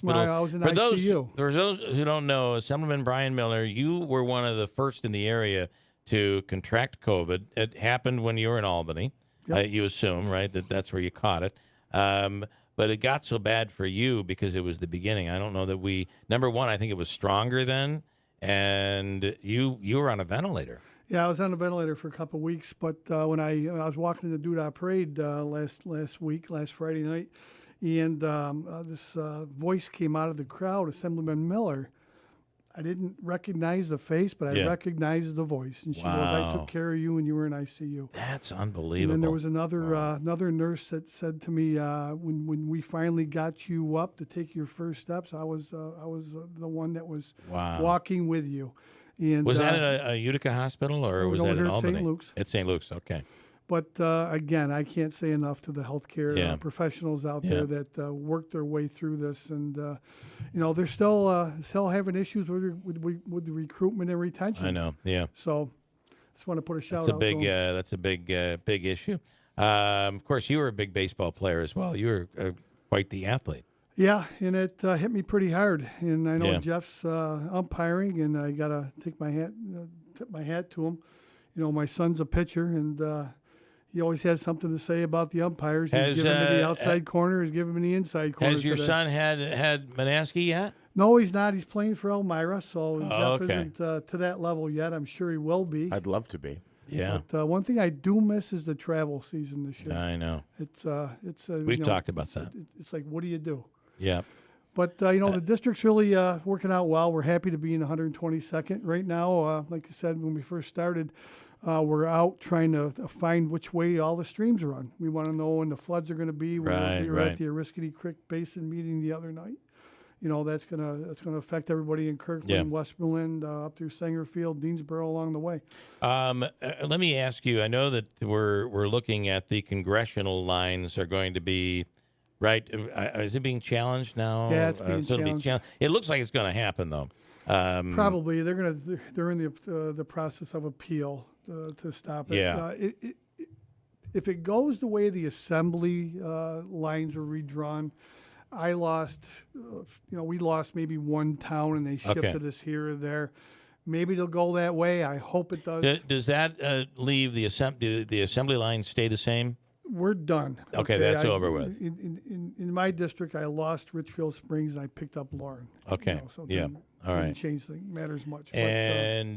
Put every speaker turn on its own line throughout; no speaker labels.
hospital.
I was in
for
ICU.
those who don't know, Assemblyman Brian Miller, you were one of the first in the area to contract COVID. It happened when you were in Albany.
Yep.
You assume, right, that's where you caught it. But it got so bad for you because it was the beginning. I don't know that number one, I think it was stronger then, and you were on a ventilator.
Yeah, I was on a ventilator for a couple of weeks, but when I was walking the Doodah Parade last Friday night, and this voice came out of the crowd, Assemblyman Miller. I didn't recognize the face, but I recognized the voice. And she goes, I took care of you when you were in ICU.
That's unbelievable.
And then there was another nurse that said to me, when we finally got you up to take your first steps, I was the one that was walking with you. And
was that at a Utica hospital or was that in Albany?
St. Luke's.
At St. Luke's, okay.
But again, I can't say enough to the healthcare professionals out there that worked their way through this, and they're still having issues with the recruitment and retention.
I know, yeah.
So, just want to put a shout out.
That's a big issue. Of course, you were a big baseball player as well. You were quite the athlete.
Yeah, and it hit me pretty hard. And I know Jeff's umpiring, and I gotta tip my hat to him. My son's a pitcher, and he always has something to say about the umpires. He's giving me the outside corner. He's giving me the inside corner.
Has your son had Manaski yet?
No, he's not. He's playing for Elmira, so Jeff isn't to that level yet. I'm sure he will be.
I'd love to be.
Yeah.
But one thing I do miss is the travel season this year.
I know.
It's
we've talked about that.
It's like, what do you do?
Yeah.
But, the district's really working out well. We're happy to be in 122nd right now. Like I said, when we first started, we're out trying to find which way all the streams run. We want to know when the floods are going to be. We were at the Oriskany Creek Basin meeting the other night. That's gonna affect everybody in Kirkland, Westmoreland, up through Sangerfield, Deansboro along the way.
Let me ask you. I know that we're looking at the congressional lines are going to be. Right, is it being challenged now?
Yeah, it's being challenged.
It looks like it's going to happen, though.
Probably they're in the process of appeal to stop it.
Yeah.
If it goes the way the assembly lines are redrawn, we lost maybe one town and they shifted us here or there. Maybe they'll go that way. I hope it does.
Does that leave the assembly lines stay the same?
We're done.
Okay, that's over with.
In my district, I lost Richfield Springs and I picked up Lauren.
Okay.
So
all right.
Didn't change matters much.
And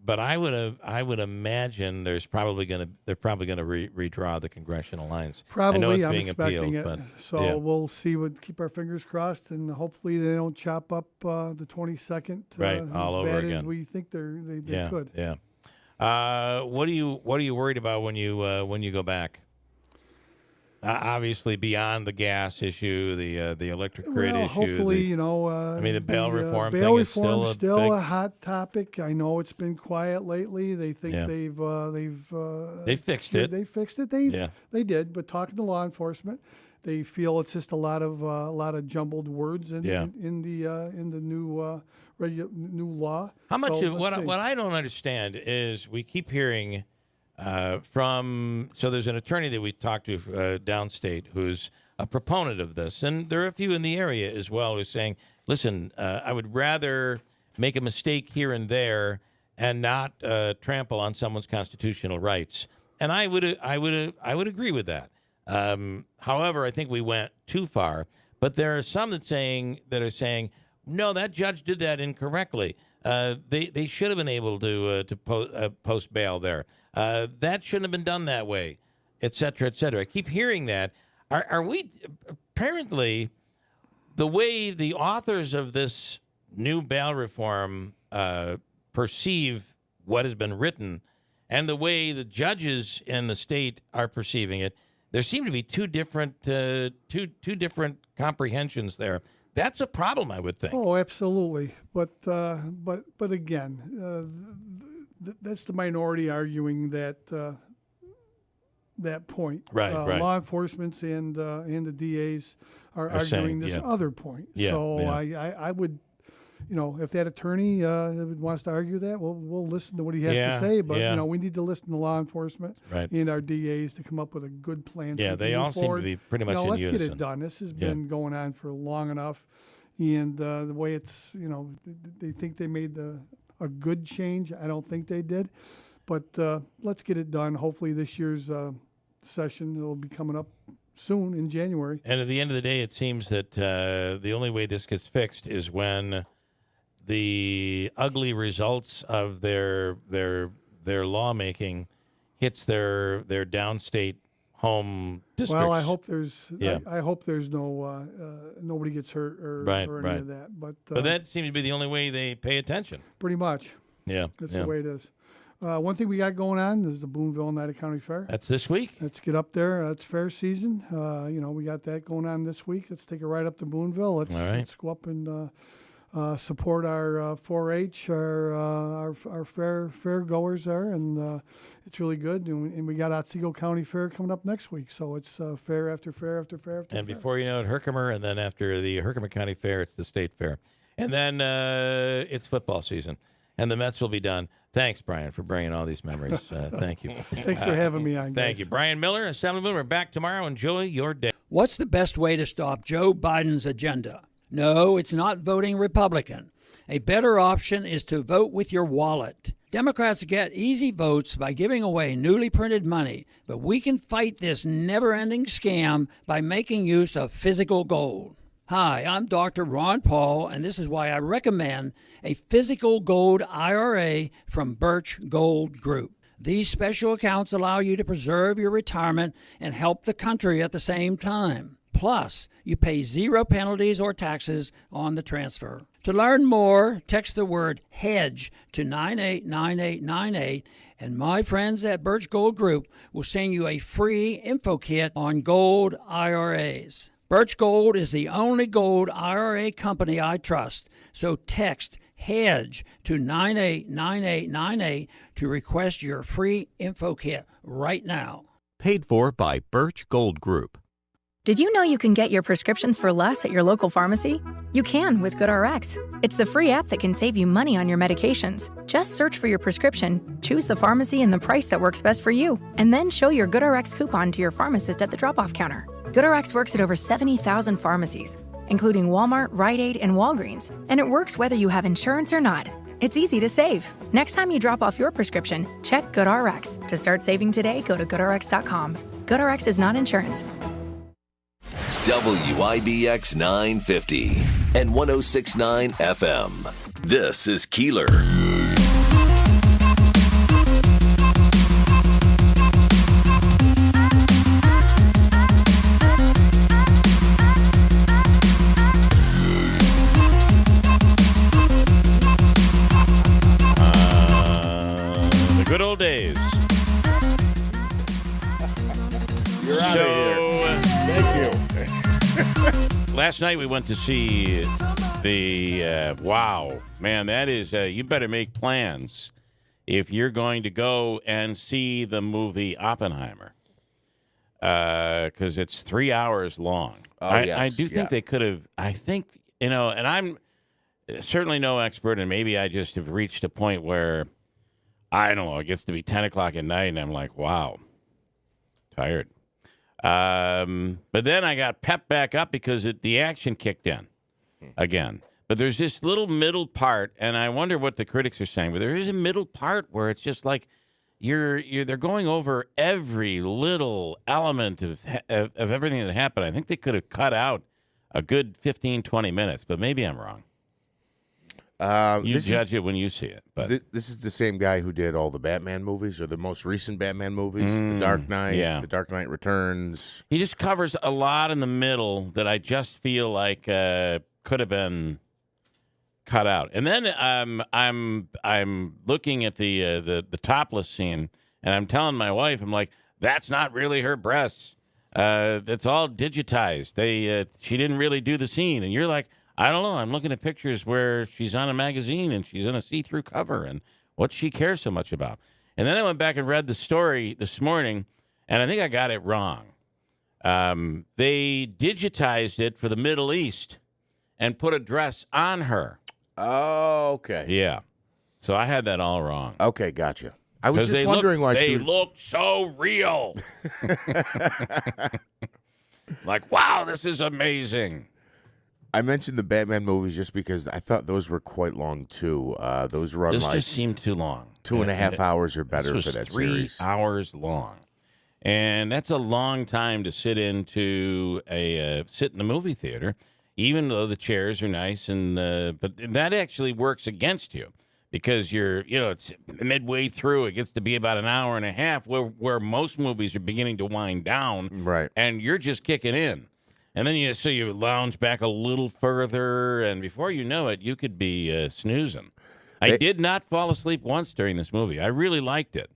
but I would imagine they're probably going to redraw the congressional lines.
Probably,
I know it's
I'm
being
expecting
appealed,
it.
but
So we'll see. Keep our fingers crossed, and hopefully they don't chop up the 22nd
all over
bad
again.
As we think they could.
Yeah. What are you worried about when you go back? Obviously, beyond the gas issue, the electric grid issue.
Hopefully,
the bail reform
bail
thing
reform
is still
a hot topic. I know it's been quiet lately. They think they've
fixed it.
They fixed it. They did. But talking to law enforcement, they feel it's just a lot of jumbled words in the new law.
How much what I don't understand is we keep hearing. There's an attorney that we talked to downstate who's a proponent of this, and there are a few in the area as well who's saying, listen, I would rather make a mistake here and there and not trample on someone's constitutional rights. And I would agree with that. However, I think we went too far. But there are some that are saying, no, that judge did that incorrectly. They should have been able to post bail there. That shouldn't have been done that way, et cetera, et cetera. I keep hearing that. Are we apparently the way the authors of this new bail reform perceive what has been written, and the way the judges in the state are perceiving it? There seem to be two different comprehensions there. That's a problem, I would think.
Oh, absolutely. But again, that's the minority arguing that point.
Right.
Law enforcement and the DAs are arguing
saying,
this other point.
Yeah,
so
yeah.
I would if that attorney wants to argue that, we'll listen to what he has to say. But we need to listen to law enforcement and our DAs to come up with a good plan.
Yeah,
so
they all seem to be pretty much in
let's
unison.
get it done. This has been going on for long enough, and the way it's, they think they made a good change. I don't think they did, but let's get it done. Hopefully, this year's session will be coming up soon in January.
And at the end of the day, it seems that the only way this gets fixed is when the ugly results of their lawmaking hits their downstate home districts.
Well, I hope there's I hope there's no nobody gets hurt or any of that. But
that seems to be the only way they pay attention.
Pretty much.
Yeah,
that's the way it is. One thing we got going on is the Boonville Night of County Fair.
That's this week.
Let's get up there. It's fair season. We got that going on this week. Let's take a ride up to Boonville. Let's go up and support our 4-H, our fair goers there, and it's really good. And we got Otsego County Fair coming up next week, so it's fair after fair after fair after.
And before you know it, Herkimer, and then after the Herkimer County Fair, it's the State Fair, and then it's football season, and the Mets will be done. Thanks, Brian, for bringing all these memories. Thank you.
Thanks for having me on, guys.
Thank you. Brian Miller, Assemblyman. We're back tomorrow. Enjoy your day.
What's the best way to stop Joe Biden's agenda? No, it's not voting Republican. A better option is to vote with your wallet. Democrats get easy votes by giving away newly printed money, but we can fight this never-ending scam by making use of physical gold. Hi, I'm Dr. Ron Paul, and this is why I recommend a physical gold IRA from Birch Gold Group. These special accounts allow you to preserve your retirement and help the country at the same time. Plus, you pay zero penalties or taxes on the transfer. To learn more, text the word HEDGE to 989898, and my friends at Birch Gold Group will send you a free info kit on gold IRAs. Birch Gold is the only gold IRA company I trust, so text HEDGE to 989898 to request your free info kit right now.
Paid for by Birch Gold Group.
Did you know you can get your prescriptions for less at your local pharmacy? You can with GoodRx. It's the free app that can save you money on your medications. Just search for your prescription, choose the pharmacy and the price that works best for you, and then show your GoodRx coupon to your pharmacist at the drop-off counter. GoodRx works at over 70,000 pharmacies, including Walmart, Rite Aid, and Walgreens, and it works whether you have insurance or not. It's easy to save. Next time you drop off your prescription, check GoodRx. To start saving today, go to GoodRx.com. GoodRx is not insurance.
WIBX 950 and 106.9 FM. This is Keeler.
The good old days.
You're out of here. Thank you.
Last night we went to see wow, man, that is, you better make plans if you're going to go and see the movie Oppenheimer, because it's 3 hours long. I do think they could have, I think, and I'm certainly no expert, and maybe I just have reached a point where, I don't know, it gets to be 10 o'clock at night, and I'm like, wow, tired. But then I got pepped back up because the action kicked in again. But there's this little middle part, and I wonder what the critics are saying, but there is a middle part where it's just like they're going over every little element of everything that happened. I think they could have cut out a good 15, 20 minutes, but maybe I'm wrong. You judge it when you see it. But
this is the same guy who did all the Batman movies, or the most recent Batman movies, The Dark Knight, The Dark Knight Returns.
He just covers a lot in the middle that I just feel like could have been cut out. And then I'm looking at the topless scene, and I'm telling my wife, I'm like, that's not really her breasts. It's all digitized. She didn't really do the scene, and you're like, I don't know. I'm looking at pictures where she's on a magazine and she's in a see-through cover, and what she cares so much about. And then I went back and read the story this morning, and I think I got it wrong. They digitized it for the Middle East and put a dress on her.
Oh, okay.
Yeah. So I had that all wrong.
Okay, gotcha. I was just wondering why she
They
was...
look so real. Like, wow, this is amazing.
I mentioned the Batman movies just because I thought those were quite long, too. Those run
This
like
just seemed too long.
2.5 hours or better
this
for
was
that
3
series.
hours long. And that's a long time to sit into sit in the movie theater, even though the chairs are nice. But that actually works against you because it's midway through. It gets to be about an hour and a half where most movies are beginning to wind down.
Right.
And you're just kicking in. And then you lounge back a little further, and before you know it, you could be snoozing. I did not fall asleep once during this movie. I really liked it.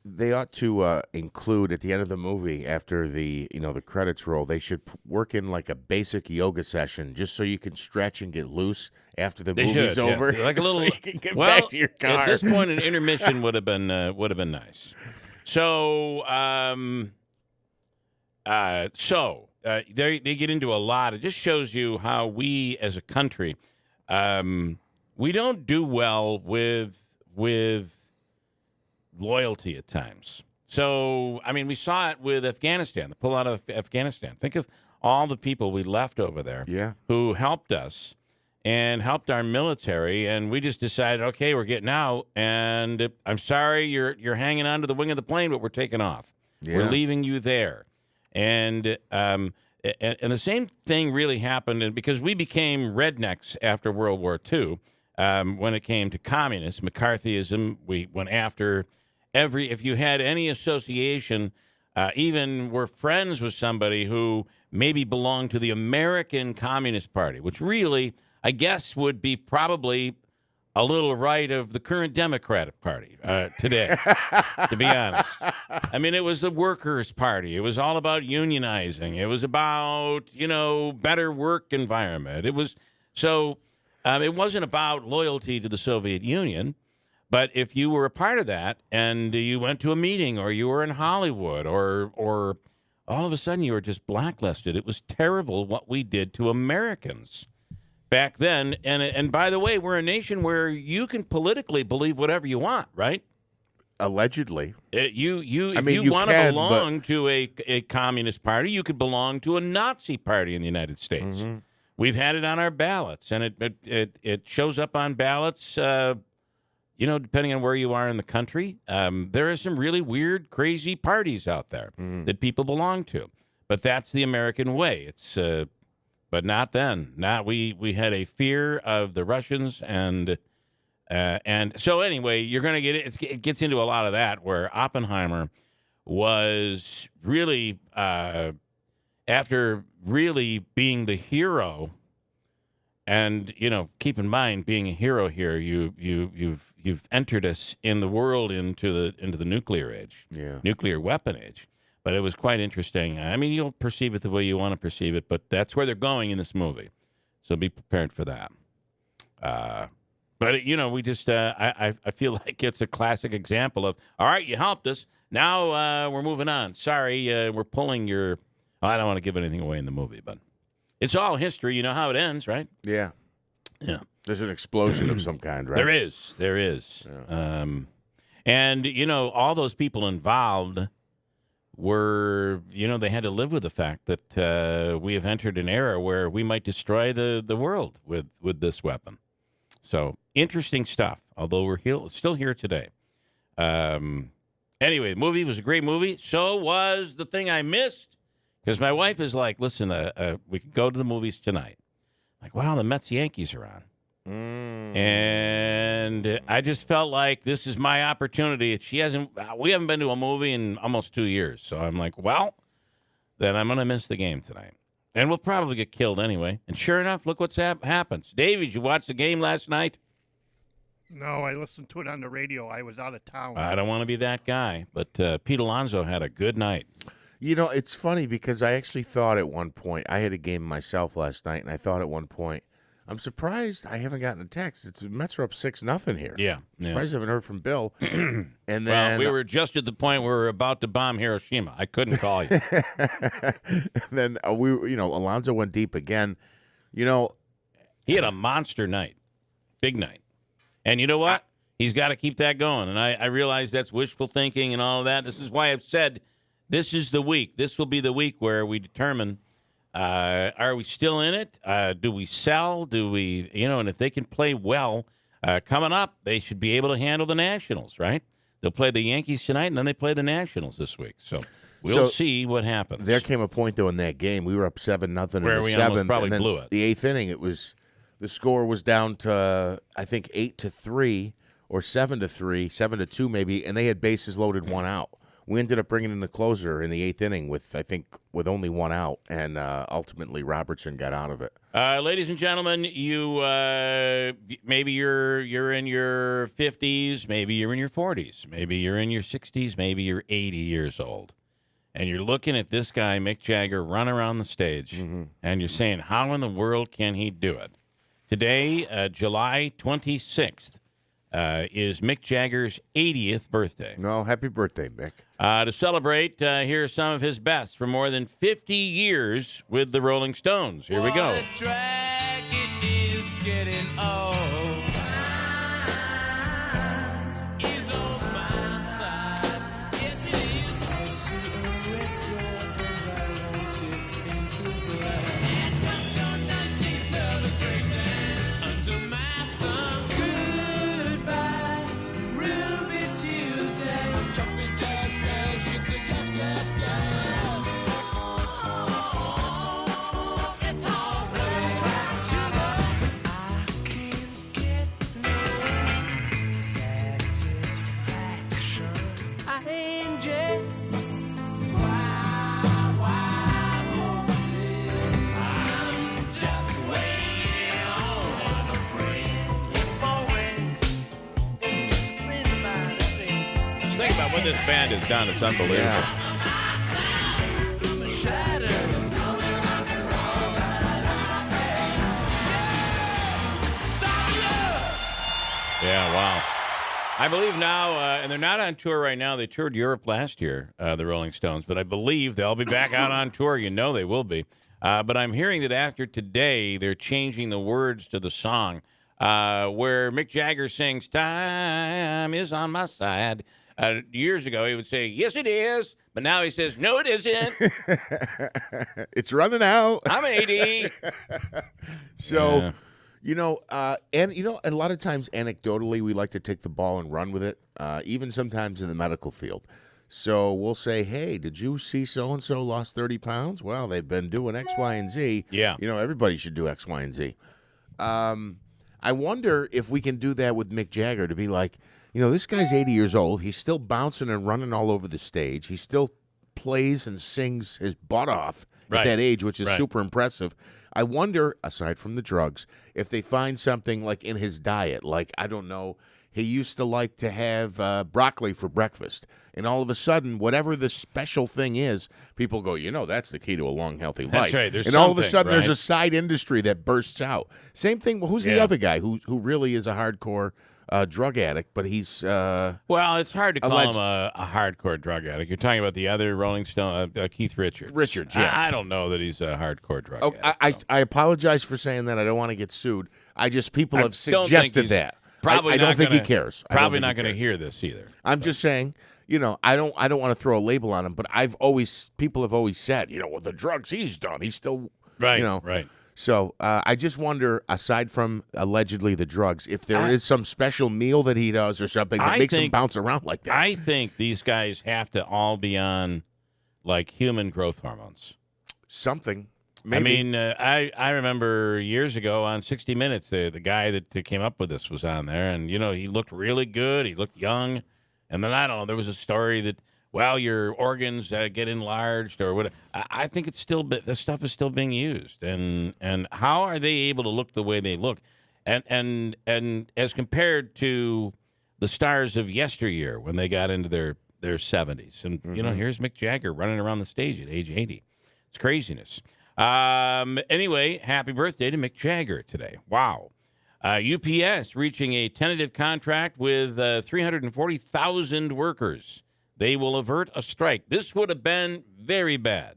They ought to include at the end of the movie, after the credits roll, they should work in like a basic yoga session just so you can stretch and get loose after the movie's over.
Yeah. Like a little,
so you can get back to your car.
At this point, an intermission would have been nice. So, they get into a lot. It just shows you how we as a country, we don't do well with loyalty at times. So, I mean, we saw it with Afghanistan, the pullout of Afghanistan. Think of all the people we left over there who helped us and helped our military, and we just decided, okay, we're getting out, and I'm sorry you're hanging on to the wing of the plane, but we're taking off. Yeah. We're leaving you there. And the same thing really happened, and because we became rednecks after World War II, when it came to communists, McCarthyism, we went after if you had any association, even were friends with somebody who maybe belonged to the American Communist Party, which really, I guess, would be probably a little right of the current Democratic Party today, to be honest. I mean, it was the Workers' Party. It was all about unionizing. It was about, better work environment. It was so it wasn't about loyalty to the Soviet Union. But if you were a part of that and you went to a meeting or you were in Hollywood or all of a sudden you were just blacklisted, it was terrible what we did to Americans back then. And by the way, we're a nation where you can politically believe whatever you want, right?
Allegedly.
If you want to belong to a communist party, you could belong to a Nazi party in the United States. Mm-hmm. We've had it on our ballots, and it shows up on ballots, depending on where you are in the country. There are some really weird, crazy parties out there that people belong to. But that's the American way. It's but not then. We had a fear of the Russians, and so anyway, you're going to get it. It gets into a lot of that where Oppenheimer was really after really being the hero. And keep in mind, being a hero here, you've entered us in the world into the nuclear age, nuclear weapon age. But it was quite interesting. I mean, you'll perceive it the way you want to perceive it, but that's where they're going in this movie, so be prepared for that. But we just I feel like it's a classic example of, all right, you helped us, now we're moving on. Sorry, we're pulling your. I don't want to give anything away in the movie, but. It's all history. You know how it ends, right?
Yeah.
Yeah.
There's an explosion of some kind, right?
There is. Yeah. And, all those people involved were, they had to live with the fact that we have entered an era where we might destroy the world with this weapon. So, interesting stuff, although we're still here today. Anyway, the movie was a great movie. So was the thing I missed. Because my wife is like, listen, we could go to the movies tonight. Like, wow, the Mets-Yankees are on. And I just felt like this is my opportunity. We haven't been to a movie in almost 2 years. So I'm like, well, then I'm going to miss the game tonight. And we'll probably get killed anyway. And sure enough, look what's happens. David, you watched the game last night?
No, I listened to it on the radio. I was out of town.
I don't want to be that guy. But Pete Alonso had a good night.
It's funny because I actually thought at one point, I had a game myself last night, and I thought at one point, I'm surprised I haven't gotten a text. Mets are up 6-0 here.
Yeah.
I'm surprised I haven't heard from Bill. And then
well, we were just at the point where we were about to bomb Hiroshima. I couldn't call you.
And then Alonso went deep again.
He had a monster night. Big night. And you know what? He's got to keep that going. And I realize that's wishful thinking and all of that. This is why I've said this is the week. This will be the week where we determine, are we still in it? Do we sell? Do we, and if they can play well coming up, they should be able to handle the Nationals, right? They'll play the Yankees tonight, and then they play the Nationals this week. So we'll see what happens.
There came a point, though, in that game. We were up 7-0 in the seventh.
Probably
and then
blew it.
The eighth inning, the score was down to, I think, 8-3 or 7-3, 7-2 maybe, and they had bases loaded, one out. We ended up bringing in the closer in the eighth inning with only one out, and ultimately Robertson got out of it.
Ladies and gentlemen, you maybe you're in your 50s, maybe you're in your 40s, maybe you're in your 60s, maybe you're 80 years old, and you're looking at this guy Mick Jagger run around the stage, and you're saying, how in the world can he do it? Today, July 26th, is Mick Jagger's 80th birthday.
No, happy birthday, Mick.
To celebrate, here are some of his best for more than 50 years with the Rolling Stones. Here we go.
What a drag, it is getting old. Time is on my side. Yes, it is. I see a red door and I want it into black. And comes your 19th of a breakdown under my thumb. Goodbye, Ruby Tuesday. I'm jumping jack flash, it's a gas, gas, gas. It's all right, sugar. I can't get no satisfaction. I ain't jet. Why won't say I'm just waiting on a friend. Four rings. It's just a friend of mine. That's it.
Just think about what this band has done. It's unbelievable.
Yeah.
Yeah, wow. I believe now, and they're not on tour right now. They toured Europe last year, the Rolling Stones, but I believe they'll be back out on tour. You know they will be. But I'm hearing that after today, they're changing the words to the song, where Mick Jagger sings, "Time is on my side." Years ago, he would say, "Yes, it is." But now he says, "No, it isn't.
It's running out.
I'm 80.
So,
Yeah.
A lot of times anecdotally, we like to take the ball and run with it, even sometimes in the medical field. So we'll say, hey, did you see so-and-so lost 30 pounds? Well, they've been doing X, Y, and Z.
Yeah.
Everybody should do X, Y, and Z. I wonder if we can do that with Mick Jagger to be like, this guy's 80 years old. He's still bouncing and running all over the stage. He still plays and sings his butt off
Right.
at that age, which is
Right.
super impressive. I wonder, aside from the drugs, if they find something like in his diet, like, I don't know, he used to like to have broccoli for breakfast. And all of a sudden, whatever the special thing is, people go, that's the key to a long, healthy life.
That's right. There's
and all of a
something,
sudden, there's
right?
a side industry that bursts out. Same thing. Who's the
Yeah.
other guy who really is a hardcore drug addict, but he's
Well, it's hard to call
Alleged-
him a hardcore drug addict. You're talking about the other Rolling Stone, Keith Richards.
Richards, yeah.
I don't know that he's a hardcore drug
Oh,
addict.
I apologize for saying that. I don't want to get sued. People
I
have
don't think
suggested
he's
that.
Probably
I don't
not
think
gonna,
he cares. I don't
Probably
think
not
he
going to
cares.
hear this either.
I'm just saying, I don't want to throw a label on him, but people have always said, well, the drugs he's done, he's still
Right,
you know.
right.
So I just wonder, aside from allegedly the drugs, if there is some special meal that he does or something that makes him bounce around like that.
I think these guys have to all be on like human growth hormones.
Something. Maybe.
I mean, I remember years ago on 60 Minutes, the guy that came up with this was on there, and he looked really good. He looked young, and then I don't know. There was a story that your organs get enlarged or what. I think it's still this stuff is still being used, and how are they able to look the way they look, and as compared to the stars of yesteryear when they got into their 70s, and here's Mick Jagger running around the stage at age 80. It's craziness. Anyway, happy birthday to Mick Jagger today. Wow. UPS reaching a tentative contract with 340,000 workers. They will avert a strike. This would have been very bad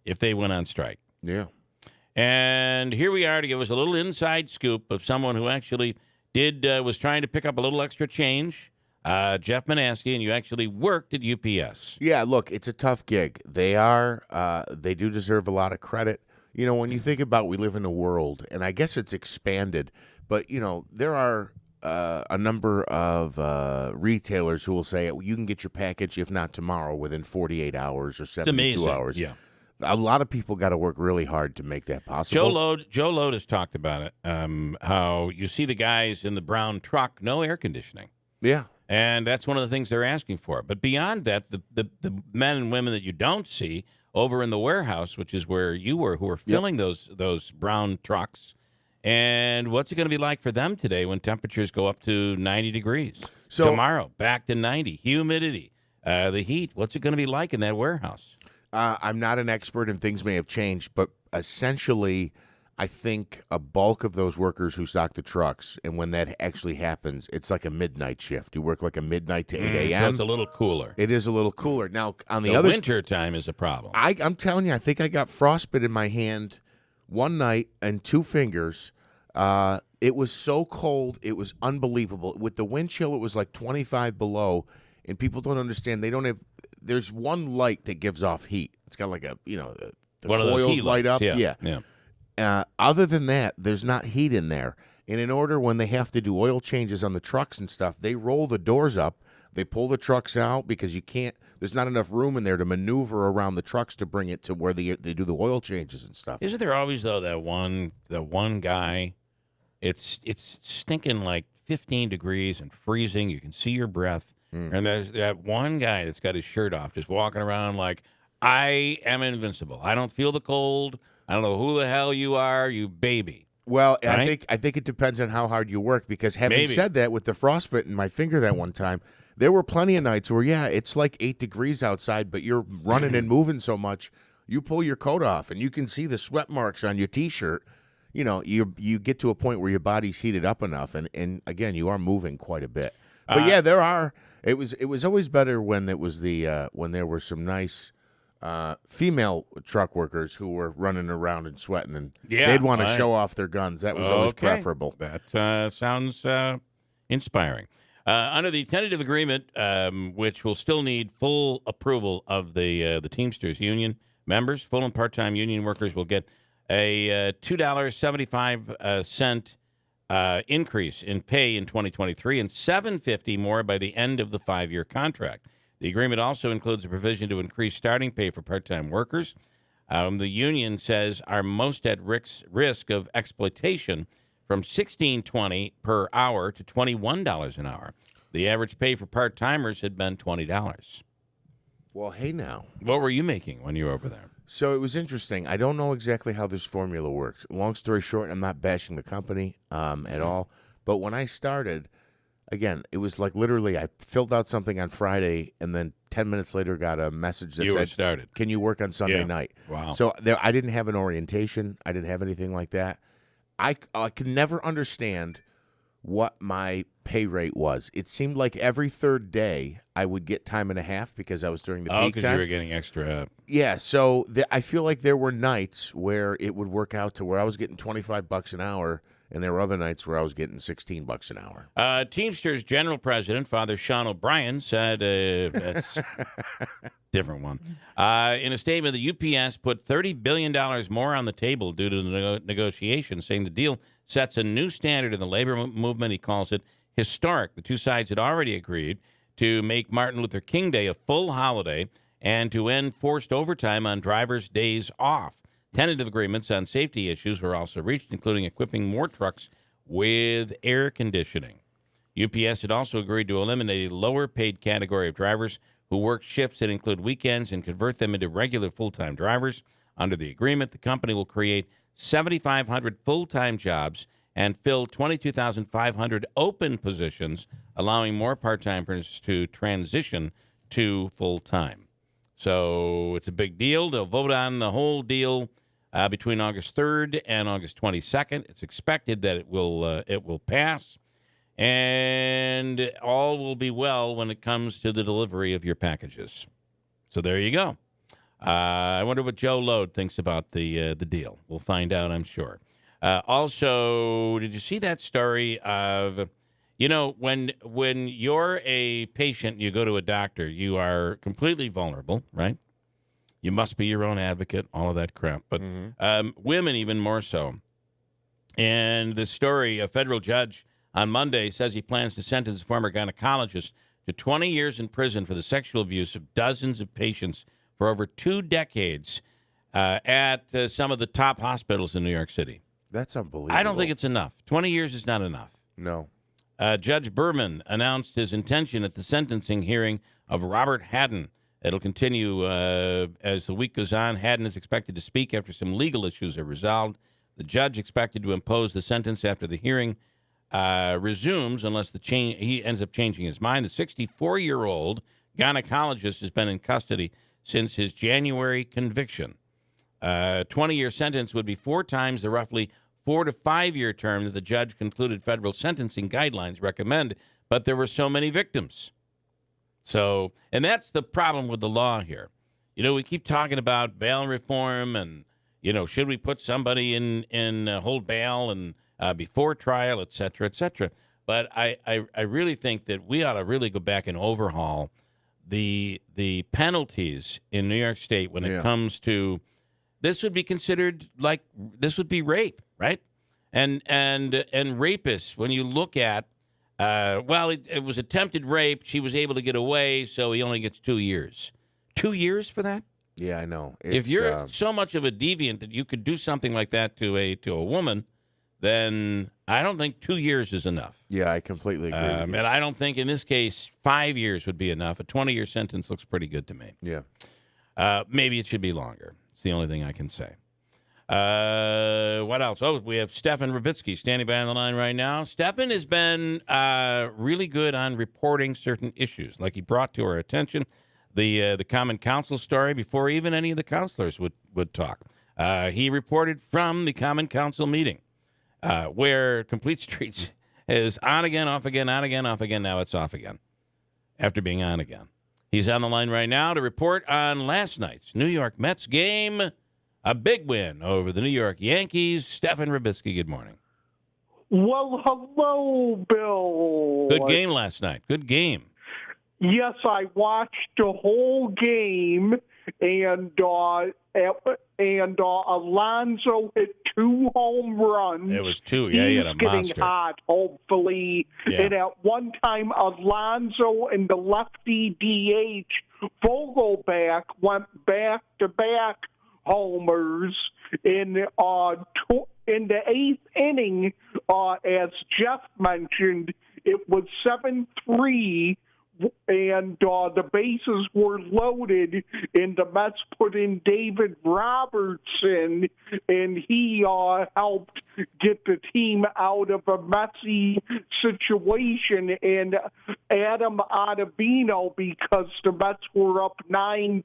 if they went on strike.
Yeah.
And here we are to give us a little inside scoop of someone who actually was trying to pick up a little extra change. Jeff Manaske, and you actually worked at UPS.
Yeah, look, it's a tough gig. They do deserve a lot of credit. You know, when you think about we live in a world, and I guess it's expanded, but, you know, there are a number of retailers who will say you can get your package, if not tomorrow, within 48 hours or 72 hours.
Yeah.
A lot of people got to work really hard to make that possible.
Joe Lode has talked about it, how you see the guys in the brown truck, no air conditioning.
Yeah.
And that's one of the things they're asking for. But beyond that, the men and women that you don't see over in the warehouse, which is where you were, who are filling those brown trucks. And what's it going to be like for them today when temperatures go up to 90 degrees?
So
tomorrow, back to 90. Humidity, the heat. What's it going to be like in that warehouse?
I'm not an expert and things may have changed, but essentially I think a bulk of those workers who stock the trucks, and when that actually happens, it's like a midnight shift. You work like a midnight to 8 a.m.
So it's a little cooler.
It is a little cooler. Now, on the
other winter time is a problem.
I'm telling you, I think I got frostbite in my hand one night and 2 fingers. It was so cold. It was unbelievable. With the wind chill, it was like 25 below, and people don't understand. They don't have – there's one light that gives off heat. It's got like a, you know, the
one of those
coils
heat
light
lights.
up.
Yeah.
Other than that, there's not heat in there. And in order, when they have to do oil changes on the trucks and stuff, they roll the doors up. They pull the trucks out because you can't. There's not enough room in there to maneuver around the trucks to bring it to where they do the oil changes and stuff.
Isn't there always though that one guy? It's stinking like 15 degrees and freezing. You can see your breath, and there's that one guy that's got his shirt off, just walking around like, I am invincible. I don't feel the cold. I don't know who the hell you are, you baby.
Well,
right?
I think it depends on how hard you work, because having said that, with the frostbite in my finger that one time, there were plenty of nights where, it's like 8 degrees outside, but you're running and moving so much, you pull your coat off and you can see the sweat marks on your T-shirt. You know, you get to a point where your body's heated up enough, and again, you are moving quite a bit. But there are. It was always better when it was when there were some nice female truck workers who were running around and sweating, and they'd want to show off their guns. That was always preferable.
That sounds inspiring. Under the tentative agreement, which will still need full approval of the Teamsters union members, full and part-time union workers will get a $2.75 increase in pay in 2023 and $7.50 more by the end of the 5-year contract. The agreement also includes a provision to increase starting pay for part-time workers. The union says are most at risk of exploitation from $16.20 per hour to $21 an hour. The average pay for part-timers had been $20.
Well, hey now.
What were you making when you were over there?
So it was interesting. I don't know exactly how this formula works. Long story short, I'm not bashing the company at all. But when I started, again, it was like literally I filled out something on Friday, and then 10 minutes later got a message that said, "Can you work on Sunday night?"
Wow.
So I didn't have an orientation. I didn't have anything like that. I could never understand what my pay rate was. It seemed like every third day I would get time and a half because I was during the peak time.
Oh, because you were getting extra.
Yeah, so I feel like there were nights where it would work out to where I was getting $25 an hour, and there were other nights where I was getting $16 an hour.
Teamsters General President Father Sean O'Brien said, that's different one. In a statement, the UPS put $30 billion more on the table due to the negotiations, saying the deal sets a new standard in the labor movement. He calls it historic. The two sides had already agreed to make Martin Luther King Day a full holiday and to end forced overtime on drivers' days off. Tentative agreements on safety issues were also reached, including equipping more trucks with air conditioning. UPS had also agreed to eliminate a lower-paid category of drivers who work shifts that include weekends and convert them into regular full-time drivers. Under the agreement, the company will create 7,500 full-time jobs and fill 22,500 open positions, allowing more part-timers to transition to full-time. So it's a big deal. They'll vote on the whole deal between August 3rd and August 22nd. It's expected that it will pass, and all will be well when it comes to the delivery of your packages. So there you go. I wonder what Joe Lode thinks about the deal. We'll find out, I'm sure. Also, did you see that story of, when you're a patient, you go to a doctor, you are completely vulnerable, right? You must be your own advocate, all of that crap. But women even more so. And the story, a federal judge on Monday says he plans to sentence a former gynecologist to 20 years in prison for the sexual abuse of dozens of patients for over 2 decades at some of the top hospitals in New York City.
That's unbelievable.
I don't think it's enough. 20 years is not enough.
No.
Judge Berman announced his intention at the sentencing hearing of Robert Haddon. It'll continue as the week goes on. Haddon is expected to speak after some legal issues are resolved. The judge expected to impose the sentence after the hearing resumes, unless he ends up changing his mind. The 64-year-old gynecologist has been in custody since his January conviction. 20-year sentence would be 4 times the roughly 4 to 5 year term that the judge concluded federal sentencing guidelines recommend, but there were so many victims. So, and that's the problem with the law here. We keep talking about bail reform and, should we put somebody in hold bail and before trial, et cetera, et cetera. But I really think that we ought to really go back and overhaul the penalties in New York State when it comes to, this would be considered like, this would be rape, right? And rapists, when you look at, it was attempted rape. She was able to get away, so he only gets 2 years. 2 years for that?
Yeah, I know.
If you're so much of a deviant that you could do something like that to a woman, then I don't think 2 years is enough.
Yeah, I completely agree with you.
And I don't think in this case 5 years would be enough. A 20-year sentence looks pretty good to me.
Yeah.
Maybe it should be longer. It's the only thing I can say. What else? Oh, we have Stefan Ravitsky standing by on the line right now. Stefan has been really good on reporting certain issues, like he brought to our attention the Common Council story before even any of the counselors would talk. He reported from the Common Council meeting where Complete Streets is on again, off again, on again, off again. Now it's off again after being on again. He's on the line right now to report on last night's New York Mets game. A big win over the New York Yankees. Stefan Ravitsky, good morning.
Well, hello, Bill.
Good game last night. Good game.
Yes, I watched the whole game, and Alonso hit 2 home runs.
It was 2. Yeah, he had a
He's getting
monster.
hot, hopefully.
Yeah.
And at one time, Alonso and the lefty DH Vogelback went back-to-back homers in the 8th inning. As Jeff mentioned, it was 7-3, and the bases were loaded, and the Mets put in David Robertson, and he helped get the team out of a messy situation, and Adam Ottavino, because the Mets were up 9-3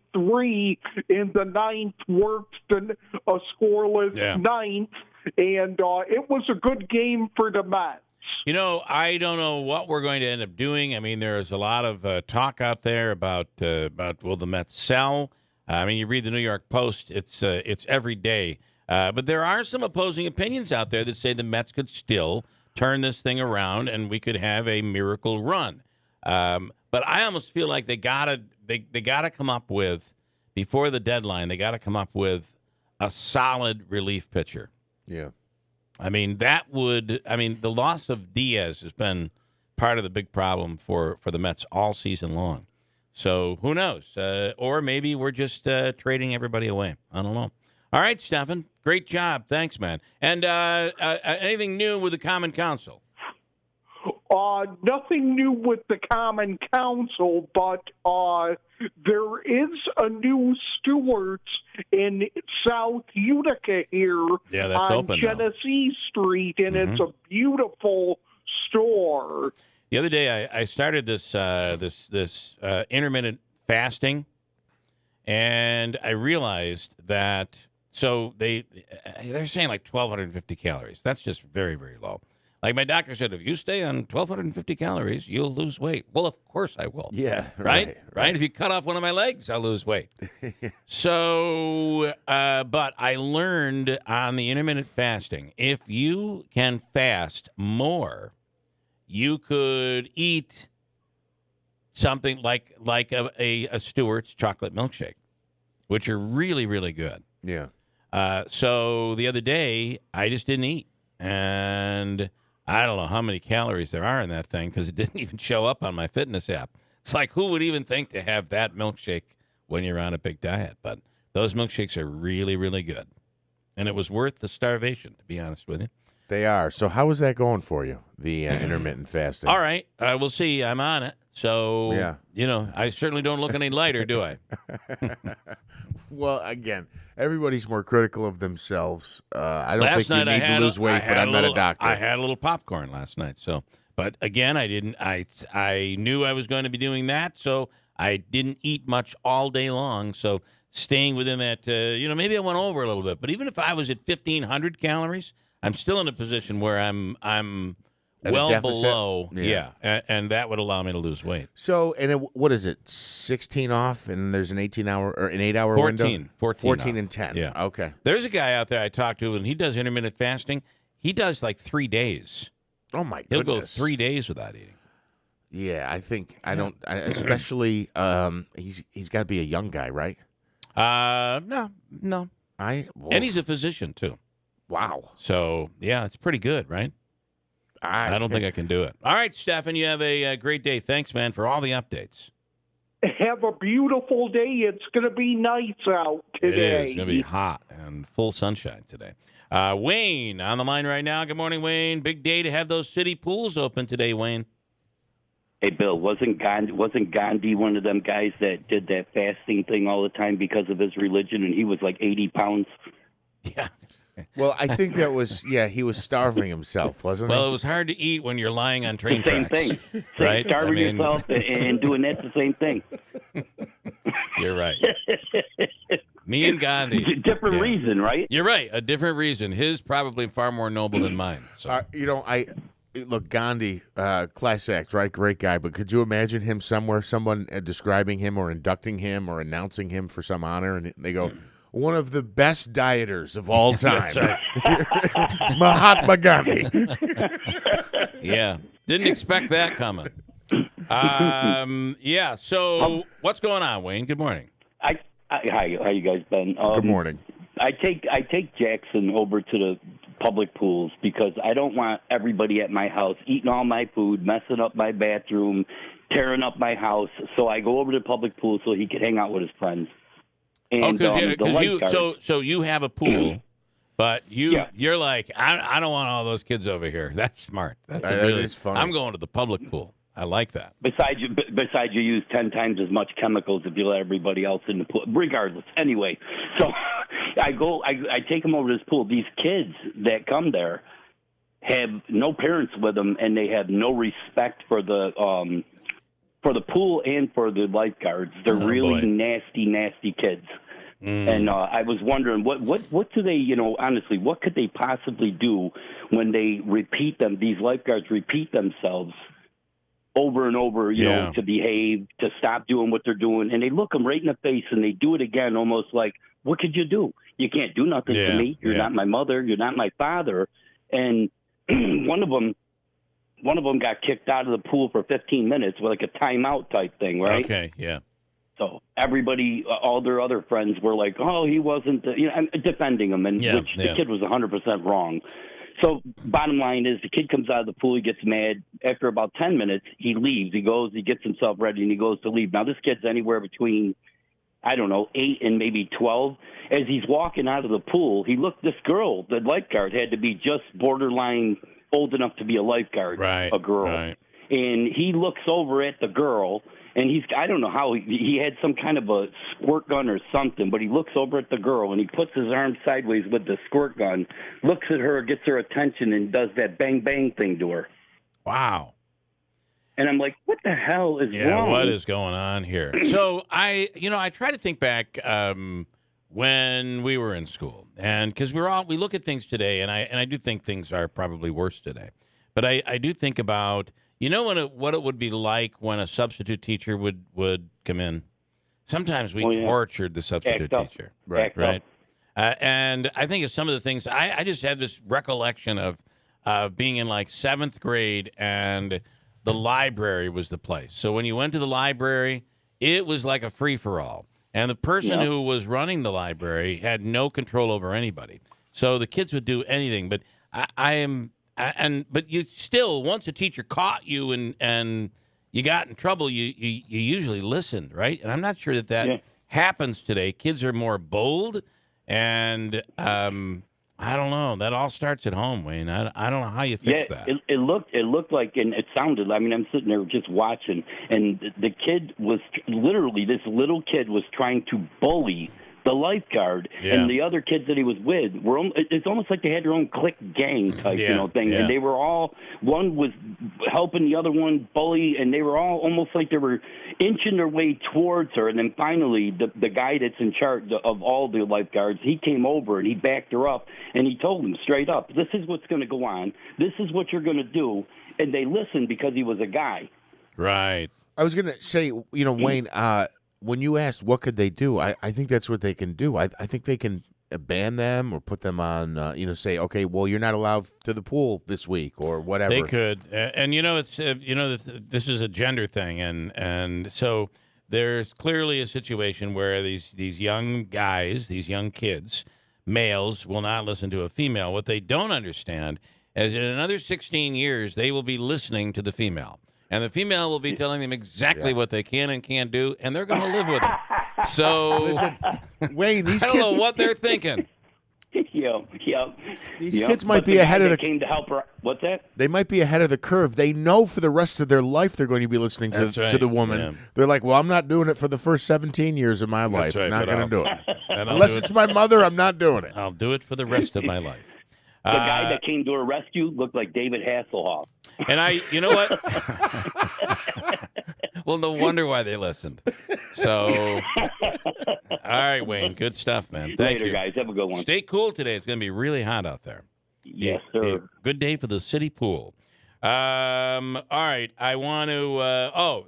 in the 9th, worked a scoreless ninth, and it was a good game for the Mets.
I don't know what we're going to end up doing. I mean, there's a lot of talk out there about will the Mets sell? I mean, you read the New York Post; it's every day. But there are some opposing opinions out there that say the Mets could still turn this thing around and we could have a miracle run. But I almost feel like they gotta come up with, before the deadline, they gotta come up with a solid relief pitcher.
Yeah.
I mean, the loss of Diaz has been part of the big problem for the Mets all season long. So who knows? Or maybe we're just trading everybody away. I don't know. All right, Stefan, great job. Thanks, man. And anything new with the Common Council?
Nothing new with the Common Council, but there is a new Stewart's in South Utica here on Genesee Street, and it's a beautiful store.
The other day, I started this intermittent fasting, and I realized that they're saying like 1,250 calories. That's just very, very low. Like my doctor said, if you stay on 1,250 calories, you'll lose weight. Well, of course I will.
Yeah,
Right? If you cut off one of my legs, I'll lose weight. So, but I learned on the intermittent fasting, if you can fast more, you could eat something like a Stewart's chocolate milkshake, which are really, really good.
Yeah.
So the other day, I just didn't eat. And I don't know how many calories there are in that thing because it didn't even show up on my fitness app. It's like, who would even think to have that milkshake when you're on a big diet? But those milkshakes are really, really good. And it was worth the starvation, to be honest with you.
They are. So how is that going for you, the intermittent fasting?
All right. We'll see. I'm on it. So, I certainly don't look any lighter, do I?
Well, again, everybody's more critical of themselves. I don't
Last
think you
night
need to lose weight, but I'm not a doctor.
I had a little popcorn last night. So, but again, I knew I was going to be doing that, so I didn't eat much all day long. So staying within that, maybe I went over a little bit. But even if I was at 1,500 calories, I'm still in a position where I'm
At a
well
deficit?
below.
Yeah.
And that would allow me to lose weight.
So, what is it? 16 off, and there's an 18-hour or an 8-hour
14,
window.
14
and 10.
Yeah.
Okay.
There's a guy out there I talked to, and he does intermittent fasting. He does like 3 days.
Oh my
He'll
goodness.
go 3 days without eating.
Yeah, I think especially he's got to be a young guy, right?
No. And he's a physician too.
Wow.
So yeah, it's pretty good, right? I don't think I can do it. All right, Stefan, you have a great day. Thanks, man, for all the updates.
Have a beautiful day. It's going to be nice out today.
It is. It's going to be hot and full sunshine today. Wayne on the line right now. Good morning, Wayne. Big day to have those city pools open today, Wayne.
Hey, Bill, wasn't Gandhi one of them guys that did that fasting thing all the time because of his religion, and he was like 80 pounds?
Yeah.
Well, I think that was, he was starving himself, wasn't he?
Well, it was hard to eat when you're lying on train
Same
tracks.
thing.
Right?
Starving yourself and doing that the same thing.
You're right. Me and Gandhi.
Different reason, right?
You're right. A different reason. His probably far more noble than mine. So.
Look, Gandhi, class act, right? Great guy. But could you imagine him somewhere, someone describing him or inducting him or announcing him for some honor, and they go, one of the best dieters of all time.
That's right.
Mahatma Gandhi.
Yeah. Didn't expect that coming. So what's going on, Wayne? Good morning.
Hi, how you guys been?
Good morning.
I take Jackson over to the public pools because I don't want everybody at my house eating all my food, messing up my bathroom, tearing up my house. So I go over to the public pool so he can hang out with his friends. And,
so you have a pool, but you're like, I don't want all those kids over here. That's smart. That
is funny.
I'm going to the public pool. I like that.
Besides, you use 10 times as much chemicals if you let everybody else in the pool. Regardless, anyway. So I take them over to this pool. These kids that come there have no parents with them, and they have no respect for the pool and for the lifeguards. They're really nasty kids. And I was wondering, what do they, honestly, what could they possibly do when they repeat them? These lifeguards repeat themselves over and over, you know, to behave, to stop doing what they're doing. And they look them right in the face and they do it again, almost like, what could you do? You can't do nothing to me. You're not my mother. You're not my father. And one of them got kicked out of the pool for 15 minutes with like a timeout type thing, right?
Okay, yeah.
So everybody, all their other friends were like, oh, he wasn't, I'm defending him, which the kid was 100% wrong. So bottom line is the kid comes out of the pool, he gets mad. After about 10 minutes, he leaves. He goes, he gets himself ready, and he goes to leave. Now, this kid's anywhere between, 8 and maybe 12. As he's walking out of the pool, this girl, the lifeguard, had to be just borderline old enough to be a lifeguard, a girl. Right. And he looks over at the girl, and I don't know how, he had some kind of a squirt gun or something, but he looks over at the girl, and he puts his arm sideways with the squirt gun, looks at her, gets her attention, and does that bang-bang thing to her.
Wow.
And I'm like, what the hell is wrong?
Yeah, what is going on here? So I try to think back when we were in school, and because we look at things today, and I do think things are probably worse today. But But I do think about, what it would be like when a substitute teacher would come in. Sometimes we tortured the substitute teacher.
Right.
Right. And I think of some of the things, I just had this recollection of being in like 7th grade, and the library was the place. So when you went to the library, it was like a free-for-all. And the person who was running the library had no control over anybody. So the kids would do anything. But but you still, once a teacher caught you and you got in trouble, you usually listened, right? And I'm not sure that happens today. Kids are more bold, and I don't know. That all starts at home, Wayne. I don't know how you fix that.
It looked like, and it sounded. I mean, I'm sitting there just watching, and the kid was literally, this little kid was trying to bully the lifeguard, and the other kids that he was with were. It's almost like they had their own clique gang type, thing, and they were all. One was helping the other one bully, and they were all almost like they were inching their way towards her. And then finally, the guy that's in charge of all the lifeguards, he came over and he backed her up, and he told them straight up, "This is what's going to go on. This is what you're going to do." And they listened because he was a guy.
Right.
I was going to say, Wayne, when you asked what could they do, I think that's what they can do. I think they can ban them or put them on, say, okay, well, you're not allowed to the pool this week or whatever.
They could. And, it's, this is a gender thing. And so there's clearly a situation where these young guys, these young kids, males, will not listen to a female. What they don't understand is in another 16 years, they will be listening to the female. And the female will be telling them exactly what they can and can't do, and they're going to live with it. So,
listen, Wayne, these
I don't know what they're thinking.
These kids might be ahead of the.
Came to help her. What's that?
They might be ahead of the curve. They know for the rest of their life they're going to be listening to the woman. Yeah. They're like, well, I'm not doing it for the first 17 years of my life.
Right,
not going to do it.
Unless
it's my mother, I'm not doing it.
I'll do it for the rest of my life.
The guy that came to her rescue looked like David Hasselhoff.
And you know what? Well, no wonder why they listened. So, all right, Wayne, good stuff, man. Thank
you.
Later,
guys. Have a good one.
Stay cool today. It's going to be really hot out there.
Yes, sir.
Good day for the city pool. All right, I want to.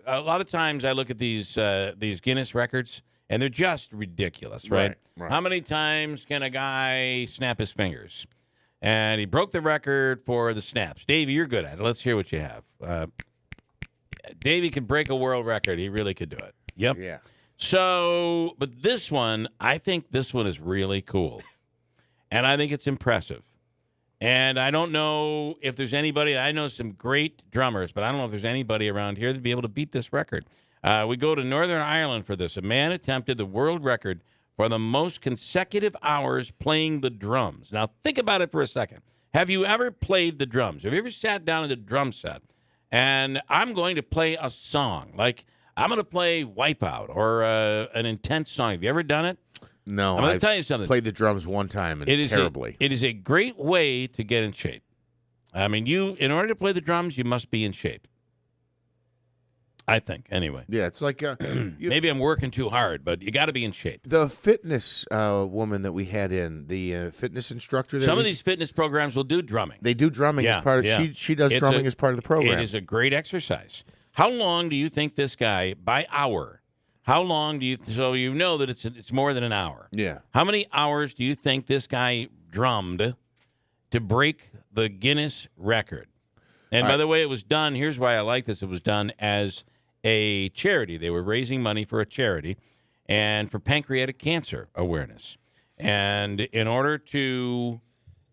A lot of times I look at these Guinness records, and they're just ridiculous, right? How many times can a guy snap his fingers? And he broke the record for the snaps. Davey, you're good at it. Let's hear what you have. Davey could break a world record. He really could do it. Yep.
Yeah.
So, but this one, I think this one is really cool. And I think it's impressive. And I don't know if there's anybody, I know some great drummers, but I don't know if there's anybody around here to be able to beat this record. We go to Northern Ireland for this. A man attempted the world record for the most consecutive hours playing the drums. Now, think about it for a second. Have you ever played the drums? Have you ever sat down at a drum set and I'm going to play a song? Like, I'm going to play Wipeout or an intense song. Have you ever done it?
No,
I'm going to tell you something.
Played the drums one time and terribly.
It is a great way to get in shape. I mean, in order to play the drums, you must be in shape. I think, anyway.
Yeah, it's like
maybe I'm working too hard, but you got to be in shape.
The fitness woman that we had in, the fitness instructor.
Some of these fitness programs will do drumming.
They do drumming as part of. She does drumming as part of the program.
It is a great exercise. How long do you think this guy, by hour? How long do you? So you know that it's more than an hour.
Yeah.
How many hours do you think this guy drummed to break the Guinness record? And by the way, it was done. Here's why I like this. It was done as a charity. They were raising money for a charity and for pancreatic cancer awareness. And in order to,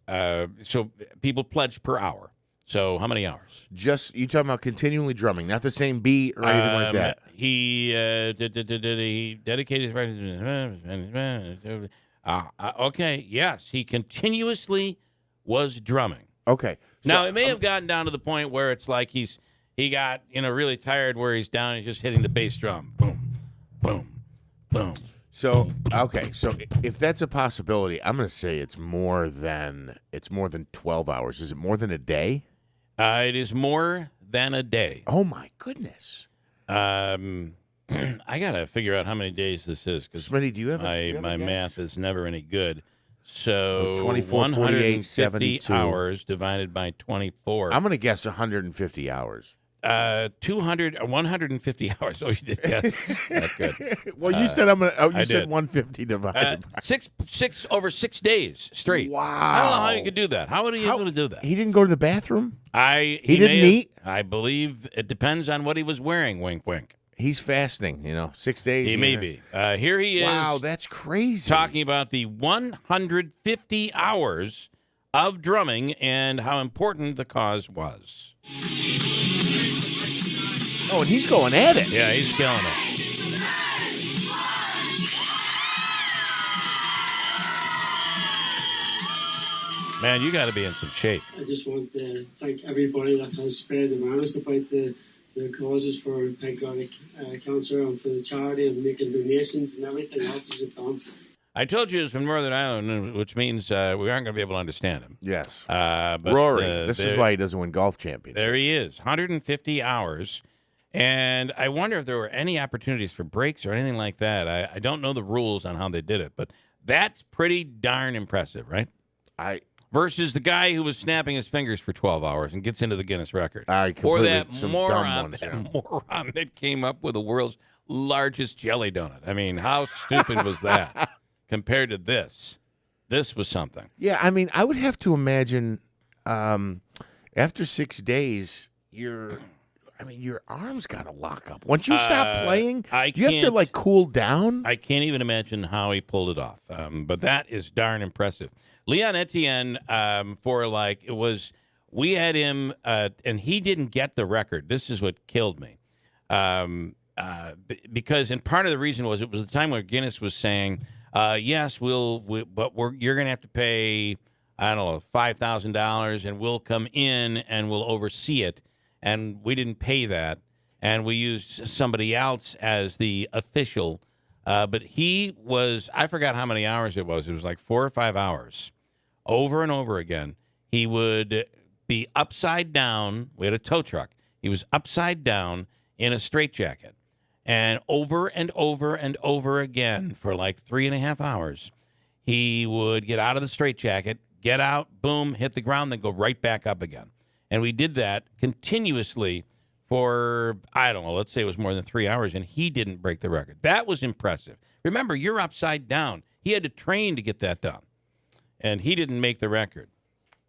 so people pledge per hour. So how many hours?
Just, you talking about continually drumming, not the same beat or anything like that.
He dedicated. Okay, yes, he continuously was drumming.
Okay.
So, now, it may have gotten down to the point where it's like he got, really tired where he's down and just hitting the bass drum. Boom, boom, boom.
So, okay. So if that's a possibility, I'm going to say it's more than 12 hours. Is it more than a day?
It is more than a day.
Oh, my goodness.
I got to figure out how many days this is.
Smitty, do you have
my math is never any good. So
24, 48,
150
72.
hours divided by 24.
I'm going to guess 150 hours.
150 hours. Oh, you did guess. That's good.
Well, you said
I
said
did.
150 divided by
six over 6 days straight.
Wow.
I don't know how you could do that. How would he able to do that?
He didn't go to the bathroom?
He
didn't
may have-
eat?
I believe it depends on what he was wearing. Wink, wink.
He's fasting, 6 days.
He may be. Here he is.
Wow, that's crazy.
Talking about the 150 hours of drumming and how important the cause was.
Oh, and he's going at it.
Yeah, he's killing it. Man, you got to be in some shape.
I just want to thank everybody that has spread awareness about the causes for pancreatic cancer and for the charity and making donations and everything else that you've done.
I told you it's from Northern Ireland, which means we aren't going to be able to understand him.
Yes.
But,
Rory. This is why he doesn't win golf championships.
There he is, 150 hours. And I wonder if there were any opportunities for breaks or anything like that. I don't know the rules on how they did it, but that's pretty darn impressive, right? Versus the guy who was snapping his fingers for 12 hours and gets into the Guinness record. Or that moron that came up with the world's largest jelly donut. I mean, how stupid was that compared to this? This was something.
Yeah, I mean, I would have to imagine after 6 days, your arms got to lock up. Once you stop playing, do you have to, cool down?
I can't even imagine how he pulled it off. But that is darn impressive. Leon Etienne, we had him, and he didn't get the record. This is what killed me. Because, and part of the reason was it was the time where Guinness was saying, yes, but you're going to have to pay, I don't know, $5,000, and we'll come in and we'll oversee it. And we didn't pay that, and we used somebody else as the official. But he was, I forgot how many hours it was. It was like 4 or 5 hours. Over and over again, he would be upside down. We had a tow truck. He was upside down in a straitjacket. And over and over and over again for like 3.5 hours, he would get out of the straitjacket, get out, boom, hit the ground, then go right back up again. And we did that continuously for, I don't know, let's say it was more than 3 hours, and he didn't break the record. That was impressive. Remember, you're upside down. He had to train to get that done, and he didn't make the record.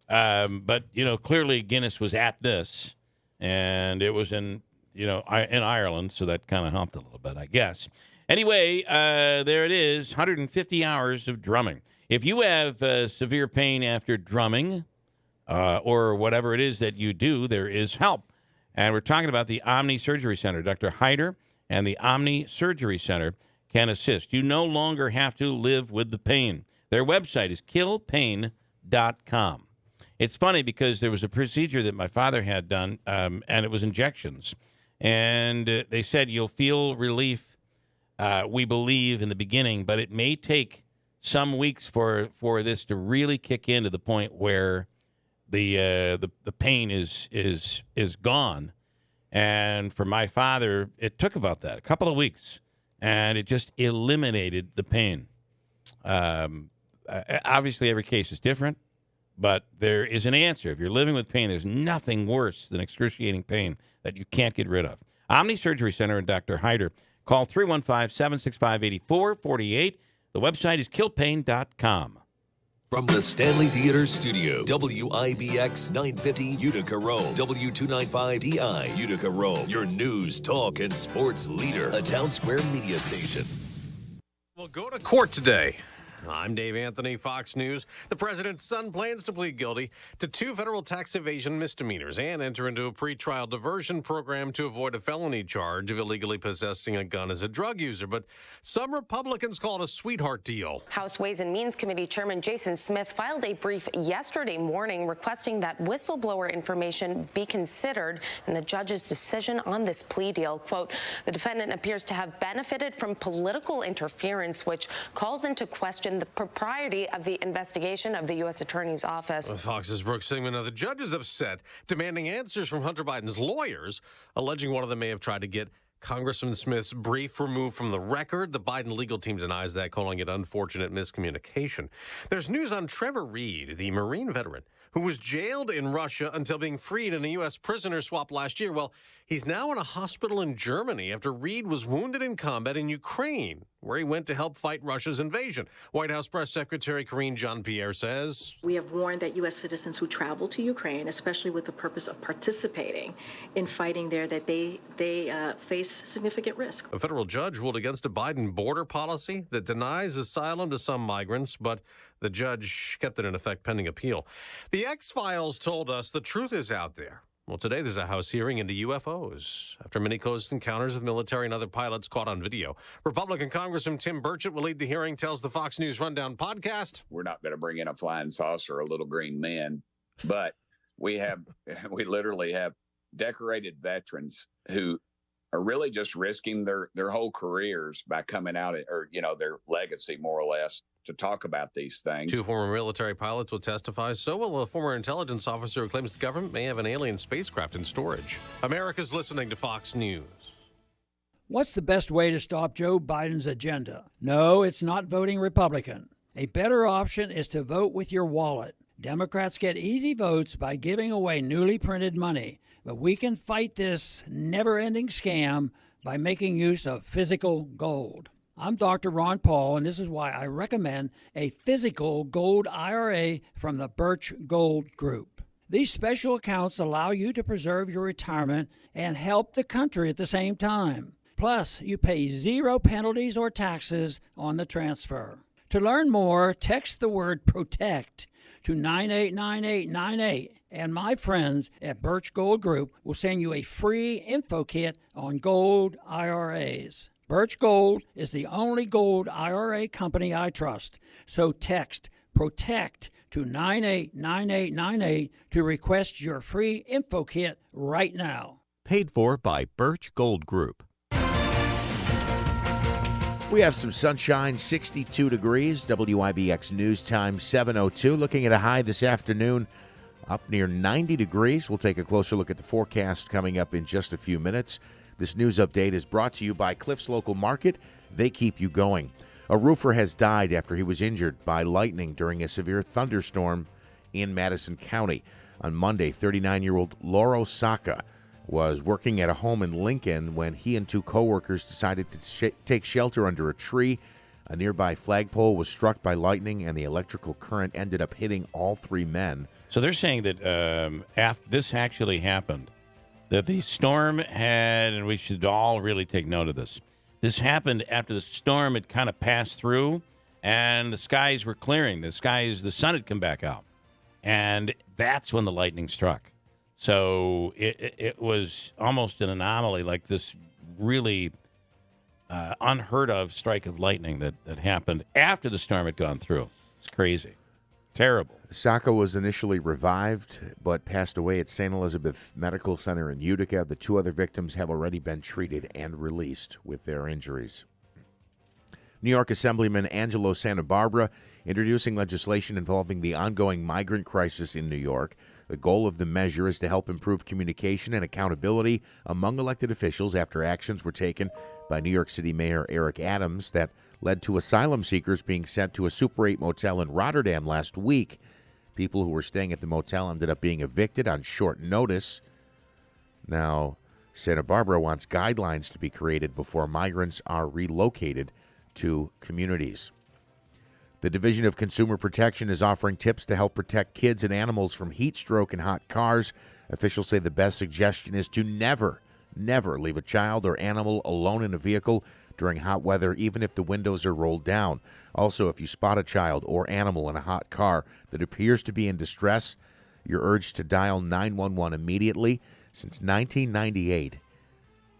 But, clearly Guinness was at this, and it was in Ireland, so that kind of helped a little bit, I guess. Anyway, there it is, 150 hours of drumming. If you have severe pain after drumming, or whatever it is that you do, there is help. And we're talking about the Omni Surgery Center. Dr. Hyder and the Omni Surgery Center can assist. You no longer have to live with the pain. Their website is killpain.com. It's funny because there was a procedure that my father had done, and it was injections. And they said you'll feel relief, we believe, in the beginning, but it may take some weeks for this to really kick in to the point where the pain is gone. And for my father, it took about that, a couple of weeks, and it just eliminated the pain. Obviously, every case is different, but there is an answer. If you're living with pain, there's nothing worse than excruciating pain that you can't get rid of. Omni Surgery Center and Dr. Hyder. Call 315-765-8448. The website is killpain.com.
From the Stanley Theater Studio, WIBX 950 Utica, Rome, W295DI Utica, Rome, your news, talk, and sports leader, a Town Square media station.
We'll go to court today. I'm Dave Anthony, Fox News. The president's son plans to plead guilty to 2 federal tax evasion misdemeanors and enter into a pretrial diversion program to avoid a felony charge of illegally possessing a gun as a drug user. But some Republicans call it a sweetheart deal.
House Ways and Means Committee Chairman Jason Smith filed a brief yesterday morning requesting that whistleblower information be considered in the judge's decision on this plea deal. Quote, the defendant appears to have benefited from political interference, which calls into question the propriety of the investigation of the U.S. Attorney's Office.
Fox's Brooke Singman. Now, the judge is upset, demanding answers from Hunter Biden's lawyers, alleging one of them may have tried to get Congressman Smith's brief removed from the record. The Biden legal team denies that, calling it unfortunate miscommunication. There's news on Trevor Reed, the Marine veteran who was jailed in Russia until being freed in a U.S. prisoner swap last year. Well, he's now in a hospital in Germany after Reed was wounded in combat in Ukraine, where he went to help fight Russia's invasion. White House Press Secretary Karine Jean-Pierre says,
"We have warned that U.S. citizens who travel to Ukraine, especially with the purpose of participating in fighting there, that they face significant risk."
A federal judge ruled against a Biden border policy that denies asylum to some migrants, but the judge kept it in effect pending appeal. The X-Files told us the truth is out there. Well, today there's a House hearing into UFOs after many close encounters with military and other pilots caught on video. Republican Congressman Tim Burchett will lead the hearing, tells the Fox News Rundown podcast.
We're not going to bring in a flying saucer or a little green man, but we literally have decorated veterans who are really just risking their whole careers by coming out, or, their legacy, more or less, to talk about these things.
2 former military pilots will testify. So will a former intelligence officer who claims the government may have an alien spacecraft in storage. America's listening to Fox News.
What's the best way to stop Joe Biden's agenda? No, it's not voting Republican. A better option is to vote with your wallet. Democrats get easy votes by giving away newly printed money, but we can fight this never-ending scam by making use of physical gold. I'm Dr. Ron Paul, and this is why I recommend a physical gold IRA from the Birch Gold Group. These special accounts allow you to preserve your retirement and help the country at the same time. Plus, you pay 0 penalties or taxes on the transfer. To learn more, text the word PROTECT to 989898, and my friends at Birch Gold Group will send you a free info kit on gold IRAs. Birch Gold is the only gold IRA company I trust. So text PROTECT to 989898 to request your free info kit right now.
Paid for by Birch Gold Group.
We have some sunshine, 62 degrees, WIBX News Time 7:02. Looking at a high this afternoon up near 90 degrees. We'll take a closer look at the forecast coming up in just a few minutes. This news update is brought to you by Cliff's Local Market. They keep you going. A roofer has died after he was injured by lightning during a severe thunderstorm in Madison County. On Monday, 39-year-old Lauro Saka was working at a home in Lincoln when he and 2 coworkers decided to take shelter under a tree. A nearby flagpole was struck by lightning, and the electrical current ended up hitting all 3 men.
So they're saying that after this actually happened, that the storm had, and we should all really take note of this, this happened after the storm had kind of passed through and the skies were clearing. The sun had come back out. And that's when the lightning struck. So it was almost an anomaly, like this really unheard of strike of lightning that happened after the storm had gone through. It's crazy. Terrible.
Saka was initially revived, but passed away at St. Elizabeth Medical Center in Utica. The 2 other victims have already been treated and released with their injuries. New York Assemblyman Angelo Santa Barbara introducing legislation involving the ongoing migrant crisis in New York. The goal of the measure is to help improve communication and accountability among elected officials after actions were taken by New York City Mayor Eric Adams that led to asylum seekers being sent to a Super 8 motel in Rotterdam last week. People who were staying at the motel ended up being evicted on short notice. Now, Santa Barbara wants guidelines to be created before migrants are relocated to communities. The Division of Consumer Protection is offering tips to help protect kids and animals from heat stroke in hot cars. Officials say the best suggestion is to never leave a child or animal alone in a vehicle during hot weather, even if the windows are rolled down. Also, if you spot a child or animal in a hot car that appears to be in distress, you're urged to dial 911 immediately. Since 1998,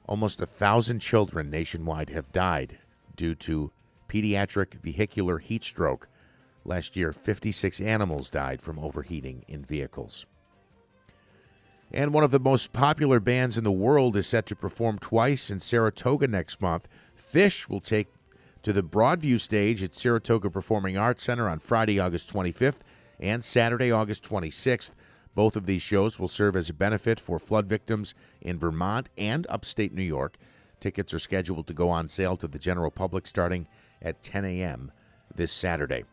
almost 1,000 children nationwide have died due to pediatric vehicular heat stroke. Last year, 56 animals died from overheating in vehicles. And one of the most popular bands in the world is set to perform twice in Saratoga next month. Phish will take to the Broadview stage at Saratoga Performing Arts Center on Friday, August 25th and Saturday, August 26th. Both of these shows will serve as a benefit for flood victims in Vermont and upstate New York. Tickets are scheduled to go on sale to the general public starting at 10 a.m. this Saturday.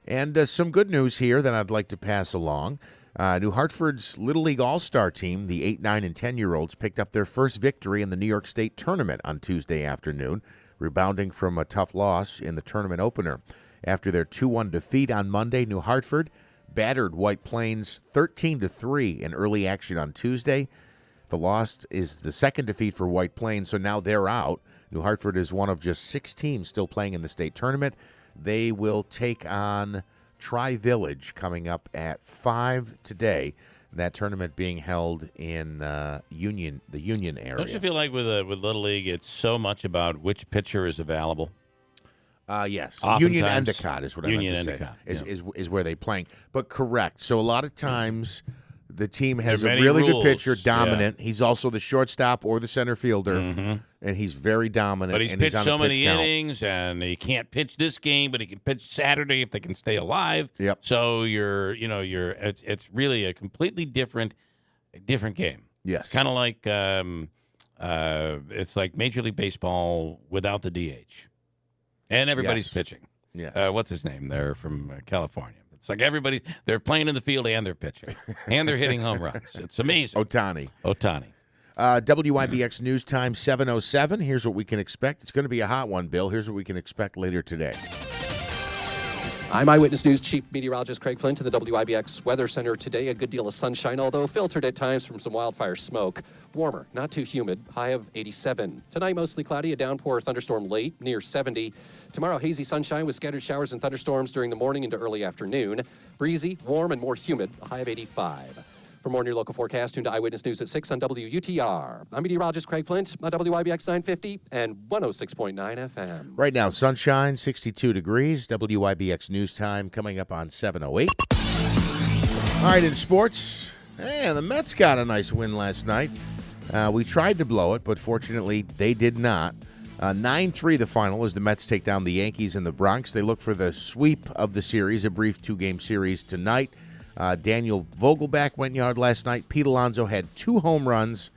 And some good news here that I'd like to pass along. New Hartford's Little League All-Star team, the 8, 9, and 10-year-olds, picked up their first victory in the New York State tournament on Tuesday afternoon, rebounding from a tough loss in the tournament opener. After their 2-1 defeat on Monday, New Hartford battered White Plains 13-3 in early action on Tuesday. The loss is the second defeat for White Plains, so now they're out. New Hartford is one of just 6 teams still playing in the state tournament. They will take on Tri-Village coming up at 5 today. That tournament being held in the Union area.
Don't you feel like with Little League, it's so much about which pitcher is available?
Yes.
Oftentimes,
Union Endicott is what I meant to say.
Endicott,
Is where they playing. But correct. So a lot of times the team has
There are
a
many
really
rules,
good pitcher, dominant.
yeah.
He's also the shortstop or the center fielder, and he's very dominant.
But he's
and
pitched
on a
so
pitch
many
count.
innings, and he can't pitch this game, but he can pitch Saturday if they can stay alive.
Yep.
So it's really a completely different game.
Yes.
It's kind of like it's like Major League Baseball without the DH, and everybody's
Yes.
pitching.
Yeah.
What's his name? They're from California. It's like they're playing in the field and they're pitching. And they're hitting home runs. It's amazing.
Ohtani. WIBX News Time 7:07. Here's what we can expect. It's going to be a hot one, Bill. Here's what we can expect later today.
I'm Eyewitness News Chief Meteorologist Craig Flint to the WIBX Weather Center today. A good deal of sunshine, although filtered at times from some wildfire smoke. Warmer, not too humid, high of 87. Tonight, mostly cloudy, a downpour or thunderstorm late, near 70. Tomorrow, hazy sunshine with scattered showers and thunderstorms during the morning into early afternoon. Breezy, warm, and more humid, a high of 85. For more near local forecast, tune to Eyewitness News at 6 on WUTR. I'm meteorologist Craig Flint on WIBX 950 and 106.9 FM.
Right now, sunshine, 62 degrees. WIBX News Time coming up on 7:08. All right, in sports, the Mets got a nice win last night. We tried to blow it, but fortunately they did not. 9-3 the final as the Mets take down the Yankees in the Bronx. They look for the sweep of the series, a brief 2-game series tonight. Daniel Vogelback went yard last night. Pete Alonso had 2 home runs.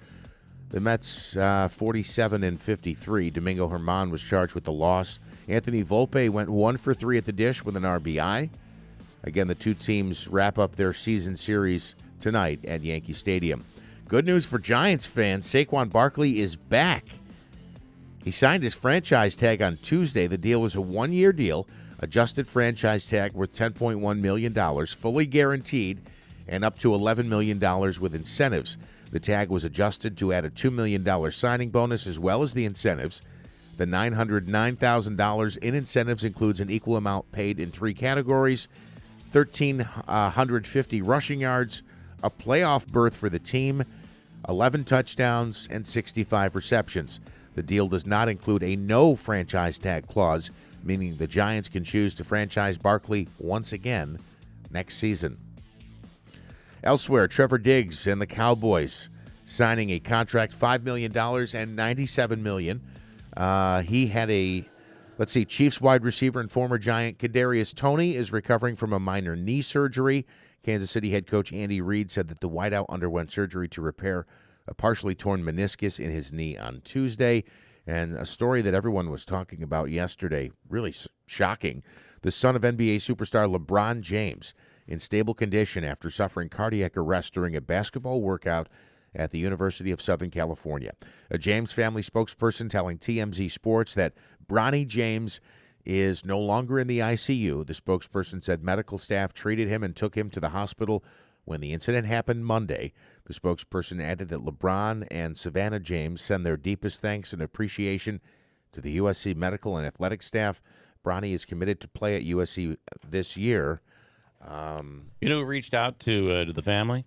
The Mets 47-53. Domingo Germán was charged with the loss. Anthony Volpe went 1 for 3 at the dish with an RBI. Again, the two teams wrap up their season series tonight at Yankee Stadium. Good news for Giants fans. Saquon Barkley is back. He signed his franchise tag on Tuesday. The deal was a 1-year deal. Adjusted franchise tag worth $10.1 million, fully guaranteed, and up to $11 million with incentives. The tag was adjusted to add a $2 million signing bonus as well as the incentives. The $909,000 in incentives includes an equal amount paid in 3 categories, 1,350 rushing yards, a playoff berth for the team, 11 touchdowns, and 65 receptions. The deal does not include a no franchise tag clause, meaning the Giants can choose to franchise Barkley once again next season. Elsewhere, Trevor Diggs and the Cowboys signing a contract, $5 million and $97 million. He had Chiefs wide receiver and former Giant Kadarius Toney is recovering from a minor knee surgery. Kansas City head coach Andy Reid said that the wideout underwent surgery to repair a partially torn meniscus in his knee on Tuesday. And a story that everyone was talking about yesterday, really shocking. The son of NBA superstar LeBron James in stable condition after suffering cardiac arrest during a basketball workout at the University of Southern California. A James family spokesperson telling TMZ Sports that Bronny James is no longer in the ICU. The spokesperson said medical staff treated him and took him to the hospital when the incident happened Monday. The spokesperson added that LeBron and Savannah James send their deepest thanks and appreciation to the USC medical and athletic staff. Bronny is committed to play at USC this year.
You know who reached out to the family?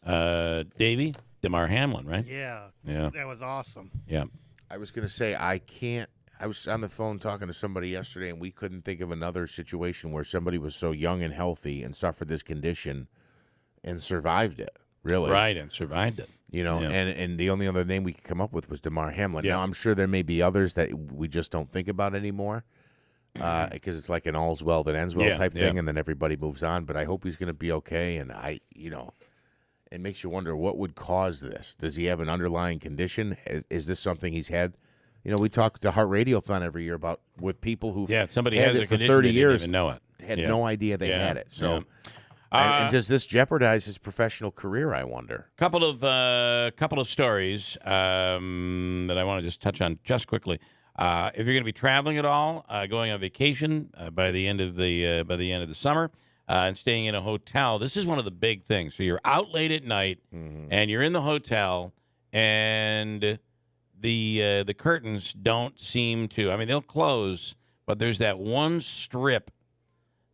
Davey, DeMar Hamlin, right?
Yeah.
Yeah.
That was awesome.
Yeah.
I was going to say, I was on the phone talking to somebody yesterday, and we couldn't think of another situation where somebody was so young and healthy and suffered this condition and survived it. Really?
Right, and survived it.
You know,
Yeah.
and the only other name we could come up with was DeMar Hamlin.
Yeah.
Now, I'm sure there may be others that we just don't think about anymore because it's like an all's well that ends well
Yeah,
type thing,
yeah.
and then everybody moves on. But I hope he's going to be okay, and It makes you wonder what would cause this. Does he have an underlying condition? Is this something he's had? You know, we talk the Heart Radiothon every year about with people who
somebody
had
has
it
a
for
condition
30
they
years,
didn't even know it.
had
Yeah.
no idea they
Yeah.
had it. So,
Yeah.
and does this jeopardize his professional career? I wonder.
Couple of stories that I want to just touch on just quickly. If you're going to be traveling at all, going on vacation by the end of the summer, and staying in a hotel, this is one of the big things. So you're out late at night, and you're in the hotel, and the curtains don't seem to. I mean, they'll close, but there's that one strip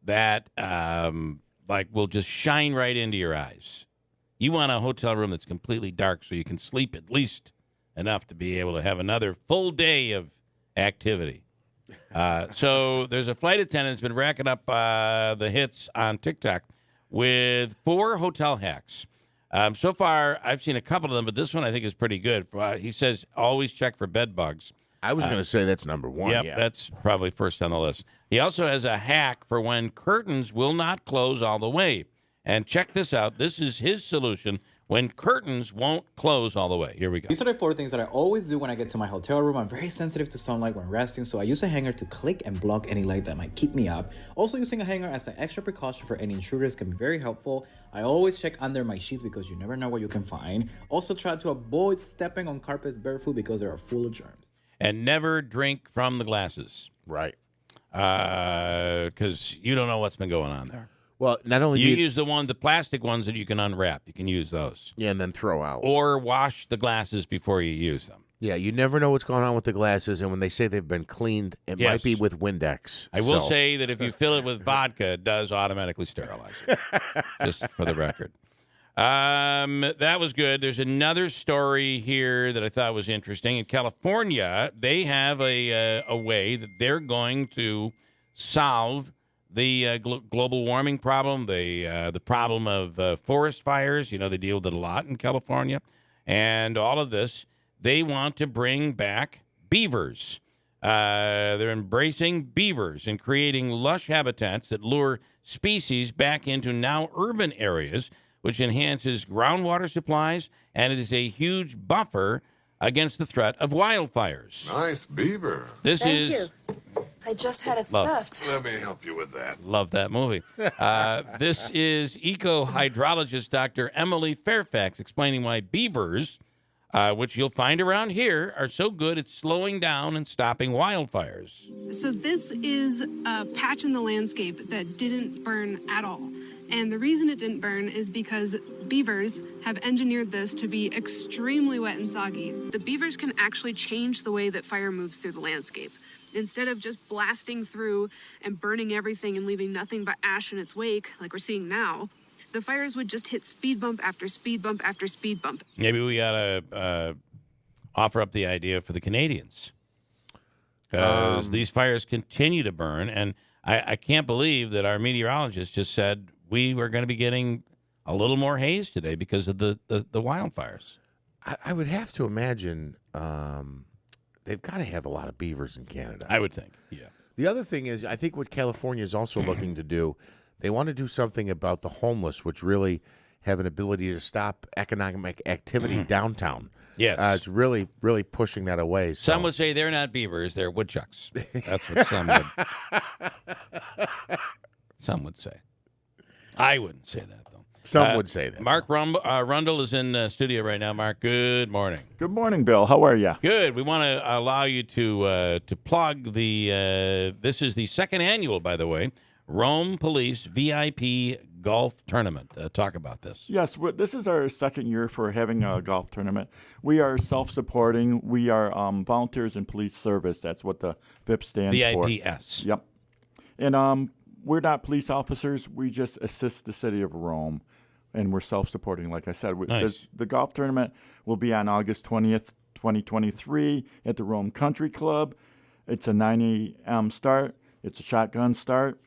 that will just shine right into your eyes. You want a hotel room that's completely dark so you can sleep at least enough to be able to have another full day of activity. So there's a flight attendant that's been racking up the hits on TikTok with 4 hotel hacks. So far, I've seen a couple of them, but this one I think is pretty good. He says always check for bed bugs.
I was going to say that's number one.
Yep,
Yeah.
that's probably first on the list. He also has a hack for when curtains will not close all the way. And check this out. This is his solution when curtains won't close all the way. Here we go.
These are the 4 things that I always do when I get to my hotel room. I'm very sensitive to sunlight when resting, so I use a hanger to click and block any light that might keep me up. Also, using a hanger as an extra precaution for any intruders can be very helpful. I always check under my sheets because you never know what you can find. Also, try to avoid stepping on carpets barefoot because they are full of germs.
And never drink from the glasses.
Right.
Because you don't know what's been going on there.
Well, not only
you use the plastic ones that you can unwrap. You can use those.
Yeah, and then throw out.
Or wash the glasses before you use them.
Yeah, you never know what's going on with the glasses, and when they say they've been cleaned, it
Yes.
might be with Windex.
I will
So-
say that if you fill it with vodka, it does automatically sterilize it. Just for the record. That was good. There's another story here that I thought was interesting. In California, they have a way that they're going to solve the global warming problem, the problem of forest fires. You know, they deal with it a lot in California. And all of this, they want to bring back beavers. They're embracing beavers and creating lush habitats that lure species back into now urban areas, which enhances groundwater supplies, and it is a huge buffer against the threat of wildfires.
Nice beaver.
This
Thank
is...
you. I just had it
Love.
stuffed.
Let me help you with that.
Love that movie. This is eco-hydrologist Dr. Emily Fairfax explaining why beavers, which you'll find around here, are so good at slowing down and stopping wildfires.
So this is a patch in the landscape that didn't burn at all. And the reason it didn't burn is because beavers have engineered this to be extremely wet and soggy. The beavers can actually change the way that fire moves through the landscape. Instead of just blasting through and burning everything and leaving nothing but ash in its wake, like we're seeing now, the fires would just hit speed bump after speed bump after speed bump.
Maybe we ought to offer up the idea for the Canadians. Because these fires continue to burn, and I can't believe that our meteorologist just said we were going to be getting a little more haze today because of the wildfires.
I would have to imagine they've got to have a lot of beavers in Canada.
I would think, yeah.
The other thing is, I think what California is also looking to do, they want to do something about the homeless, which really have an ability to stop economic activity downtown.
Yes.
It's really, really pushing that away. So.
Some would say they're not beavers, they're woodchucks. That's what some would say. I wouldn't say that, though.
Some would say that.
Mark Rundle is in studio right now. Mark, good morning.
Good morning, Bill. How are you?
Good. We want to allow you to plug the, this is the second annual, by the way, Rome Police VIP Golf Tournament. Talk about this.
Yes, this is our second year for having a golf tournament. We are self-supporting. We are volunteers in police service. That's what the VIP stands for.
VIPS.
Yep. And we're not police officers. We just assist the city of Rome, and we're self-supporting, like I said.
Nice.
The golf tournament will be on August 20th, 2023 at the Rome Country Club. It's a 9 a.m. start. It's a shotgun start.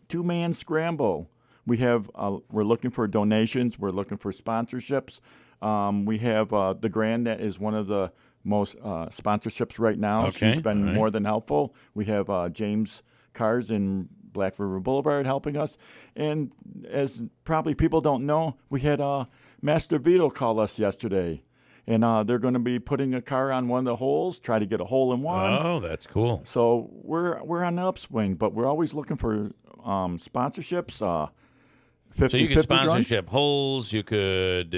2-man scramble. We have. We're looking for donations. We're looking for sponsorships. We have the Grand that is one of the most sponsorships right now.
Okay.
She's been more than helpful. We have James Cars in Black River Boulevard helping us. And as probably people don't know, we had Master Vito called us yesterday, and they're going to be putting a car on one of the holes, try to get a hole in one.
Oh, that's cool.
So we're on the upswing, but we're always looking for sponsorships. 50,
So you could
50
sponsorship holes. You could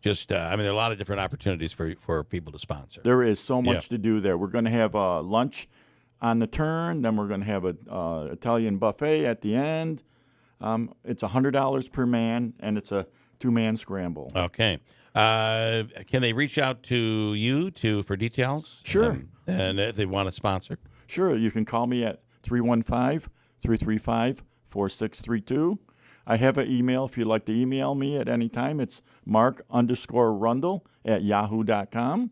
just. I mean, there are a lot of different opportunities for people to sponsor.
There is so much
Yeah.
to do there. We're going to have lunch on the turn. Then we're going to have a Italian buffet at the end. It's $100 per man, and it's a 2-man scramble.
Okay. Can they reach out to you for details?
Sure.
And if they want to sponsor?
Sure. You can call me at 315-335-4632. I have an email if you'd like to email me at any time. It's mark_rundle@yahoo.com.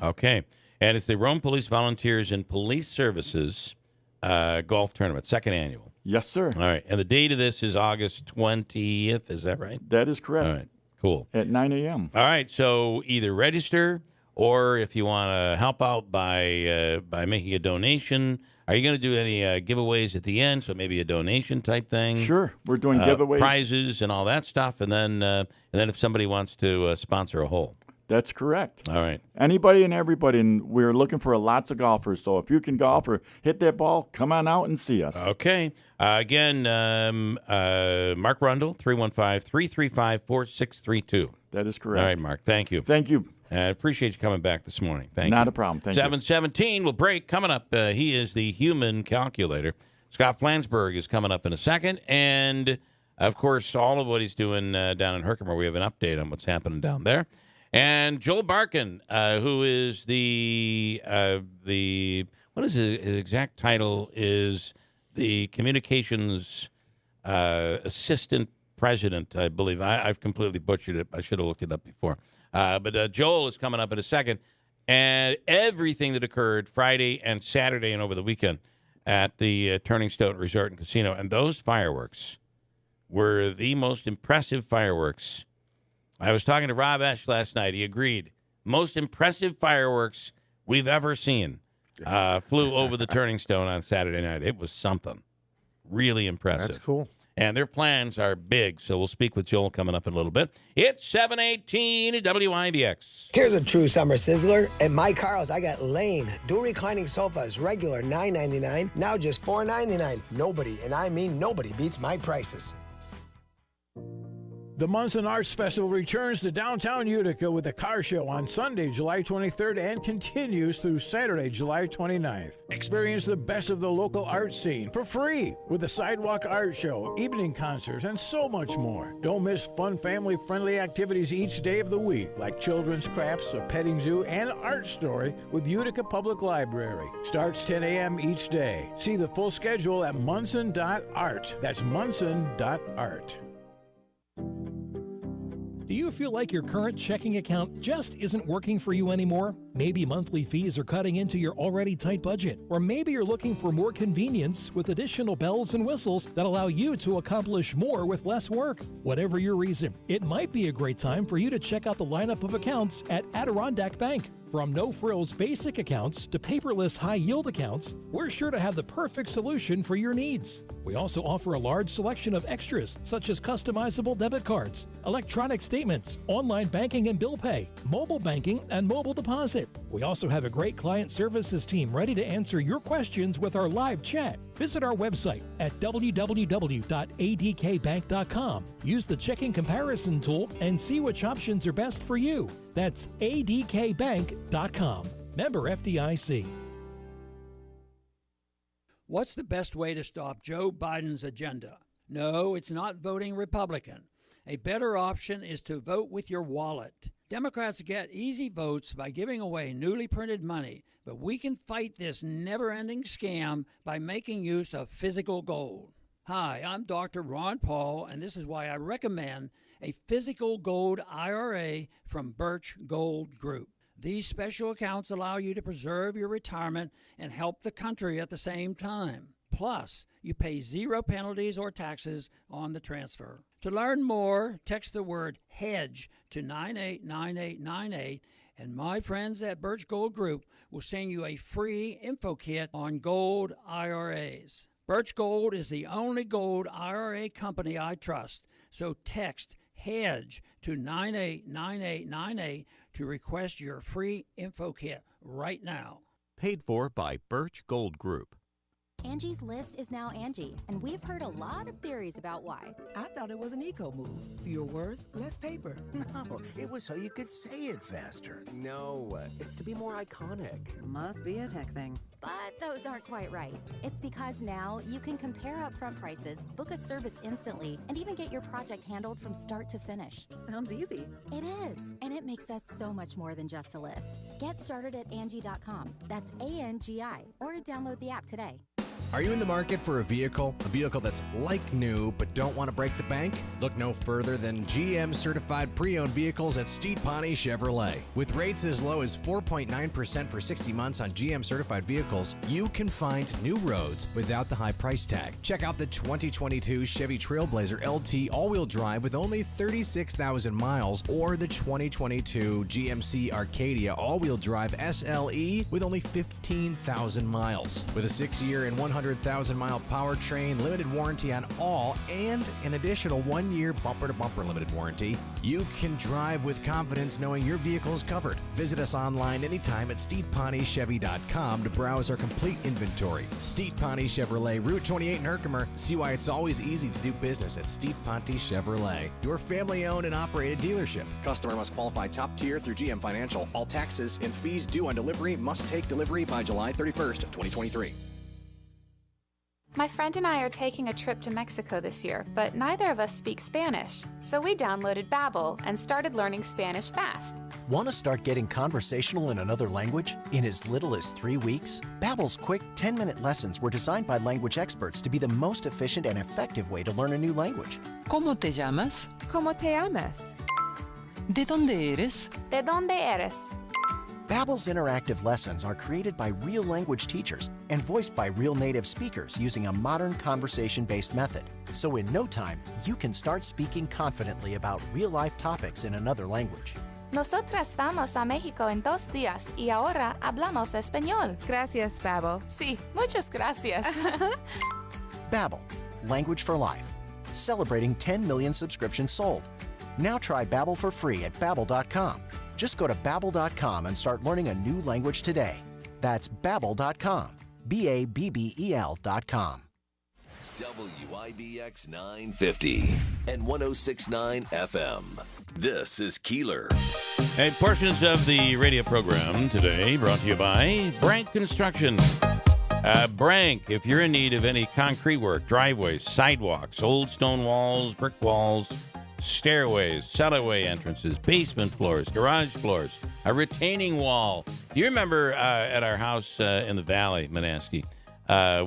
Okay. And it's the Rome Police Volunteers and Police Services Golf Tournament, 2nd annual.
Yes, sir.
All right. And the date of this is August 20th. Is that right?
That is correct.
All right. Cool.
At 9 a.m.
All right. So either register or if you want to help out by making a donation. Are you going to do any giveaways at the end? So maybe a donation type thing?
Sure. We're doing giveaways.
Prizes and all that stuff. And then if somebody wants to sponsor a hole.
That's correct.
All right.
Anybody and everybody, and we're looking for lots of golfers. So if you can golf or hit that ball, come on out and see us.
Okay. Again, Mark Rundle, 315-335-4632.
That is correct.
All right, Mark. Thank you.
Thank you.
I appreciate you coming back this morning. Thank you.
Not a problem. Thank you.
7:17. We'll break. Coming up, he is the human calculator. Scott Flansburgh is coming up in a second. And, of course, all of what he's doing down in Herkimer, we have an update on what's happening down there. And Joel Barkin, who is the what is his exact title, is the communications assistant president, I believe. I've completely butchered it. I should have looked it up before. But Joel is coming up in a second. And everything that occurred Friday and Saturday and over the weekend at the Turning Stone Resort and Casino. And those fireworks were the most impressive fireworks. I was talking to Rob Esch last night. He agreed. Most impressive fireworks we've ever seen flew over the Turning Stone on Saturday night. It was something. Really impressive.
That's cool.
And their plans are big, so we'll speak with Joel coming up in a little bit. It's 7:18 at WIBX.
Here's a true summer sizzler. At My Carl's, I got Lane. Dual reclining sofas, regular $9.99, now just $4.99. Nobody, and I mean nobody, beats my prices.
The Munson Arts Festival returns to downtown Utica with a car show on Sunday, July 23rd and continues through Saturday, July 29th. Experience the best of the local art scene for free with a sidewalk art show, evening concerts, and so much more. Don't miss fun family-friendly activities each day of the week like children's crafts, a petting zoo, and art story with Utica Public Library. Starts 10 a.m. each day. See the full schedule at munson.art. That's munson.art.
Do you feel like your current checking account just isn't working for you anymore? Maybe monthly fees are cutting into your already tight budget. Or maybe you're looking for more convenience with additional bells and whistles that allow you to accomplish more with less work. Whatever your reason, it might be a great time for you to check out the lineup of accounts at Adirondack Bank. From no-frills basic accounts to paperless high-yield accounts, we're sure to have the perfect solution for your needs. We also offer a large selection of extras such as customizable debit cards, electronic statements, online banking and bill pay, mobile banking, and mobile deposit. We also have a great client services team ready to answer your questions with our live chat. Visit our website at www.adkbank.com. Use the checking comparison tool and see which options are best for you. That's adkbank.com. Member FDIC.
What's the best way to stop Joe Biden's agenda? No, it's not voting Republican. A better option is to vote with your wallet. Democrats get easy votes by giving away newly printed money, but we can fight this never-ending scam by making use of physical gold. Hi, I'm Dr. Ron Paul, and this is why I recommend a physical gold IRA from Birch Gold Group. These special accounts allow you to preserve your retirement and help the country at the same time. Plus, you pay zero penalties or taxes on the transfer. To learn more, text the word HEDGE to 989898, and my friends at Birch Gold Group will send you a free info kit on gold IRAs. Birch Gold is the only gold IRA company I trust, so text HEDGE to 989898 to request your free info kit right now.
Paid for by Birch Gold Group.
Angie's List is now Angie, and we've heard a lot of theories about why.
I thought it was an eco move. Fewer words, less paper.
No, it was so you could say it faster.
No, it's to be more iconic.
Must be a tech thing. But those aren't quite right. It's because now you can compare upfront prices, book a service instantly, and even get your project handled from start to finish.
Sounds easy.
It is, and it makes us so much more than just a list. Get started at Angie.com. That's ANGI, or download the app today.
Are you in the market for a vehicle that's like new but don't want to break the bank? Look no further than GM certified pre-owned vehicles at Steed Pawnee Chevrolet. With rates as low as 4.9% for 60 months on GM certified vehicles, you can find new roads without the high price tag. Check out the 2022 Chevy Trailblazer LT all-wheel drive with only 36,000 miles, or the 2022 GMC Arcadia all-wheel drive SLE with only 15,000 miles. With a 6-year and 100,000-mile powertrain, limited warranty on all, and an additional 1-year bumper-to-bumper limited warranty, you can drive with confidence knowing your vehicle is covered. Visit us online anytime at SteedPawneeChevy.com to browse our complete inventory. Steed Pawnee Chevrolet, Route 28 in Herkimer. See why it's always easy to do business at Steed Pawnee Chevrolet, your family-owned and operated dealership.
Customer must qualify top tier through GM Financial. All taxes and fees due on delivery must take delivery by July 31st, 2023.
My friend and I are taking a trip to Mexico this year, but neither of us speak Spanish. So we downloaded Babbel and started learning Spanish fast.
Want to start getting conversational in another language in as little as 3 weeks? Babbel's quick 10-minute lessons were designed by language experts to be the most efficient and effective way to learn a new language.
¿Cómo te llamas?
¿Cómo te llamas?
¿De dónde eres?
¿De dónde eres?
Babbel's interactive lessons are created by real language teachers and voiced by real native speakers using a modern conversation-based method. So in no time, you can start speaking confidently about real-life topics in another language.
Nosotras vamos a México en 2 días y ahora hablamos español. Gracias, Babbel. Sí, muchas gracias.
Babbel, language for life. Celebrating 10 million subscriptions sold. Now try Babbel for free at Babbel.com. Just go to Babbel.com and start learning a new language today. That's Babbel.com. Babbel.com.
WIBX 950 and 106.9 FM. This is Keeler.
And portions of the radio program today brought to you by Brank Construction. Brank, if you're in need of any concrete work, driveways, sidewalks, old stone walls, brick walls, stairways, cellarway entrances, basement floors, garage floors, a retaining wall. Do you remember at our house in the valley, Manaski,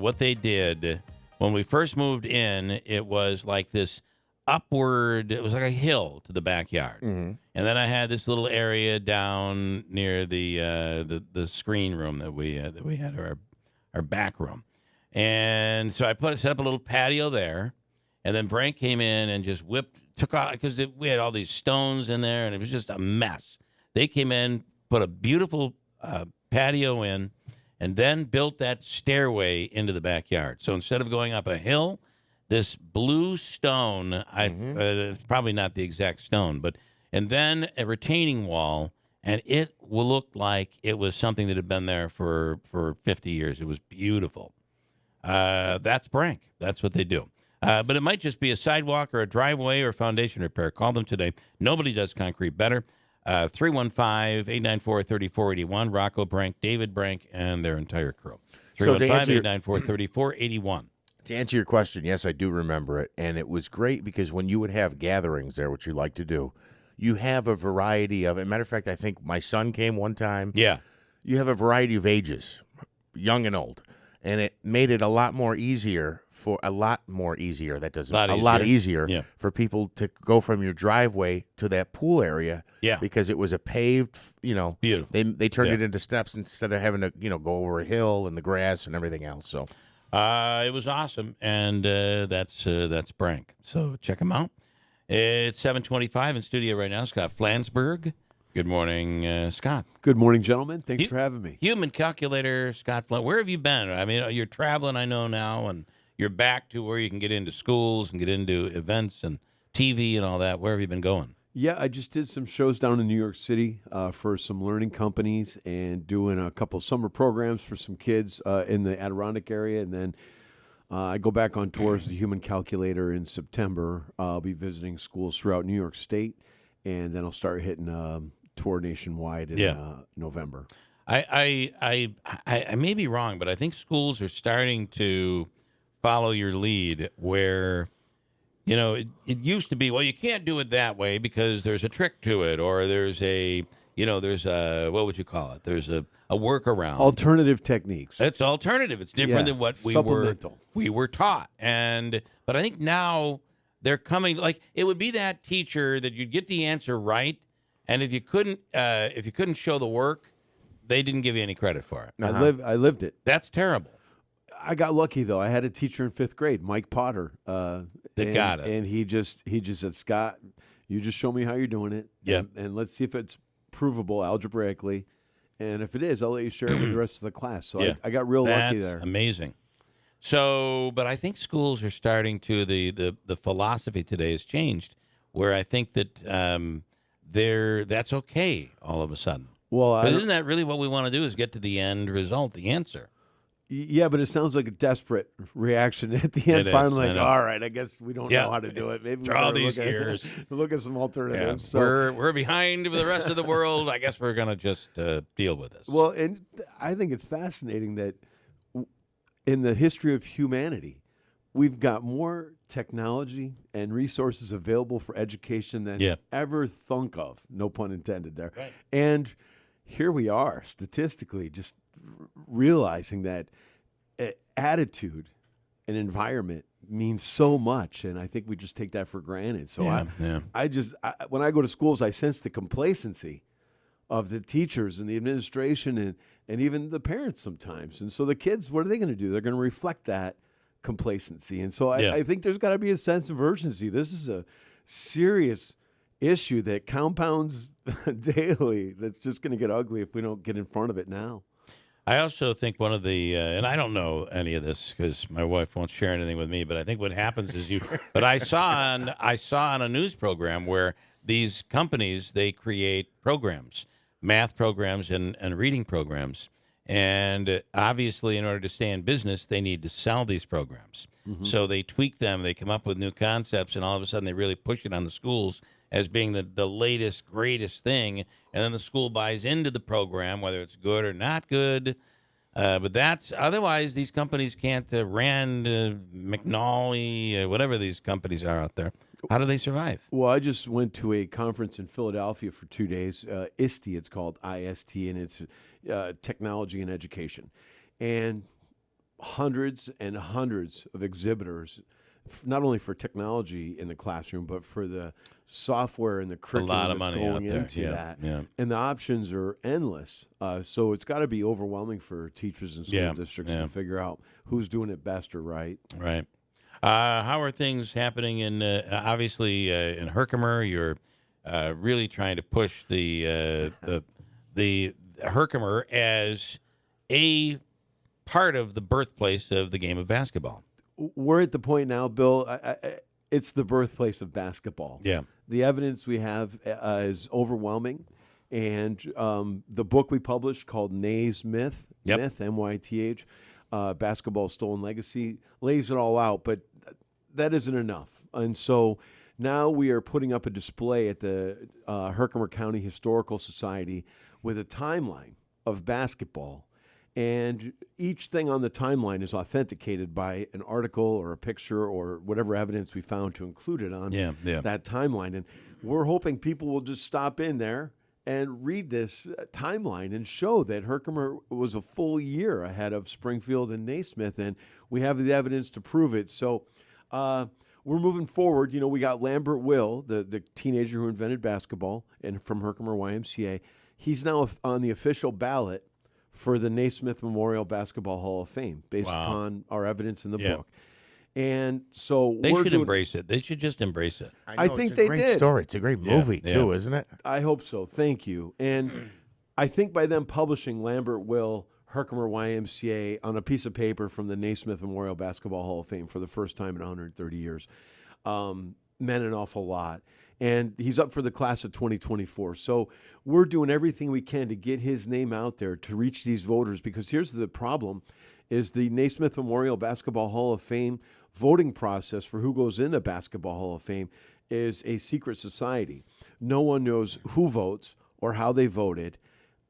what they did when we first moved in? It was like this upward, it was like a hill to the backyard. Mm-hmm. And then I had this little area down near the screen room that we had, our back room. And so I set up a little patio there, and then Brank came in and just took out, because we had all these stones in there, and it was just a mess. They came in, put a beautiful patio in, and then built that stairway into the backyard. So instead of going up a hill, this blue stone, it's probably not the exact stone, and then a retaining wall, and it looked like it was something that had been there for 50 years. It was beautiful. That's Brank. That's what they do. But it might just be a sidewalk or a driveway or foundation repair. Call them today. Nobody does concrete better. 315-894-3481. Rocco Brank, David Brank, and their entire crew. 315-894-3481.
To answer your question, yes, I do remember it. And it was great because when you would have gatherings there, which you like to do, you have a variety of, as a matter of fact, I think my son came one time.
Yeah.
You have a variety of ages, young and old. And it made it a lot easier for for people to go from your driveway to that pool area.
Yeah.
Because it was a paved,
beautiful.
They turned it into steps instead of having to, go over a hill and the grass and everything else. So
it was awesome. And that's Brank. So check them out. It's 7:25 in studio right now. Scott Flansburgh. Good morning, Scott.
Good morning, gentlemen. Thanks for having me.
Human calculator, Scott Flint. Where have you been? I mean, you're traveling, I know now, and you're back to where you can get into schools and get into events and TV and all that. Where have you been going?
Yeah, I just did some shows down in New York City for some learning companies and doing a couple summer programs for some kids in the Adirondack area. And then I go back on tour as the Human Calculator in September. I'll be visiting schools throughout New York State, and then I'll start hitting tour nationwide in November.
I may be wrong, but I think schools are starting to follow your lead where, you know, it used to be, well, you can't do it that way because there's a trick to it, or there's a, you know, there's a, what would you call it? There's a workaround.
Alternative techniques.
It's alternative. It's different than what we were taught. But I think now they're coming, like, it would be that teacher that you'd get the answer right, and if you couldn't show the work, they didn't give you any credit for it.
I lived it.
That's terrible.
I got lucky though. I had a teacher in 5th grade, Mike Potter.
Got it.
And he just said, Scott, you just show me how you're doing it.
Yeah.
And let's see if it's provable algebraically. And if it is, I'll let you share it with the rest of the class. So I got real lucky there.
Amazing. So, but I think schools are starting to, the philosophy today has changed, where I think that that's okay all of a sudden.
Well,
isn't that really what we want to do, is get to the end result, the answer?
Yeah, but it sounds like a desperate reaction at the end. Finally, like, all right, I guess we don't know how to do it. Maybe
for all these years,
look at some alternatives.
Yeah.
So,
we're behind the rest of the world. I guess we're going to just deal with this.
Well, and I think it's fascinating that in the history of humanity, we've got more technology and resources available for education than ever thunk of. No pun intended there.
Right.
And here we are, statistically, just realizing that attitude and environment means so much, and I think we just take that for granted. So when I go to schools, I sense the complacency of the teachers and the administration and even the parents sometimes. And so the kids, what are they going to do? They're going to reflect that complacency. And so I think there's got to be a sense of urgency. This is a serious issue that compounds daily that's just going to get ugly if we don't get in front of it now.
I also think one of the, and I don't know any of this because my wife won't share anything with me, but I think what happens is but I saw on a news program where these companies, they create programs, math programs and reading programs. And obviously, in order to stay in business, they need to sell these programs. Mm-hmm. So they tweak them, they come up with new concepts, and all of a sudden they really push it on the schools as being the latest, greatest thing. And then the school buys into the program, whether it's good or not good. But that's, otherwise these companies can't, Rand, McNally, whatever these companies are out there, how do they survive?
Well, I just went to a conference in Philadelphia for 2 days, ISTE, it's called IST, and it's technology and education. And hundreds and hundreds of exhibitors, not only for technology in the classroom, but for the software and the curriculum that's going into that.
Yeah.
And the options are endless. So it's got to be overwhelming for teachers and school districts to figure out who's doing it best or right.
Right. How are things happening in, obviously, in Herkimer? You're really trying to push the Herkimer as a part of the birthplace of the game of basketball.
We're at the point now, Bill, it's the birthplace of basketball.
Yeah.
The evidence we have is overwhelming. And the book we published called Naismith, Myth, M-Y-T-H, Basketball's Stolen Legacy, lays it all out. But that isn't enough. And so now we are putting up a display at the Herkimer County Historical Society with a timeline of basketball. And each thing on the timeline is authenticated by an article or a picture or whatever evidence we found to include it on that timeline. And we're hoping people will just stop in there and read this timeline and show that Herkimer was a full year ahead of Springfield and Naismith, and we have the evidence to prove it. So we're moving forward. You know, we got Lambert Will, the teenager who invented basketball, and from Herkimer YMCA. He's now on the official ballot for the Naismith Memorial Basketball Hall of Fame, based upon our evidence in the book. And so
they should embrace it. They should just embrace it.
I think they did.
It's a great story. It's a great movie, too, isn't it?
I hope so. Thank you. And I think by them publishing Lambert Will, Herkimer YMCA on a piece of paper from the Naismith Memorial Basketball Hall of Fame for the first time in 130 years, meant an awful lot. And he's up for the class of 2024. So we're doing everything we can to get his name out there to reach these voters, because here's the problem, is the Naismith Memorial Basketball Hall of Fame voting process for who goes in the Basketball Hall of Fame is a secret society. No one knows who votes or how they voted.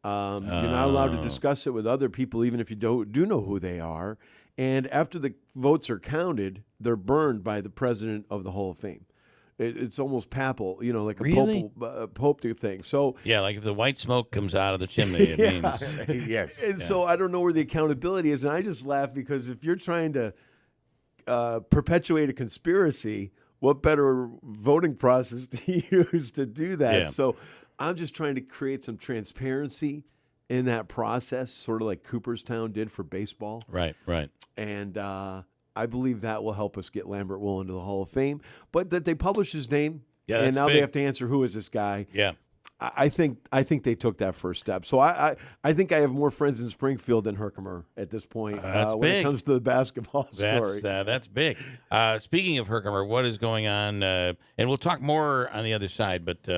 You're not allowed to discuss it with other people, even if you do know who they are. And after the votes are counted, they're burned by the president of the Hall of Fame. It's almost papal, like a
Really?
pope thing. So
Yeah, like if the white smoke comes out of the chimney, it means.
Yes.
And so I don't know where the accountability is, and I just laugh because if you're trying to perpetuate a conspiracy, what better voting process to use to do that?
Yeah.
So I'm just trying to create some transparency in that process, sort of like Cooperstown did for baseball.
Right.
And I believe that will help us get Lambert Will into the Hall of Fame. But that they publish his name,
Yeah,
and
that's
now
big.
they have to answer who is this guy.
Yeah.
I think they took that first step. So I think I have more friends in Springfield than Herkimer at this point
That's
when
big.
it comes to the basketball story.
That's big. Speaking of Herkimer, what is going on? And we'll talk more on the other side. But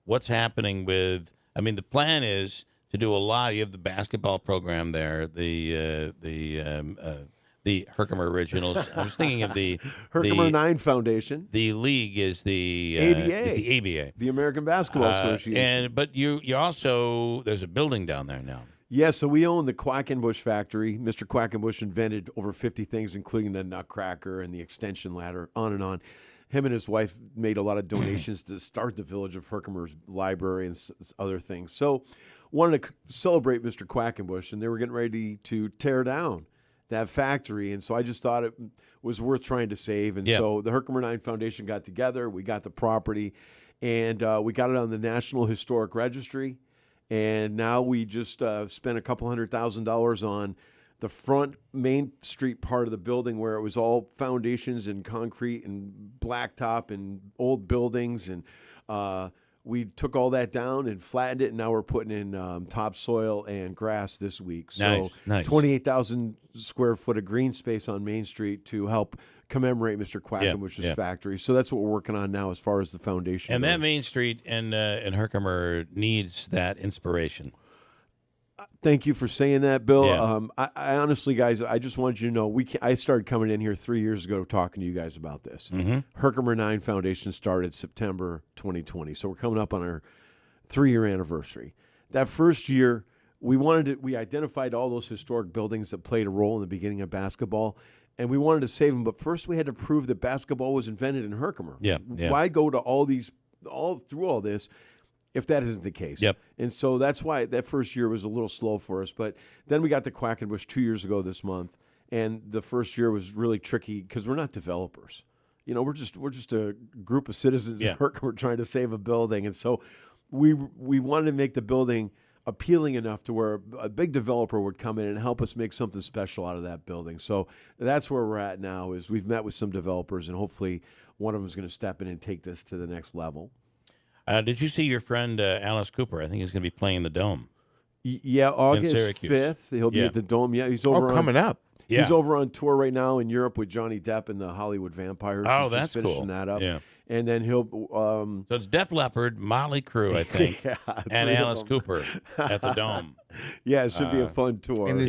what's happening with? I mean, the plan is to do a lot. You have the basketball program there. The Herkimer Originals. I was thinking of the
Herkimer 9 Foundation.
The league is the
ABA.
is the ABA,
the American Basketball Association.
But you also there's a building down there now.
Yeah, so we own the Quackenbush factory. Mr. Quackenbush invented over 50 things, including the Nutcracker and the extension ladder, on and on. Him and his wife made a lot of donations to start the Village of Herkimer's library and other things. So wanted to celebrate Mr. Quackenbush, and they were getting ready to tear down that factory. And so I just thought it was worth trying to save. And so the Herkimer 9 Foundation got together. We got the property, and we got it on the National Historic Registry. And now we just spent a couple $100,000 on the front Main Street part of the building, where it was all foundations and concrete and blacktop and old buildings. And we took all that down and flattened it, and now we're putting in topsoil and grass this week. So
Nice.
28,000 square foot of green space on Main Street to help commemorate Mr. Quackenbush's factory. So that's what we're working on now as far as the foundation
And
goes.
that Main Street in Herkimer needs that inspiration.
Thank you for saying that, Bill.
Yeah.
I honestly, guys, I just wanted you to know I started coming in here 3 years ago talking to you guys about this.
Mm-hmm.
Herkimer 9 Foundation started September 2020, so we're coming up on our 3-year anniversary. That first year, we identified all those historic buildings that played a role in the beginning of basketball, and we wanted to save them. But first, we had to prove that basketball was invented in Herkimer.
Yeah.
Why go to all through all this if that isn't the case?
Yep.
And so that's why that first year was a little slow for us. But then we got the Quackenbush 2 years ago this month, and the first year was really tricky because we're not developers. We're just a group of citizens in Herkimer trying to save a building, and so we wanted to make the building appealing enough to where a big developer would come in and help us make something special out of that building. So that's where we're at now. Is we've met with some developers, and hopefully one of them is going to step in and take this to the next level.
Did you see your friend Alice Cooper? I think he's going to be playing the Dome.
Yeah, August 5th. He'll be at the Dome. Yeah, he's over
coming up.
Yeah. He's over on tour right now in Europe with Johnny Depp and the Hollywood Vampires.
Oh,
He's
that's
just finishing
cool.
that up.
Yeah.
And then he'll
So it's Def Leppard, Motley Crue, I think,
Yeah,
and
3 of
Alice
them.
Cooper at the Dome.
Yeah, it should be a fun tour.
And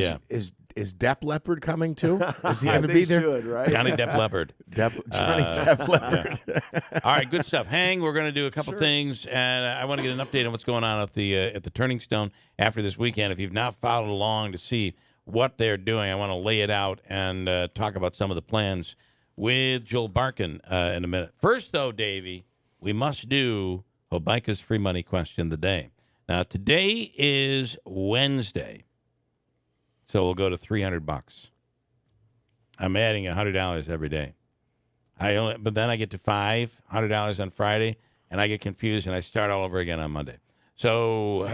is Depp Leppard coming too? Is he going to
They
be there?
should, right?
Johnny Depp Leppard.
Johnny Depp Leppard.
All right, good stuff. Hang, we're going to do a couple things, and I want to get an update on what's going on at the Turning Stone after this weekend. If you've not followed along to see what they're doing, I want to lay it out and talk about some of the plans with Joel Barkin in a minute. First, though, Davey, we must do Hobica's free money question of the day. Now, today is Wednesday, so we'll go to $300. I'm adding $100 every day. But then I get to $500 on Friday, and I get confused, and I start all over again on Monday. So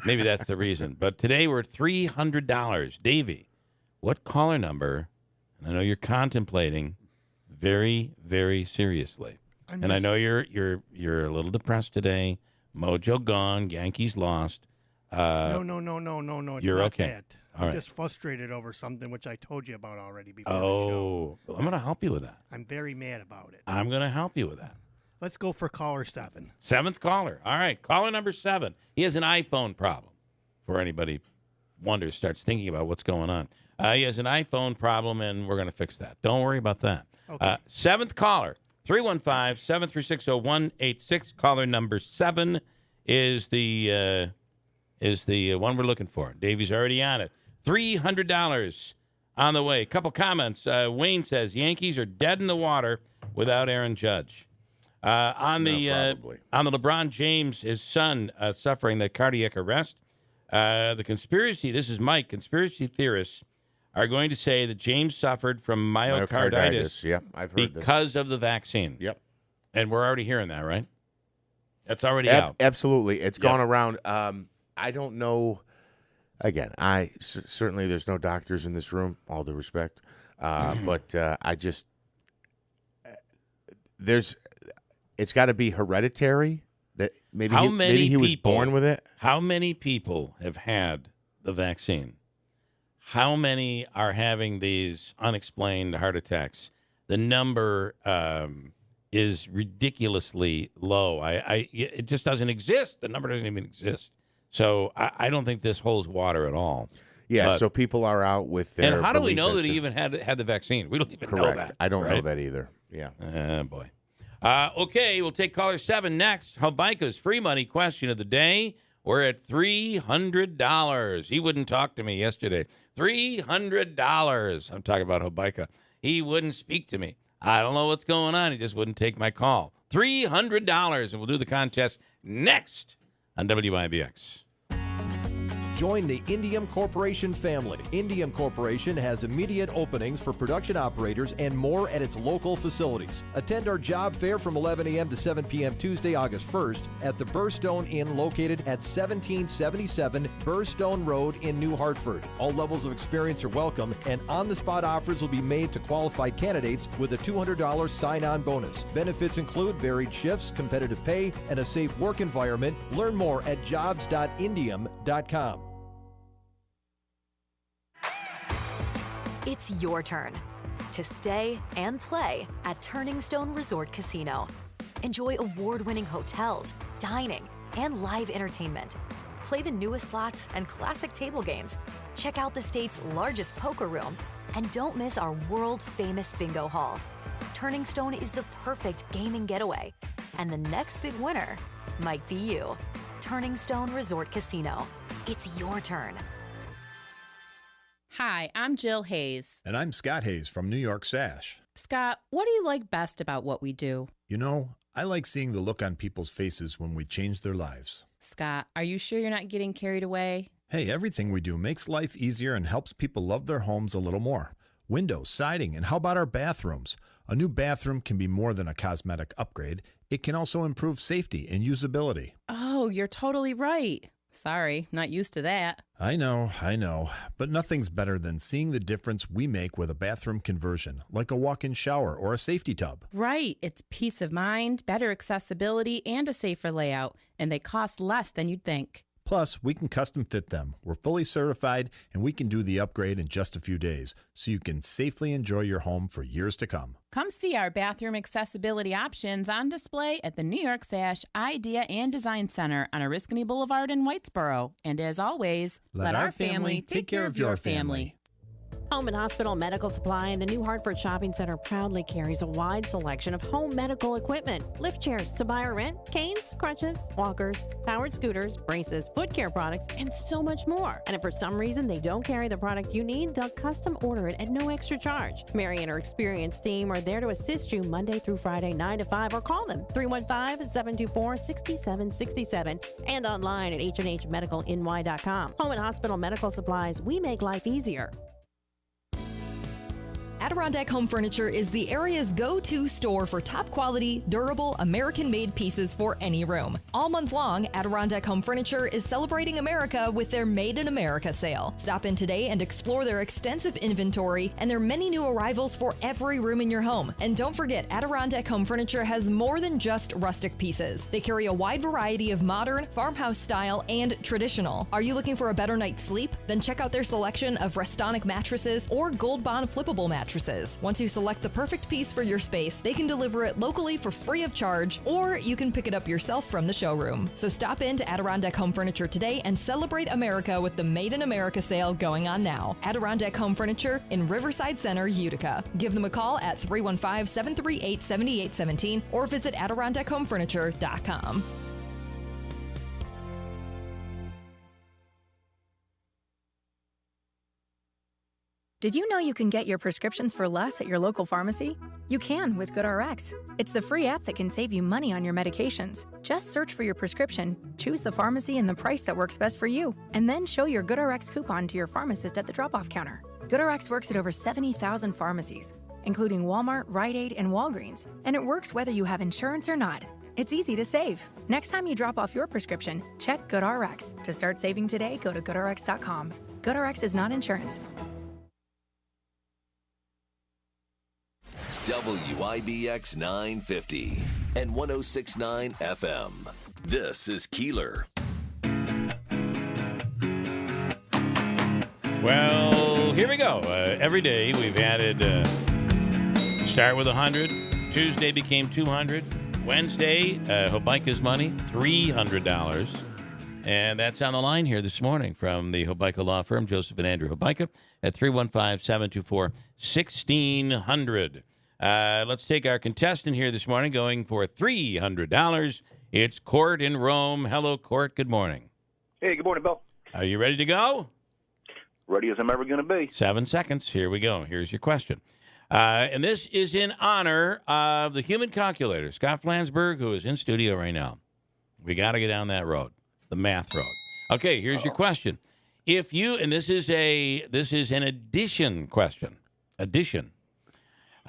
maybe that's the reason. But today we're at $300. Davey, what caller number? And I know you're contemplating very, very seriously. And I know you're a little depressed today. Mojo gone. Yankees lost.
No.
You're
not
okay.
That.
All
I'm
right.
just frustrated over something which I told you about already before the show.
Oh, I'm going to help you with that.
I'm very mad about it.
I'm going to help you with that.
Let's go for caller 7.
7th caller. All right, caller number 7. He has an iPhone problem. For anybody starts thinking about what's going on. He has an iPhone problem, and we're going to fix that. Don't worry about that.
Okay.
7th caller, 315-736-0186. Caller number 7 is the one we're looking for. Davey's already on it. $300 on the way. A couple comments. Wayne says Yankees are dead in the water without Aaron Judge. On the LeBron James, his son suffering the cardiac arrest. The conspiracy. This is Mike. Conspiracy theorists are going to say that James suffered from myocarditis.
Yep, I've heard
because of the vaccine.
Yep,
and we're already hearing that, right? That's already out.
Absolutely, it's gone around. I don't know. Again, certainly there's no doctors in this room. All due respect, but I just it's got to be hereditary. That maybe he was born with it.
How many people have had the vaccine? How many are having these unexplained heart attacks? The number is ridiculously low. It just doesn't exist. The number doesn't even exist. So I don't think this holds water at all.
Yeah, so people are out with their
and how do we know that he
system.
even had the vaccine? We don't even
Correct.
know that.
I don't know
right?
that either. Yeah.
Boy. Okay, we'll take caller 7 next. Hobica's free money question of the day. We're at $300. He wouldn't talk to me yesterday. $300. I'm talking about Hobica. He wouldn't speak to me. I don't know what's going on. He just wouldn't take my call. $300, and we'll do the contest next on WIBX.
Join the Indium Corporation family. Indium Corporation has immediate openings for production operators and more at its local facilities. Attend our job fair from 11 a.m. to 7 p.m. Tuesday, August 1st at the Burstone Inn located at 1777 Burstone Road in New Hartford. All levels of experience are welcome, and on-the-spot offers will be made to qualified candidates with a $200 sign-on bonus. Benefits include varied shifts, competitive pay, and a safe work environment. Learn more at jobs.indium.com.
It's your turn to stay and play at Turning Stone Resort Casino. Enjoy award-winning hotels, dining, and live entertainment. Play the newest slots and classic table games. Check out the state's largest poker room. And don't miss our world-famous bingo hall. Turning Stone is the perfect gaming getaway. And the next big winner might be you. Turning Stone Resort Casino. It's your turn.
Hi, I'm Jill Hayes.
And I'm Scott Hayes from New York Sash.
Scott, what do you like best about what we do?
You know, I like seeing the look on people's faces when we change their lives.
Scott, are you sure you're not getting carried away?
Hey, everything we do makes life easier and helps people love their homes a little more. Windows, siding, and how about our bathrooms? A new bathroom can be more than a cosmetic upgrade. It can also improve safety and usability.
Oh, you're totally right. Sorry, not used to that.
I know. But nothing's better than seeing the difference we make with a bathroom conversion, like a walk-in shower or a safety tub.
Right. It's peace of mind, better accessibility, and a safer layout. And they cost less than you'd think.
Plus, we can custom fit them. We're fully certified, and we can do the upgrade in just a few days, so you can safely enjoy your home for years to come.
Come see our bathroom accessibility options on display at the New York Sash Idea and Design Center on Oriskany Boulevard in Whitesboro. And as always, let our family take care of your family.
Home and Hospital Medical Supply and the New Hartford Shopping Center proudly carries a wide selection of home medical equipment. Lift chairs to buy or rent, canes, crutches, walkers, powered scooters, braces, foot care products, and so much more. And if for some reason they don't carry the product you need, they'll custom order it at no extra charge. Mary and her experienced team are there to assist you Monday through Friday, 9 to 5, or call them 315-724-6767 and online at hnhmedicalny.com. Home and Hospital Medical Supplies, we make life easier.
Adirondack Home Furniture is the area's go-to store for top-quality, durable, American-made pieces for any room. All month long, Adirondack Home Furniture is celebrating America with their Made in America sale. Stop in today and explore their extensive inventory and their many new arrivals for every room in your home. And don't forget, Adirondack Home Furniture has more than just rustic pieces. They carry a wide variety of modern, farmhouse style, and traditional. Are you looking for a better night's sleep? Then check out their selection of Restonic mattresses or Gold Bond flippable mattresses. Once you select the perfect piece for your space, they can deliver it locally for free of charge, or you can pick it up yourself from the showroom. So stop in to Adirondack Home Furniture today and celebrate America with the Made in America sale going on now. Adirondack Home Furniture in Riverside Center, Utica. Give them a call at 315-738-7817 or visit AdirondackHomeFurniture.com.
Did you know you can get your prescriptions for less at your local pharmacy? You can with GoodRx. It's the free app that can save you money on your medications. Just search for your prescription, choose the pharmacy and the price that works best for you, and then show your GoodRx coupon to your pharmacist at the drop-off counter. GoodRx works at over 70,000 pharmacies, including Walmart, Rite Aid, and Walgreens, and it works whether you have insurance or not. It's easy to save. Next time you drop off your prescription, check GoodRx. To start saving today, go to GoodRx.com. GoodRx is not insurance.
WIBX 950 and 106.9 FM. This is Keeler.
Well, here we go. Every day we've added, start with 100. Tuesday became 200. Wednesday, Hobica's money, $300. And that's on the line here this morning from the Hobica Law Firm, Joseph and Andrew Hobica, at 315-724-1600. Let's take our contestant here this morning going for $300. It's Court in Rome. Hello, Court. Good morning.
Hey, good morning, Bill.
Are you ready to go?
Ready as I'm ever going to be.
7 seconds. Here we go. Here's your question. And this is in honor of the human calculator, Scott Flansburgh, who is in studio right now. We got to get down that road, the math road. Okay, here's your question. If you, and this is an addition question. Addition.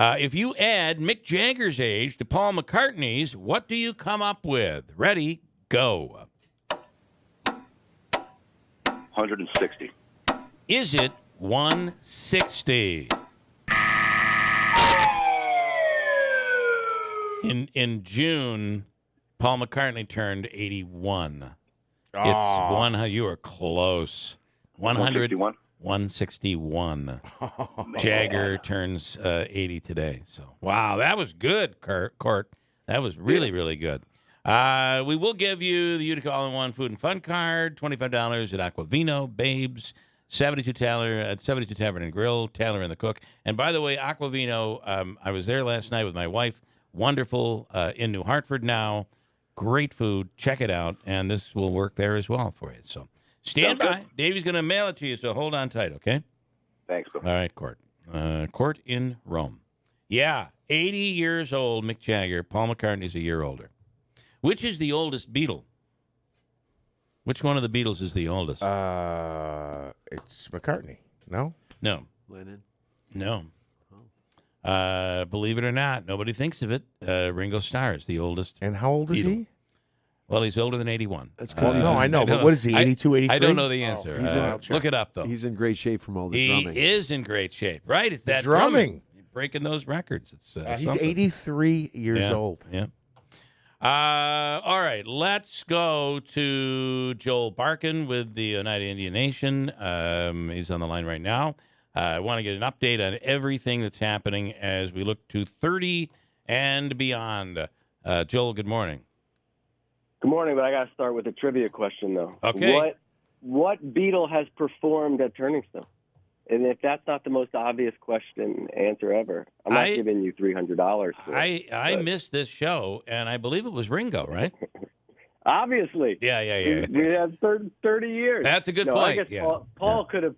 If you add Mick Jagger's age to Paul McCartney's, what do you come up with? Ready, go.
160.
Is it 160? In June, Paul McCartney turned 81. It's one. You were close. 161. 161. Jagger turns 80 today. So wow, that was good, Court. That was really, really good. We will give you the Utica All-in-One Food and Fun card, $25 at Aquavino, Babes, 72 Tavern and Grill, Taylor and the Cook. And by the way, Aquavino, I was there last night with my wife. Wonderful in New Hartford now. Great food. Check it out. And this will work there as well for you. So stand by. Davey's going to mail it to you, so hold on tight, okay?
Thanks, Bill.
All right, Court. Court in Rome. Yeah, 80 years old, Mick Jagger. Paul McCartney's a year older. Which is the oldest Beatle? Which one of the Beatles is the oldest?
It's McCartney. No?
No.
Lennon?
No. Believe it or not, nobody thinks of it. Ringo Starr is the oldest.
And how old is
Beatle.
he?
Well, he's older than 81.
That's no, I know, but what is he, 82, 83?
I don't know the answer. Look it up, though.
He's in great shape from all the drumming.
He is in great shape, right? It's that
drumming.
Breaking those records. It's
he's 83 years old.
Yeah. All right, let's go to Joel Barkin with the Oneida Indian Nation. He's on the line right now. I want to get an update on everything that's happening as we look to 30 and beyond. Joel, good morning.
Good morning, but I got to start with a trivia question, though.
Okay.
What Beatle has performed at Turning Stone? And if that's not the most obvious answer ever, I'm not giving you $300.
I missed this show, and I believe it was Ringo, right?
Obviously.
Yeah.
We had 30 years.
That's a good
point. I guess Paul could have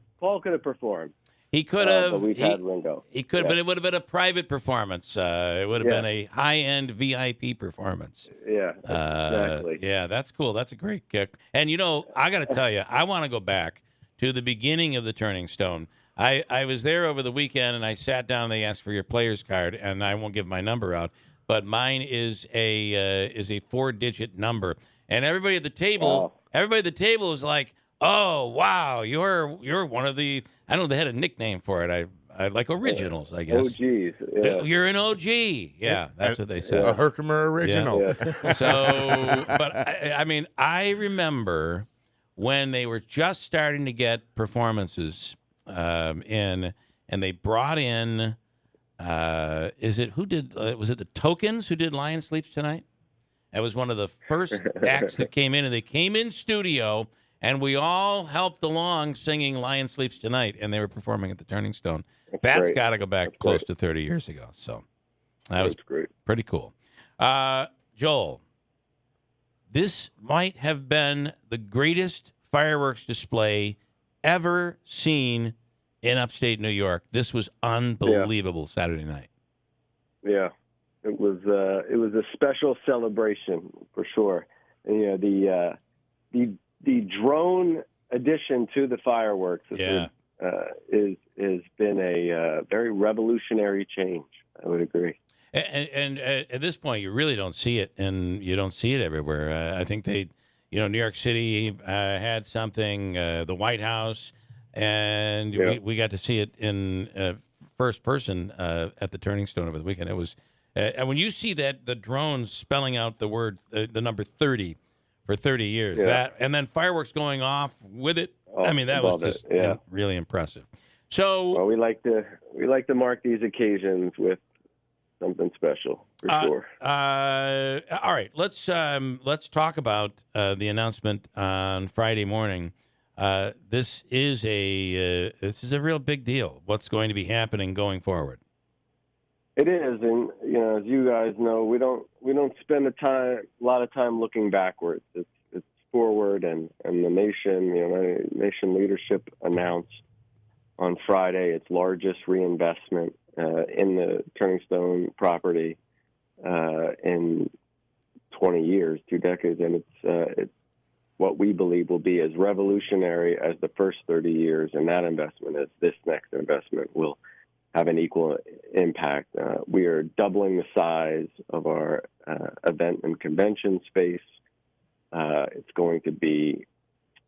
performed.
He could have.
But we've had Ringo.
He could, but it would have been a private performance. It would have been a high-end VIP performance.
Yeah, exactly.
Yeah, that's cool. That's a great kick. And, I got to tell you, I want to go back to the beginning of the Turning Stone. I was there over the weekend, and I sat down. And they asked for your player's card, and I won't give my number out, but mine is a 4-digit number. And everybody at the table, was like, "Oh, wow, you're one of the." I don't know. They had a nickname for it. I like originals, I guess.
OGs. Yeah.
You're an OG. Yeah, that's what they said.
A Herkimer original.
Yeah. So, but I mean, I remember when they were just starting to get performances in, and they brought in, was it the Tokens who did Lion Sleeps Tonight? That was one of the first acts that came in, and they came in studio, and we all helped along singing Lion Sleeps Tonight, and they were performing at the Turning Stone. That's got to go back close to 30 years ago. So that was
great.
Pretty cool. Joel, this might have been the greatest fireworks display ever seen in upstate New York. This was unbelievable Saturday night.
Yeah, it was a special celebration for sure. And, the drone addition to the fireworks has been a very revolutionary change. I would agree.
And at this point, you really don't see it, and you don't see it everywhere. I think New York City had something, the White House, and we got to see it in first person at the Turning Stone over the weekend. It was when you see that the drones spelling out the word, the number 30 for 30 years, and then fireworks going off with it. I mean, that was just really impressive. So
we like to mark these occasions with something special for sure.
All right, let's talk about the announcement on Friday morning. This is a real big deal. What's going to be happening going forward?
It is, and as you guys know, we don't spend a lot of time looking backwards. It's forward, and the nation leadership announced on Friday its largest reinvestment in the Turning Stone property in 20 years, 2 decades, and it's what we believe will be as revolutionary as the first 30 years, and that investment, as this next investment, will have an equal impact. We are doubling the size of our event and convention space. It's going to be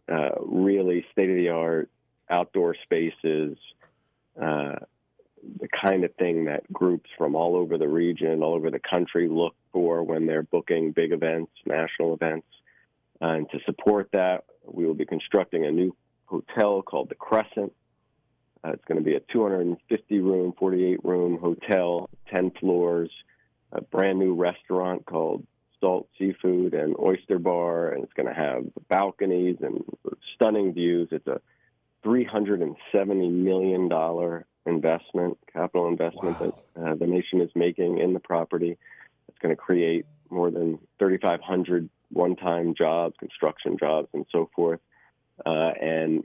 really state-of-the-art outdoor spaces, the kind of thing that groups from all over the region, all over the country look for when they're booking big events, national events. And to support that, we will be constructing a new hotel called the Crescent. It's going to be a 250-room, 48-room hotel, 10 floors, a brand new restaurant called Salt Seafood and Oyster Bar, and it's going to have balconies and stunning views. It's a $370 million capital investment that the nation is making in the property. It's going to create more than 3,500 one-time jobs, construction jobs, and so forth, and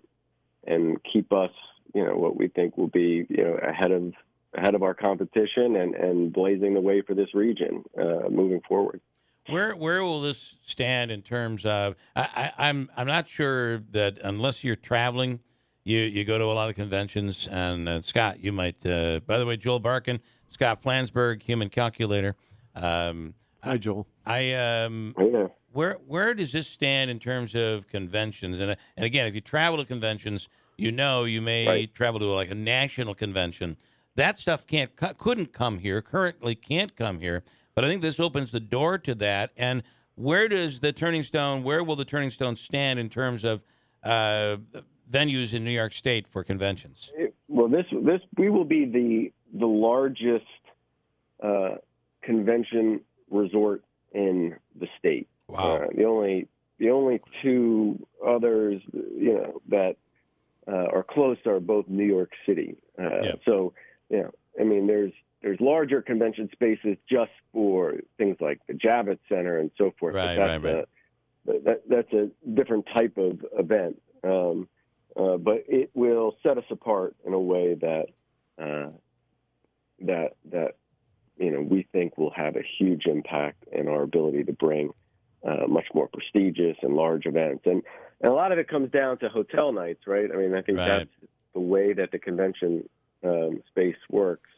keep us, what we think will be, ahead of our competition and blazing the way for this region moving forward.
Where will this stand in terms of? I'm not sure that unless you're traveling, you go to a lot of conventions. And Scott, you might. By the way, Joel Barkin, Scott Flansburgh, Human Calculator.
Hi, Joel.
Where does this stand in terms of conventions? And again, if you travel to conventions, you may travel to like a national convention. That stuff couldn't come here. Currently, can't come here. But I think this opens the door to that. And where will the Turning Stone stand in terms of venues in New York State for conventions?
We will be the largest convention resort in the state.
Wow.
The only two others, that are close are both New York City. So, there's larger convention spaces just for things like the Javits Center and so forth.
Right.
That's a different type of event. But it will set us apart in a way that we think will have a huge impact in our ability to bring much more prestigious and large events. And a lot of it comes down to hotel nights, right? I mean, I think the way that the convention space works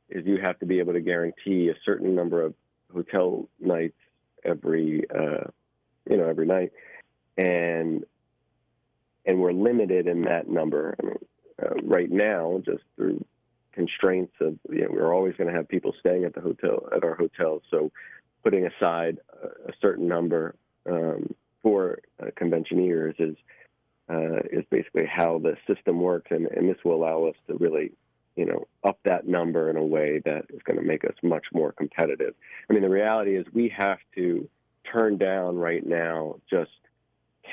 is you have to be able to guarantee a certain number of hotel nights every night, and we're limited in that number. I mean, right now, just through constraints of, we're always going to have people staying at our hotels. So putting aside a certain number for conventioneers is basically how the system works, and this will allow us to really, up that number in a way that is going to make us much more competitive. I mean, the reality is we have to turn down right now just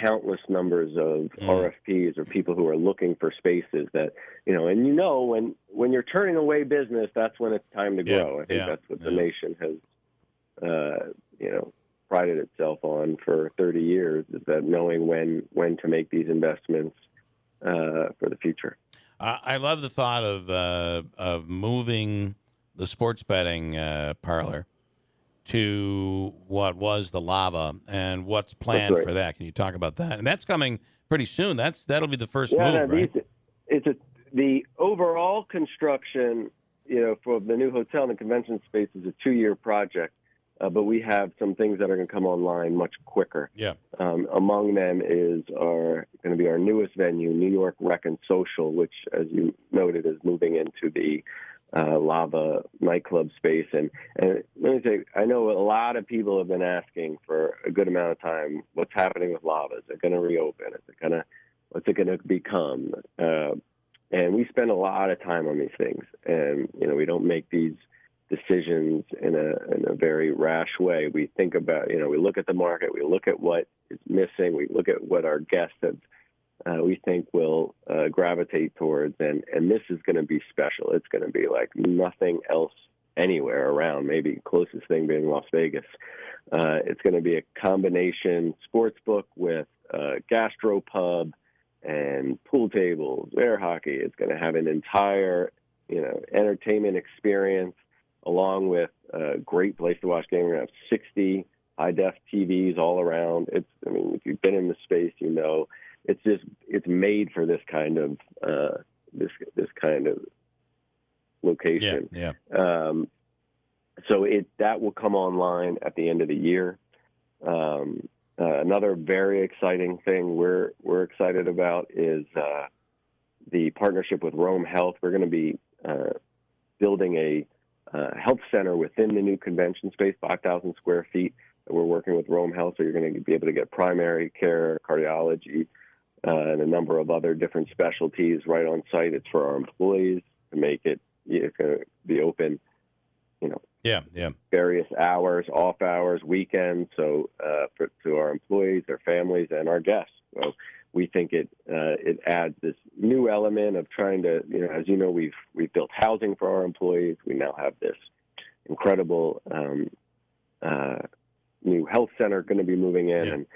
countless numbers of RFPs or people who are looking for spaces that, and when you're turning away business, that's when it's time to grow. I think that's what the nation has, prided itself on for 30 years, is that knowing when to make these investments for the future.
I love the thought of moving the sports betting parlor to what was the Lava, and what's planned for that. Can you talk about that? And that's coming pretty soon. That'll be the first move, right?
The overall construction, for the new hotel and the convention space is a 2-year project, but we have some things that are going to come online much quicker.
Yeah.
Among them is going to be our newest venue, New York Rec and Social, which, as you noted, is moving into the Lava nightclub space. And let me say, I know a lot of people have been asking for a good amount of time, what's happening with Lava? Is it going to reopen? What's it going to become? And we spend a lot of time on these things, and we don't make these decisions in a very rash way. We think about, we look at the market, we look at what is missing, we look at what our guests have, we think will gravitate towards, and this is going to be special. It's going to be like nothing else anywhere around, maybe closest thing being Las Vegas. It's going to be a combination sports book with gastropub and pool tables, air hockey. It's going to have an entire, entertainment experience, along with a great place to watch games. We're going to have 60 high-def TVs all around. If you've been in the space, it's made for this kind of this kind of location.
Yeah.
So that will come online at the end of the year. Another very exciting thing we're excited about is the partnership with Rome Health. We're going to be building a health center within the new convention space, 5,000 square feet. We're working with Rome Health, so you're going to be able to get primary care, cardiology, and a number of other different specialties right on site. It's for our employees to make it. It's going to be open, various hours, off hours, weekends. So to our employees, their families, and our guests. So we think it adds this new element of trying to, as you know, we've built housing for our employees. We now have this incredible new health center going to be moving in, and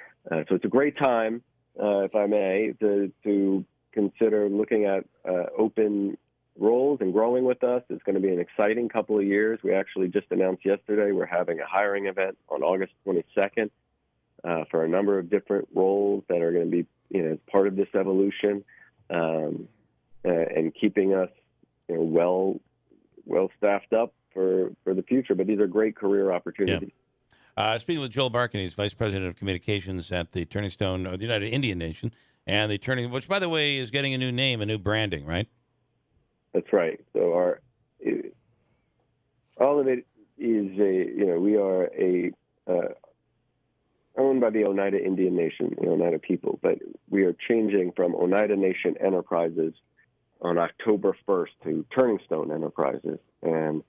so it's a great time, if I may, to consider looking at open roles and growing with us. It's going to be an exciting couple of years. We actually just announced yesterday we're having a hiring event on August 22nd for a number of different roles that are going to be part of this evolution, and keeping us well staffed up for the future. But these are great career opportunities.
Speaking with Joel Barkan, he's Vice President of Communications at the Turning Stone of the United Indian Nation, and the Turning, which, by the way, is getting a new name, a new branding, right?
That's right. So all of it is we are owned by the Oneida Indian Nation, the Oneida people, but we are changing from Oneida Nation Enterprises on October 1st to Turning Stone Enterprises, and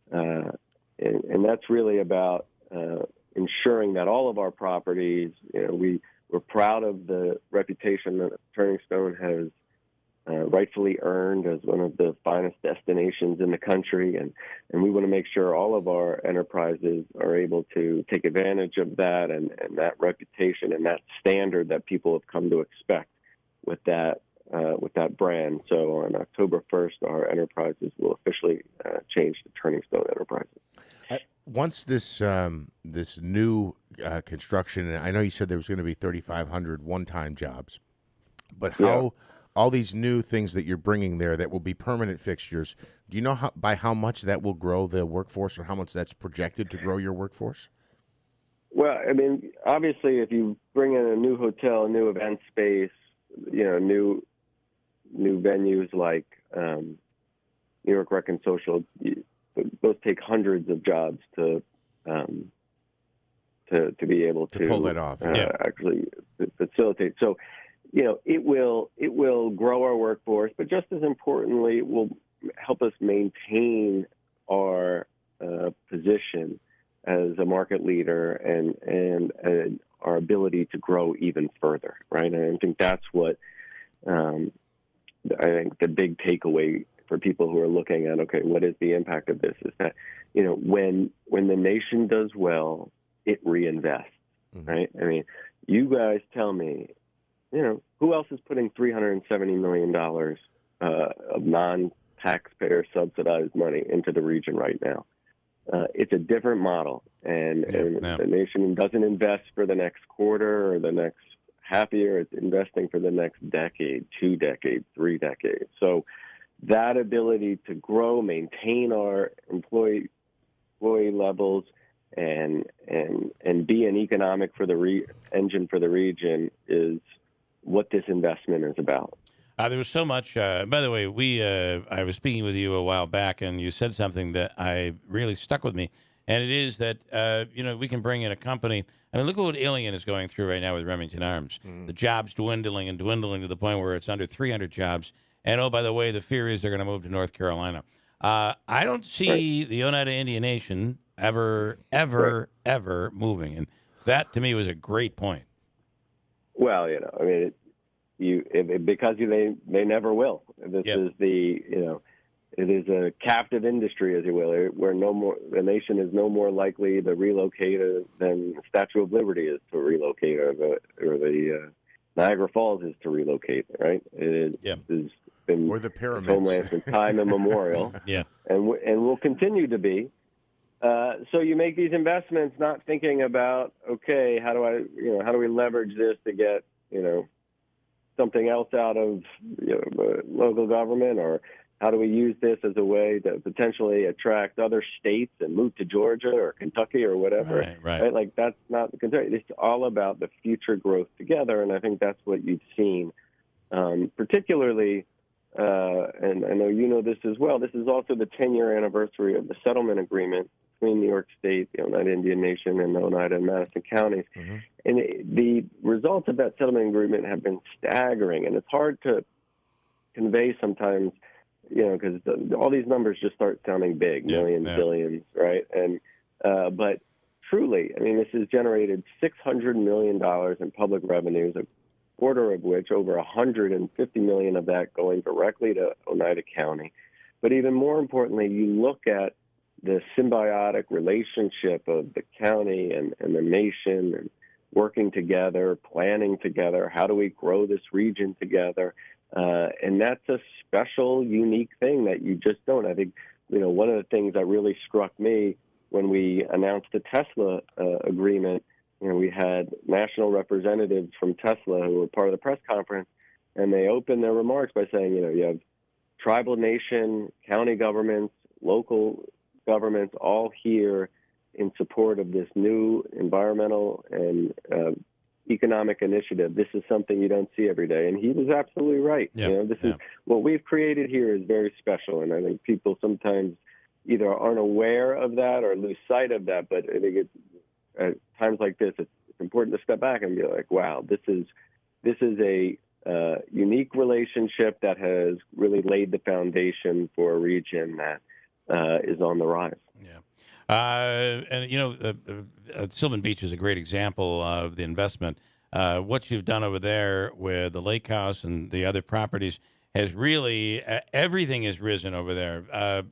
that's really about ensuring that all of our properties, we're proud of the reputation that Turning Stone has rightfully earned as one of the finest destinations in the country, and we want to make sure all of our enterprises are able to take advantage of that and that reputation and that standard that people have come to expect with that brand. So on October 1st, our enterprises will officially change to Turning Stone Enterprises.
Once this new construction, and I know you said there was going to be 3,500 one-time jobs, but how all these new things that you're bringing there that will be permanent fixtures. Do you know by how much that will grow the workforce, or how much that's projected to grow your workforce?
Well, I mean, obviously, if you bring in a new hotel, a new event space, new venues like New York Rec and Social, those take hundreds of jobs to be able to
pull that off,
actually facilitate. So, it will grow our workforce, but just as importantly, it will help us maintain our position as a market leader and our ability to grow even further, right? And I think that's what I think the big takeaway for people who are looking at, okay, what is the impact of this, is that, when the nation does well, it reinvests, right? I mean, you guys tell me, who else is putting $370 million of non-taxpayer subsidized money into the region right now? It's a different model, and the nation doesn't invest for the next quarter or the next half year. It's investing for the next decade, 2 decades, 3 decades. So that ability to grow, maintain our employee levels, and be an economic engine for the region is what this investment is about.
There was so much. By the way, I was speaking with you a while back, and you said something that I really stuck with me, and it is that we can bring in a company. I mean, look at what Alien is going through right now with Remington Arms. The jobs dwindling and dwindling to the point where it's under 300 jobs. And oh, by the way, the fear is they're going to move to North Carolina. I don't see the Oneida Indian Nation ever moving, and that to me was a great point.
Well, I mean. Because they never will. This is it is a captive industry, as you will, where the nation is no more likely to relocate than the Statue of Liberty is to relocate, or the Niagara Falls is to relocate, right? It has been
or the pyramids.
Homeland since time immemorial, and will continue to be. So you make these investments not thinking about, okay, how do we leverage this to get something else out of local government, or how do we use this as a way to potentially attract other states and move to Georgia or Kentucky or whatever?
Right.
Like, that's not the concern. It's all about the future growth together, and I think that's what you've seen, particularly. And I know this as well. This is also the 10-year anniversary of the settlement agreement between New York State, the Oneida Indian Nation, and Oneida and Madison counties. And the results of that settlement agreement have been staggering, and it's hard to convey sometimes, because all these numbers just start sounding big, millions, billions, right? And but truly, I mean, this has generated $600 million in public revenues, a quarter of which, over $150 million of that, going directly to Oneida County. But even more importantly, you look at the symbiotic relationship of the county and the nation, and working together, planning together. How do we grow this region together? And that's a special, unique thing that you just don't. I think, one of the things that really struck me when we announced the Tesla agreement, we had national representatives from Tesla who were part of the press conference, and they opened their remarks by saying, you have tribal nation, county governments, local governments all here in support of this new environmental and economic initiative. This is something you don't see every day. And he was absolutely right. This is what we've created here is very special. And I think people sometimes either aren't aware of that or lose sight of that. But I think at times like this, it's important to step back and be like, wow, this is a unique relationship that has really laid the foundation for a region that is on the rise.
Sylvan Beach is a great example of the investment. What you've done over there with the lake house and the other properties has really, everything has risen over there.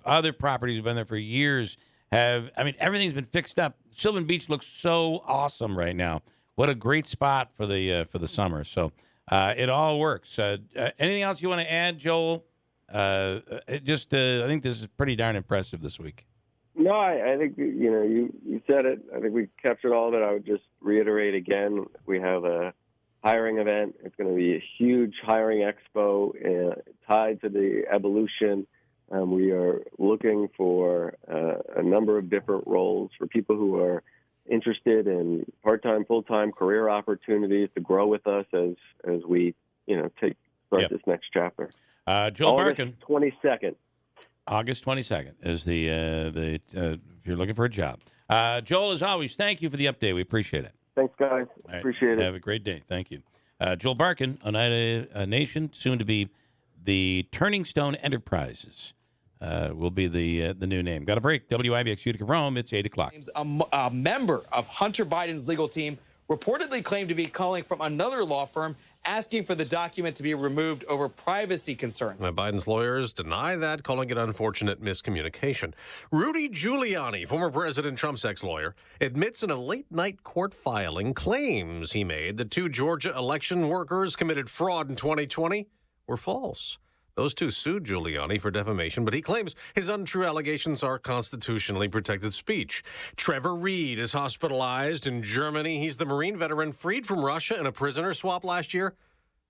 Other properties have been there for years. Everything's been fixed up. Sylvan Beach looks so awesome right now. What a great spot for the summer. So it all works. Anything else you want to add, Joel? I think this is pretty darn impressive this week.
No, I think, you said it. I think we captured all of it. I would just reiterate again, we have a hiring event. It's going to be a huge hiring expo tied to the evolution. We are looking for a number of different roles for people who are interested in part-time, full-time career opportunities to grow with us as we, start this next chapter.
Joel Barkin.
22nd.
August 22nd is the if you're looking for a job. Joel, as always, thank you for the update. We appreciate it.
Thanks, guys.
All right.
Appreciate it.
Have a great day. Thank you. Joel Barkin, Oneida Nation, soon to be the Turning Stone Enterprises. Will be the new name. Got a break. WIBX Utica Rome. It's 8 o'clock.
A member of Hunter Biden's legal team reportedly claimed to be calling from another law firm asking for the document to be removed over privacy concerns.
Now, Biden's lawyers deny that, calling it unfortunate miscommunication. Rudy Giuliani, former President Trump's ex-lawyer, admits in a late-night court filing claims he made that 2 Georgia election workers committed fraud in 2020 were false. Those 2 sued Giuliani for defamation, but he claims his untrue allegations are constitutionally protected speech. Trevor Reed is hospitalized in Germany. He's the Marine veteran freed from Russia in a prisoner swap last year.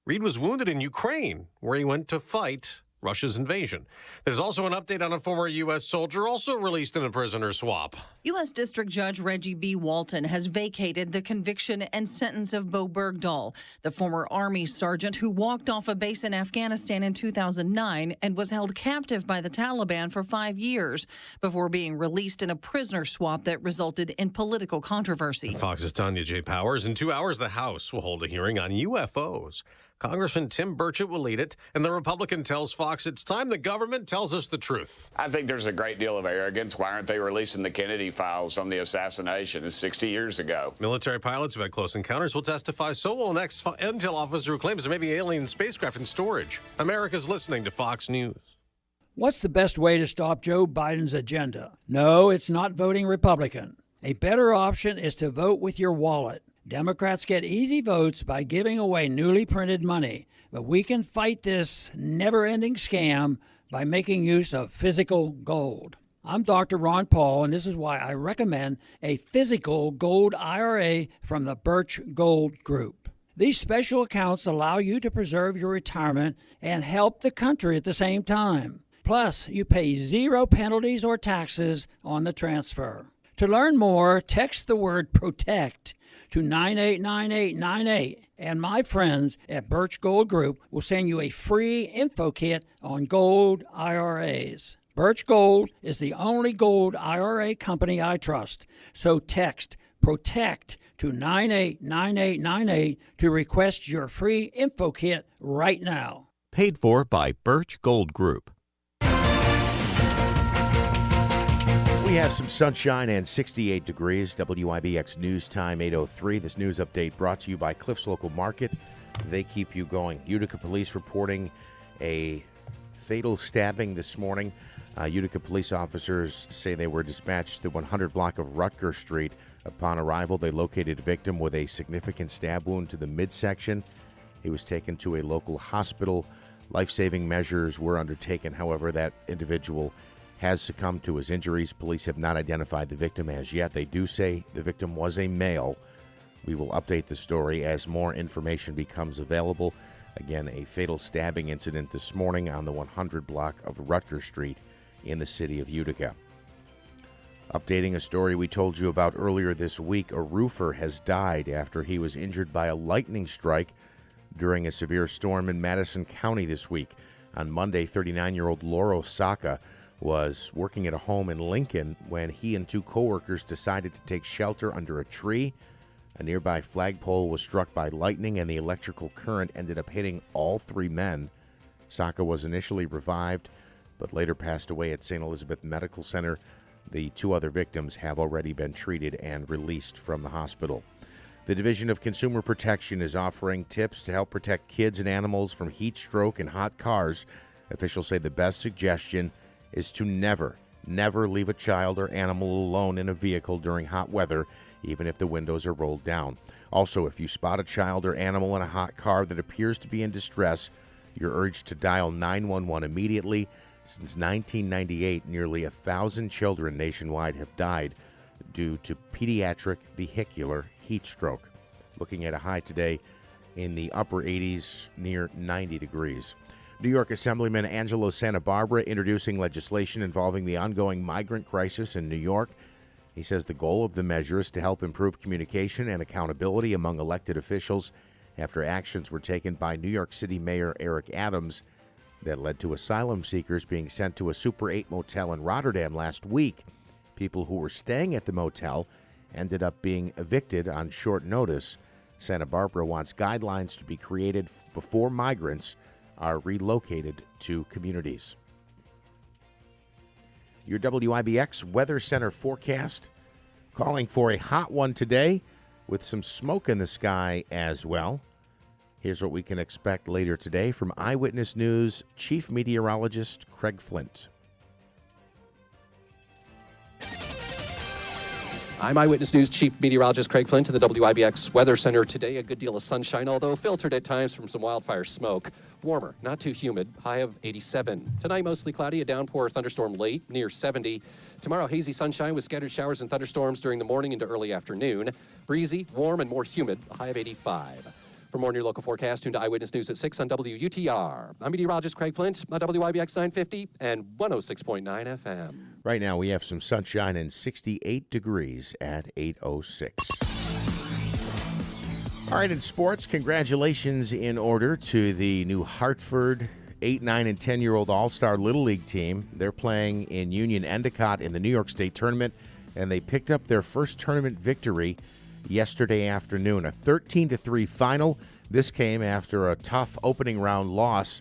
Reed was wounded in Ukraine, where he went to fight Russia's invasion. There's also an update on a former U.S. soldier also released in a prisoner swap.
U.S. District Judge Reggie B. Walton has vacated the conviction and sentence of Bo Bergdahl, the former Army sergeant who walked off a base in Afghanistan in 2009 and was held captive by the Taliban for 5 years before being released in a prisoner swap that resulted in political controversy.
Fox's Tanya J. Powers. In 2 hours, the House will hold a hearing on UFOs. Congressman Tim Burchett will lead it, and the Republican tells Fox it's time the government tells us the truth.
I think there's a great deal of arrogance. Why aren't they releasing the Kennedy files on the assassination 60 years ago?
Military pilots who've had close encounters will testify. So will an ex-intel officer who claims there may be alien spacecraft in storage. America's listening to Fox News.
What's the best way to stop Joe Biden's agenda? No, it's not voting Republican. A better option is to vote with your wallet. Democrats get easy votes by giving away newly printed money, but we can fight this never-ending scam by making use of physical gold. I'm Dr. Ron Paul, and this is why I recommend a physical gold IRA from the Birch Gold Group. These special accounts allow you to preserve your retirement and help the country at the same time. Plus, you pay 0 penalties or taxes on the transfer. To learn more, text the word PROTECT to 989898, and my friends at Birch Gold Group will send you a free info kit on gold IRAs. Birch Gold is the only gold IRA company I trust, so text PROTECT to 989898 to request your free info kit right now.
Paid for by Birch Gold Group.
We have some sunshine and 68 degrees. WIBX News Time 8:03. This news update brought to you by Cliffs Local Market. They keep you going. Utica police reporting a fatal stabbing this morning. Utica police officers say they were dispatched to the 100 block of Rutger Street. Upon arrival, they located a victim with a significant stab wound to the midsection. He was taken to a local hospital. Life-saving measures were undertaken. However, that individual has succumbed to his injuries. Police have not identified the victim as yet. They do say the victim was a male. We will update the story as more information becomes available. Again, a fatal stabbing incident this morning on the 100 block of Rutger Street in the city of Utica. Updating a story we told you about earlier this week, a roofer has died after he was injured by a lightning strike during a severe storm in Madison County this week. On Monday, 39-year-old Lauro Saka was working at a home in Lincoln when he and 2 coworkers decided to take shelter under a tree. A nearby flagpole was struck by lightning, and the electrical current ended up hitting all 3 men. Saka was initially revived, but later passed away at St. Elizabeth Medical Center. The 2 other victims have already been treated and released from the hospital. The Division of Consumer Protection is offering tips to help protect kids and animals from heat stroke and hot cars. Officials say the best suggestion is to never leave a child or animal alone in a vehicle during hot weather, even if the windows are rolled down. Also, if you spot a child or animal in a hot car that appears to be in distress, you're urged to dial 911 immediately. Since 1998, nearly 1,000 children nationwide have died due to pediatric vehicular heat stroke. Looking at a high today in the upper 80s, near 90 degrees. New York Assemblyman Angelo Santa Barbara introducing legislation involving the ongoing migrant crisis in New York. He says the goal of the measure is to help improve communication and accountability among elected officials after actions were taken by New York City Mayor Eric Adams that led to asylum seekers being sent to a Super 8 motel in Rotterdam last week. People who were staying at the motel ended up being evicted on short notice. Santa Barbara wants guidelines to be created before migrants are relocated to communities. Your WIBX Weather Center forecast calling for a hot one today with some smoke in the sky as well. Here's what we can expect later today from Eyewitness News Chief Meteorologist Craig Flint.
I'm Eyewitness News Chief Meteorologist Craig Flint to the WIBX Weather Center. Today, a good deal of sunshine, although filtered at times from some wildfire smoke. Warmer, not too humid, high of 87. Tonight, mostly cloudy, a downpour thunderstorm late, near 70. Tomorrow, hazy sunshine with scattered showers and thunderstorms during the morning into early afternoon. Breezy, warm, and more humid, a high of 85. For more on your local forecast, tune to Eyewitness News at 6 on WUTR. I'm meteorologist Craig Flint on WIBX 950 and 106.9 FM.
Right now, we have some sunshine and 68 degrees at 8:06. All right, in sports, congratulations in order to the New Hartford 8, 9, and 10-year-old All-Star Little League team. They're playing in Union Endicott in the New York State Tournament, and they picked up their first tournament victory yesterday afternoon, a 13-3 final. This came after a tough opening round loss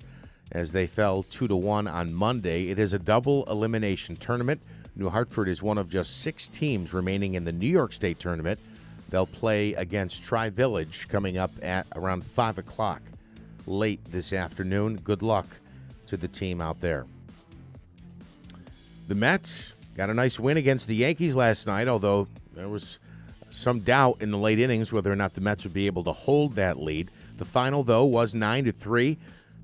as they fell 2-1 on Monday. It is a double elimination tournament. New Hartford is one of just 6 teams remaining in the New York State Tournament. They'll play against Tri-Village coming up at around 5 o'clock late this afternoon. Good luck to the team out there. The Mets got a nice win against the Yankees last night, although there was some doubt in the late innings whether or not the Mets would be able to hold that lead. The final, though, was 9-3.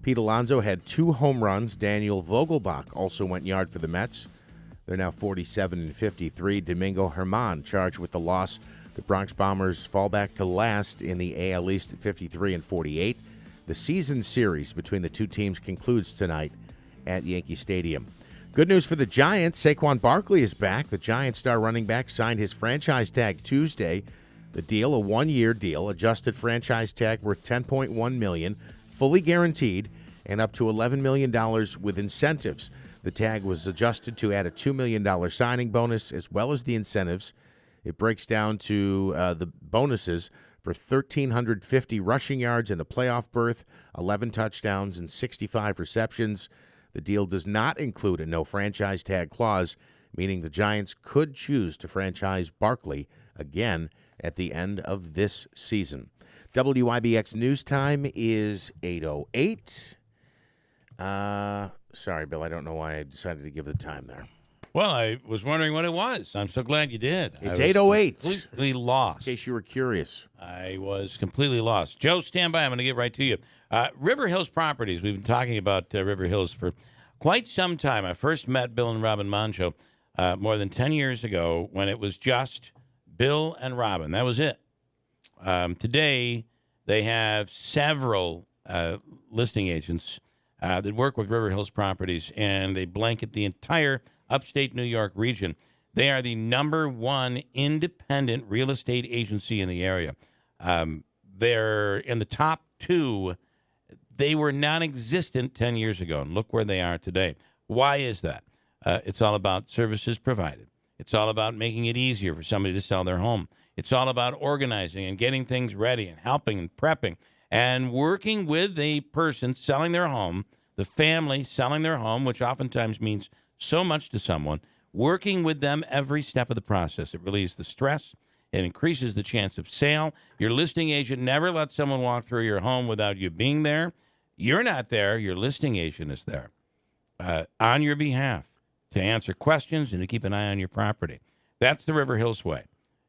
Pete Alonso had 2 home runs. Daniel Vogelbach also went yard for the Mets. They're now 47-53. Domingo Germán charged with the loss. The Bronx Bombers fall back to last in the AL East at 53-48. The season series between the two teams concludes tonight at Yankee Stadium. Good news for the Giants. Saquon Barkley is back. The Giants star running back signed his franchise tag Tuesday. The deal, a 1-year deal, adjusted franchise tag worth $10.1 million, fully guaranteed, and up to $11 million with incentives. The tag was adjusted to add a $2 million signing bonus as well as the incentives. It breaks down to the bonuses for 1,350 rushing yards and a playoff berth, 11 touchdowns, and 65 receptions. The deal does not include a no franchise tag clause, meaning the Giants could choose to franchise Barkley again at the end of this season. WIBX News Time is 8:08. Sorry, Bill, I don't know why I decided to give the time there.
Well, I was wondering what it was. I'm so glad you did.
It's 8:08.
Completely lost.
In case you were curious.
I was completely lost. Joe, stand by. I'm going to get right to you. River Hills Properties. We've been talking about River Hills for quite some time. I first met Bill and Robin Moncho more than 10 years ago when it was just Bill and Robin. That was it. Today, they have several listing agents that work with River Hills Properties, and they blanket the entire upstate New York region. They are the #1 independent real estate agency in the area. They're in the top 2. They were non-existent 10 years ago, and look where they are today. Why is that? It's all about services provided. It's all about making it easier for somebody to sell their home. It's all about organizing and getting things ready and helping and prepping and working with a person selling their home, the family selling their home, which oftentimes means so much to someone, working with them every step of the process. It relieves the stress. It increases the chance of sale. Your listing agent never lets someone walk through your home without you being there. You're not there. Your listing agent is there on your behalf to answer questions and to keep an eye on your property. That's the River Hills way.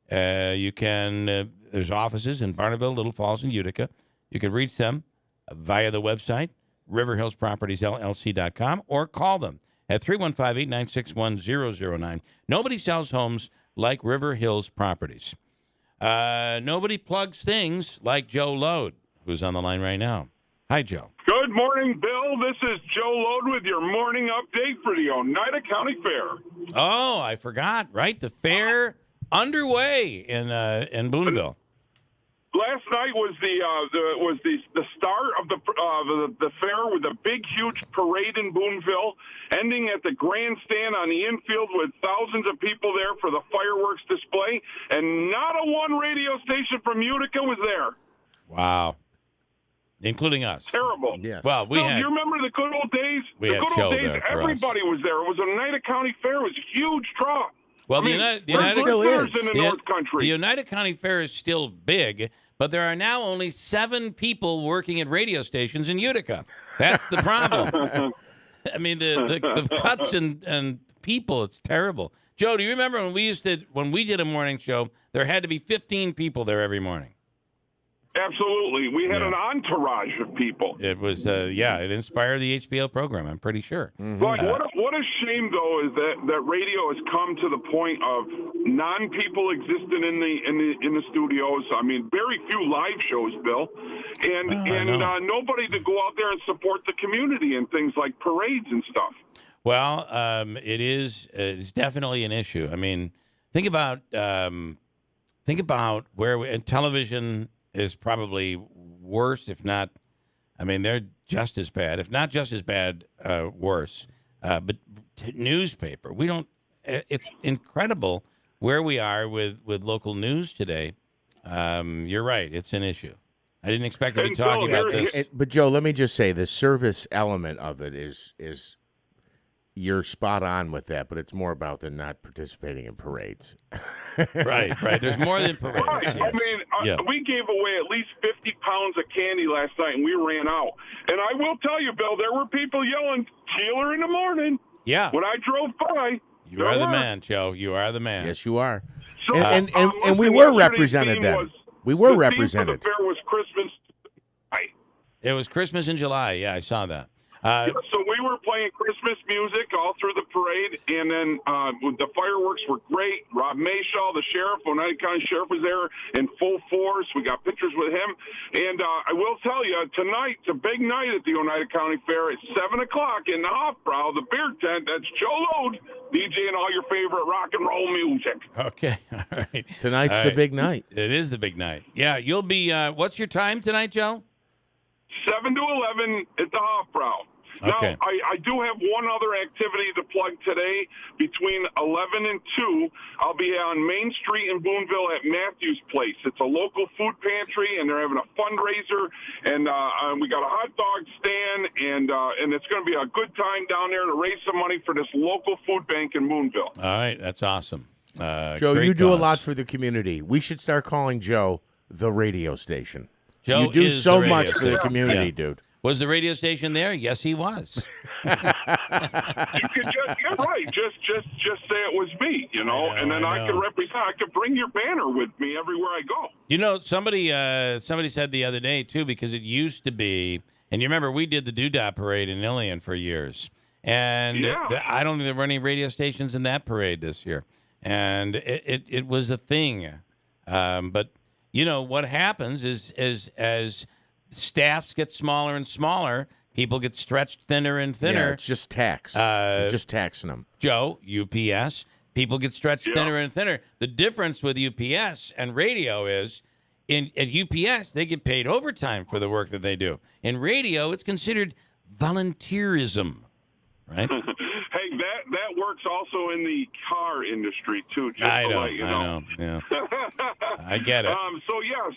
You can, there's offices in Barneville, Little Falls, and Utica. You can reach them via the website, riverhillspropertiesllc.com, or call them at 315-896-1009. Nobody sells homes like River Hills Properties. Nobody plugs things like Joe Lode, who's on the line right now. Hi, Joe.
Good morning, Bill. This is Joe Lode with your morning update for the Oneida County Fair.
Oh, I forgot. Right, the fair underway in Boonville.
Last night was the start of the fair with a big, huge parade in Boonville, ending at the grandstand on the infield with thousands of people there for the fireworks display, and not a one radio station from Utica was there.
Wow. Including us.
Terrible.
Yes. Well,
you remember the good old days?
We
the
had
good
Joe
old days,
there for
everybody was there. It was a Oneida County Fair. It was a huge draw.
Well,
the North Country.
The Oneida County Fair is still big, but there are now only 7 people working at radio stations in Utica. That's the problem. I mean, the cuts and people, it's terrible. Joe, do you remember when we did a morning show, there had to be 15 people there every morning?
Absolutely. We had an entourage of people.
It was, it inspired the HBO program, I'm pretty sure.
Like, what a shame, though, is that radio has come to the point of non-people existing in the studios. I mean, very few live shows, Bill, and nobody to go out there and support the community and things like parades and stuff.
Well, it's definitely an issue. I mean, think about where television is probably worse, if not, I mean, they're just as bad, if not just as bad, worse. But newspaper, it's incredible where we are with local news today. You're right, it's an issue. I didn't expect to be talking about this.
But, Joe, let me just say the service element of it is you're spot on with that, but it's more about them not participating in parades.
Right. There's more than parades.
Right.
Yes.
I mean, we gave away at least 50 pounds of candy last night, and we ran out. And I will tell you, Bill, there were people yelling, Keeler in the morning.
Yeah.
When I drove by.
You are the man, Joe. You are the man.
Yes, you are.
So,
and we were represented then. We were represented.
The fair was Christmas.
It was Christmas in July. Yeah, I saw that.
So we were playing Christmas music all through the parade, and then the fireworks were great. Rob Mayshaw, the sheriff, Oneida County Sheriff, was there in full force. We got pictures with him. And I will tell you, tonight's a big night at the Oneida County Fair at 7 o'clock in the Hofbrau, the beer tent. That's Joe Lode, DJing all your favorite rock and roll music.
Okay, all right.
Tonight's the big night.
It is the big night. Yeah, you'll be, what's your time tonight, Joe?
7 to 11 at the Hofbrau.
Okay.
Now, I do have one other activity to plug today. Between 11 and 2, I'll be on Main Street in Boonville at Matthew's Place. It's a local food pantry, and they're having a fundraiser, and we got a hot dog stand, and it's going to be a good time down there to raise some money for this local food bank in Boonville.
All right, that's awesome.
Joe, you do a lot for the community. We should start calling Joe the radio station.
Joe
you do
is
so
the
much
radio
for the
station.
community,
Yeah.
dude.
Was the radio station there? Yes, he was.
You could you're right. Just say it was me, and then I could represent. I could bring your banner with me everywhere I go.
You know, somebody said the other day too, because it used to be, and you remember we did the Doodah Parade in Ilion for years, and I don't think there were any radio stations in that parade this year, and it was a thing. But you know what happens is as staffs get smaller and smaller, people get stretched thinner and thinner.
Yeah, it's just tax. You're just taxing them.
Joe, UPS, people get stretched thinner and thinner. The difference with UPS and radio is at UPS, they get paid overtime for the work that they do. In radio, it's considered volunteerism, right?
Hey, that works also in the car industry too. Just
I
to
know,
let you know.
I know. Yeah. I get it.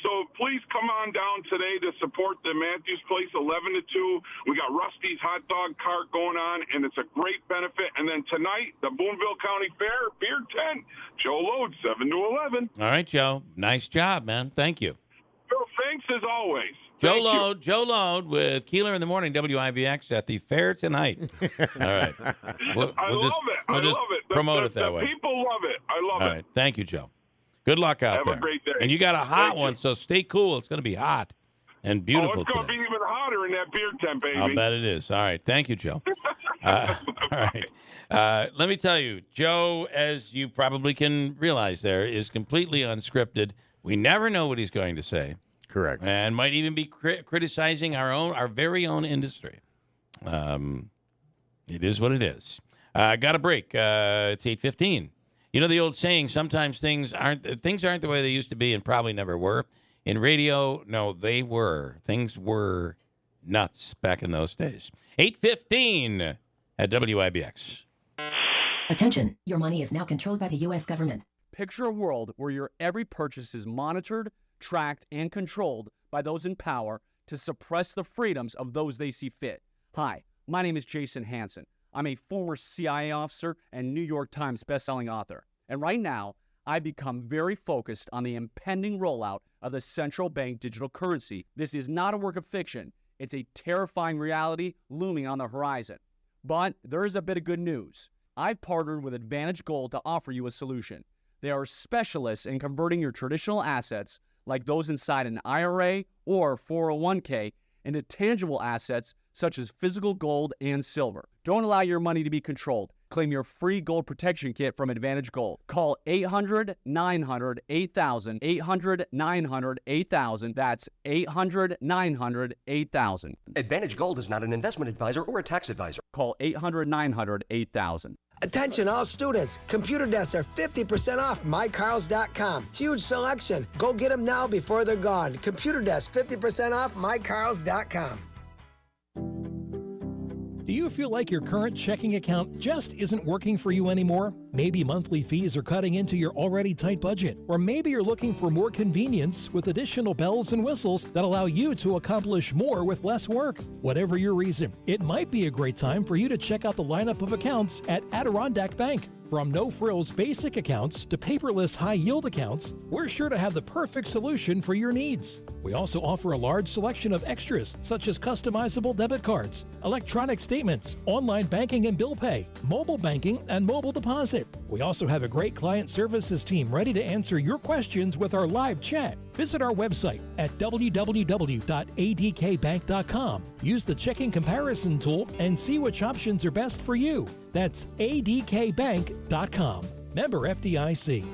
So please come on down today to support the Matthews Place 11 to 2. We got Rusty's hot dog cart going on, and it's a great benefit. And then tonight, the Boonville County Fair beer tent, Joe Lode, 7 to 11.
All right, Joe. Nice job, man. Thank you.
Well, thanks as always.
Joe Lode with Keeler in the Morning, WIBX at the fair tonight. All right.
I love it.
Promote it that
the
way.
People love it. I love
All
it.
right. Thank you, Joe. Good luck out there.
Have a great day.
And you got a hot
Thank
one,
you.
so stay cool. It's going to be hot and beautiful
it's going to
today.
be even hotter in that beer tent, baby.
I'll bet it is. All right. Thank you, Joe. All right. Let me tell you, Joe, as you probably can realize there, is completely unscripted. We never know what he's going to say.
Correct.
And might even be criticizing our very own industry. It is what it is. Got a break. It's 8:15. You know the old saying, sometimes things aren't the way they used to be and probably never were. In radio, no, they were. Things were nuts back in those days. 8:15 at WIBX.
Attention, your money is now controlled by the U.S. government.
Picture a world where your every purchase is monitored, tracked, and controlled by those in power to suppress the freedoms of those they see fit. Hi, my name is Jason Hansen. I'm a former CIA officer and New York Times bestselling author. And right now, I've become very focused on the impending rollout of the central bank digital currency. This is not a work of fiction. It's a terrifying reality looming on the horizon. But there is a bit of good news. I've partnered with Advantage Gold to offer you a solution. They are specialists in converting your traditional assets, like those inside an IRA or 401k, into tangible assets such as physical gold and silver. Don't allow your money to be controlled. Claim your free gold protection kit from Advantage Gold. Call 800-900-8000, 800-900-8000. That's 800-900-8000.
Advantage Gold is not an investment advisor or a tax advisor.
Call 800-900-8000.
Attention all students, computer desks are 50% off mycarls.com. Huge selection. Go get them now before they're gone. Computer desks 50% off mycarls.com.
Do you feel like your current checking account just isn't working for you anymore? Maybe monthly fees are cutting into your already tight budget. Or maybe you're looking for more convenience with additional bells and whistles that allow you to accomplish more with less work. Whatever your reason, it might be a great time for you to check out the lineup of accounts at Adirondack Bank. From no-frills basic accounts to paperless high-yield accounts, we're sure to have the perfect solution for your needs. We also offer a large selection of extras such as customizable debit cards, electronic statements, online banking and bill pay, mobile banking, and mobile deposit. We also have a great client services team ready to answer your questions with our live chat. Visit our website at www.adkbank.com. Use the checking comparison tool and see which options are best for you. That's adkbank.com. Member FDIC.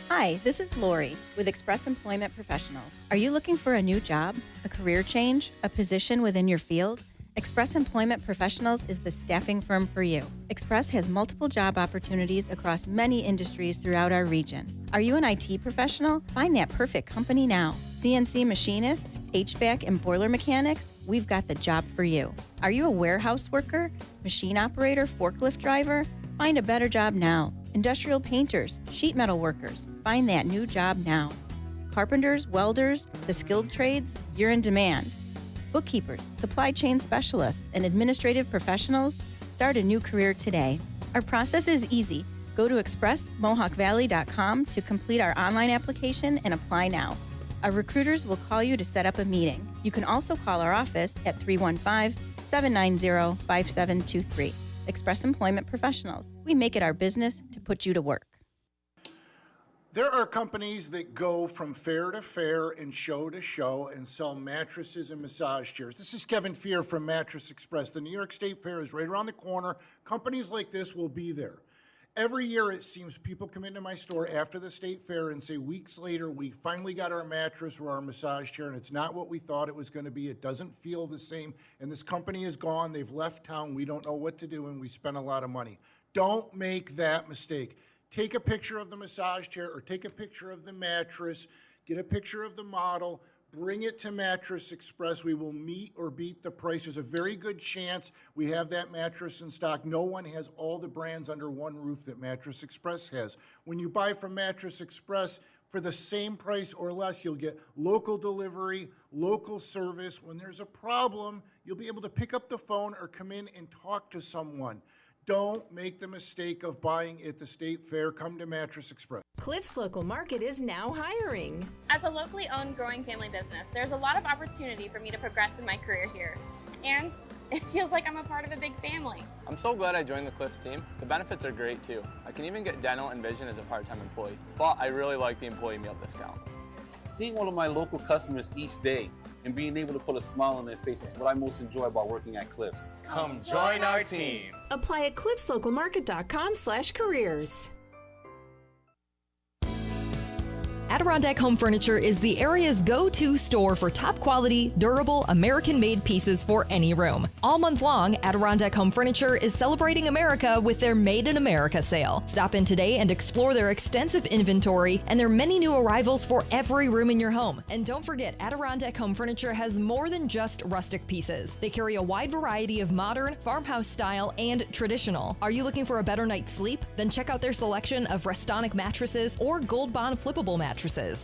Hi, this is Lori with Express Employment Professionals. Are you looking for a new job, a career change, a position within your field? Express Employment Professionals is the staffing firm for you. Express has multiple job opportunities across many industries throughout our region. Are you an IT professional? Find that perfect company now. CNC machinists, HVAC and boiler mechanics, we've got the job for you. Are you a warehouse worker, machine operator, forklift driver? Find a better job now. Industrial painters, sheet metal workers, find that new job now. Carpenters, welders, the skilled trades, you're in demand. Bookkeepers, supply chain specialists, and administrative professionals, start a new career today. Our process is easy. Go to expressmohawkvalley.com to complete our online application and apply now. Our recruiters will call you to set up a meeting. You can also call our office at 315-790-5723. Express Employment Professionals. We make it our business to put you to work.
There are companies that go from fair to fair and show to show and sell mattresses and massage chairs. This is Kevin Fear from Mattress Express. The New York State Fair is right around the corner. Companies like this will be there. Every year, it seems, people come into my store after the state fair and say, weeks later, we finally got our mattress or our massage chair, and it's not what we thought it was going to be. It doesn't feel the same, and this company is gone. They've left town. We don't know what to do, and we spent a lot of money. Don't make that mistake. Take a picture of the massage chair or take a picture of the mattress, get a picture of the model, bring it to Mattress Express. We will meet or beat the price. There's a very good chance we have that mattress in stock. No one has all the brands under one roof that Mattress Express has. When you buy from Mattress Express, for the same price or less, you'll get local delivery, local service. When there's a problem, you'll be able to pick up the phone or come in and talk to someone. Don't make the mistake of buying at the State Fair. Come to Mattress Express.
Cliff's Local Market is now hiring.
As a locally owned, growing family business, there's a lot of opportunity for me to progress in my career here. And it feels like I'm a part of a big family.
I'm so glad I joined the Cliffs team. The benefits are great too. I can even get dental and vision as a part-time employee. But I really like the employee meal discount.
Seeing all of my local customers each day and being able to put a smile on their faces is what I most enjoy about working at Cliffs.
Come join our team.
Apply at cliffslocalmarket.com/careers.
Adirondack Home Furniture is the area's go-to store for top-quality, durable, American-made pieces for any room. All month long, Adirondack Home Furniture is celebrating America with their Made in America sale. Stop in today and explore their extensive inventory and their many new arrivals for every room in your home. And don't forget, Adirondack Home Furniture has more than just rustic pieces. They carry a wide variety of modern, farmhouse style, and traditional. Are you looking for a better night's sleep? Then check out their selection of Restonic mattresses or Gold Bond flippable mattresses.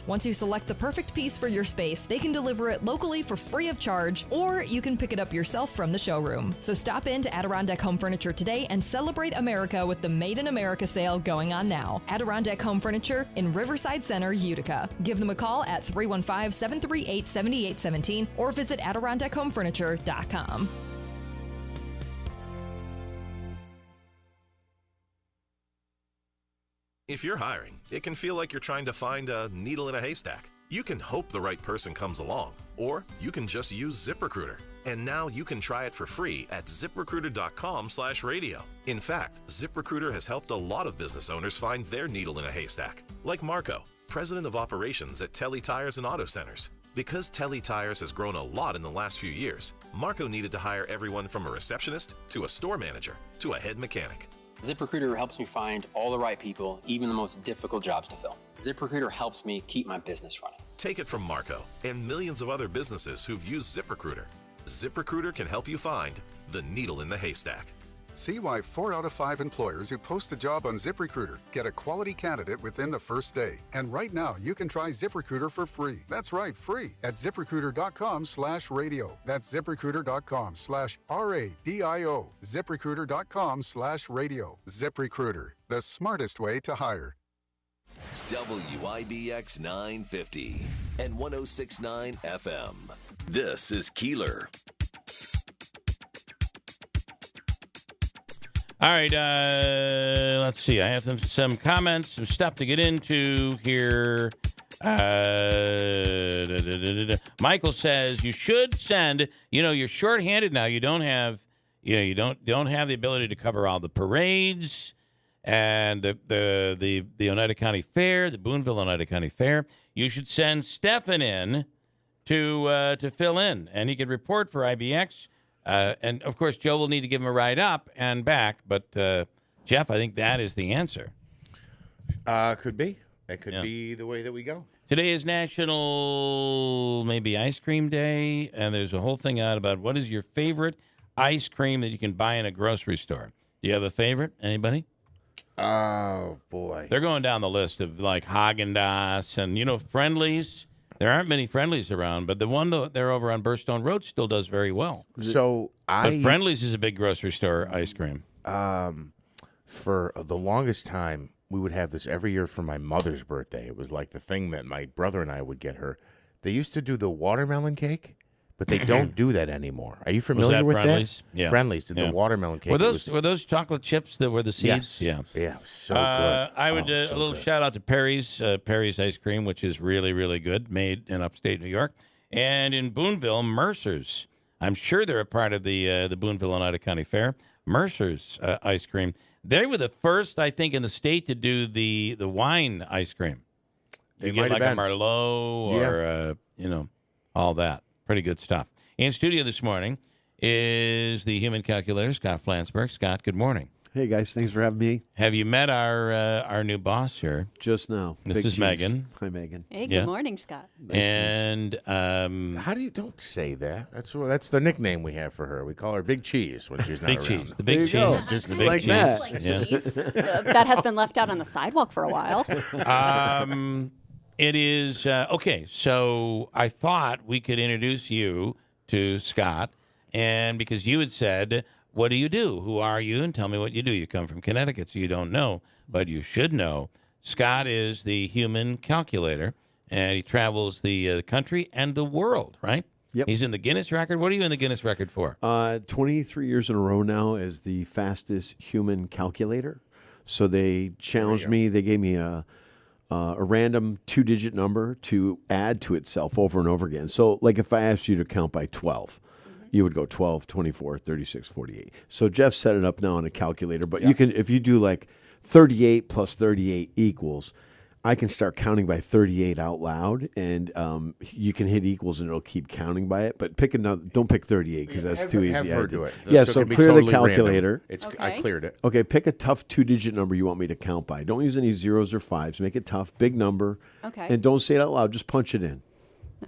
Once you select the perfect piece for your space, they can deliver it locally for free of charge, or you can pick it up yourself from the showroom. So stop in to Adirondack Home Furniture today and celebrate America with the Made in America sale going on now. Adirondack Home Furniture in Riverside Center, Utica. Give them a call at 315-738-7817 or visit AdirondackHomeFurniture.com.
If you're hiring, it can feel like you're trying to find a needle in a haystack. You can hope the right person comes along, or you can just use ZipRecruiter. And now you can try it for free at ZipRecruiter.com/radio. In fact, ZipRecruiter has helped a lot of business owners find their needle in a haystack, like Marco, president of operations at Telly Tires and Auto Centers. Because Telly Tires has grown a lot in the last few years, Marco needed to hire everyone from a receptionist to a store manager to a head mechanic.
ZipRecruiter helps me find all the right people, even the most difficult jobs to fill. ZipRecruiter helps me keep my business running.
Take it from Marco and millions of other businesses who've used ZipRecruiter. ZipRecruiter can help you find the needle in the haystack.
See why 4 out of 5 employers who post a job on ZipRecruiter get a quality candidate within the first day. And right now, you can try ZipRecruiter for free. That's right, free at ZipRecruiter.com/radio. That's ZipRecruiter.com/RADIO. ZipRecruiter.com/radio. ZipRecruiter, the smartest way to hire.
WIBX 950 and 106.9 FM. This is Keeler.
All right, let's see. I have some comments, some stuff to get into here. Michael says you should send. You're shorthanded now. You don't have, you don't have the ability to cover all the parades and the Oneida County Fair, the Boonville Oneida County Fair. You should send Stefan in to fill in, and he could report for IBX. And, of course, Joe will need to give him a ride up and back. But, Jeff, I think that is the answer.
Could be. That could be the way that we go.
Today is National maybe Ice Cream Day, and there's a whole thing out about what is your favorite ice cream that you can buy in a grocery store. Do you have a favorite? Anybody?
Oh, boy.
They're going down the list of, like, Haagen-Dazs and, Friendlies. There aren't many Friendlies around, but the one they're over on Burstone Road still does very well.
So
but Friendlies is a big grocery store ice cream.
For the longest time, we would have this every year for my mother's birthday. It was like the thing that my brother and I would get her. They used to do the watermelon cake, but they don't do that anymore. Are you familiar with
Friendlies?
that?
Yeah.
Friendlies did the watermelon cake.
Were those chocolate chips that were the seeds?
Yes.
Yeah.
So good.
I would a little shout out to Perry's ice cream, which is really, really good, made in upstate New York, and in Boonville, Mercer's. I'm sure they're a part of the Boonville Oneida County Fair. Mercer's ice cream. They were the first, I think, in the state to do the wine ice cream. You get like a Merlot or all that. Pretty good stuff. In studio this morning is the human calculator, Scott Flansburgh. Scott, good morning.
Hey, guys. Thanks for having me.
Have you met our new boss here?
Just now.
This is Megan.
Hi, Megan. Hey, good morning, Scott. Nice
and
how do you don't say that? That's the nickname we have for her. We call her Big Cheese when she's not
Big
around.
Cheese. The Big Cheese.
Just
the big
like
cheese.
that. Like cheese. That has been left out on the sidewalk for a while.
It is okay. So I thought we could introduce you to Scott, and because you had said, what do you do? Who are you? And tell me what you do. You come from Connecticut, so you don't know, but you should know. Scott is the human calculator, and he travels the country and the world, right?
Yep.
He's in the Guinness record. What are you in the Guinness record for?
23 years in a row now as the fastest human calculator. So they challenged me. They gave me a random 2-digit number to add to itself over and over again. So like if I asked you to count by 12, you would go 12, 24, 36, 48. So Jeff set it up now on a calculator, but you can, if you do like 38 plus 38 equals, I can start counting by 38 out loud, and you can hit equals, and it'll keep counting by it. But pick another. Don't pick 38 because that's too easy.
Have her do it.
Yeah,
So
so
it can be
clear the
totally
calculator.
random. I cleared it.
Okay, pick a tough 2-digit number you want me to count by. Don't use any zeros or fives. Make it tough, big number.
Okay.
And don't say it out loud. Just punch it in.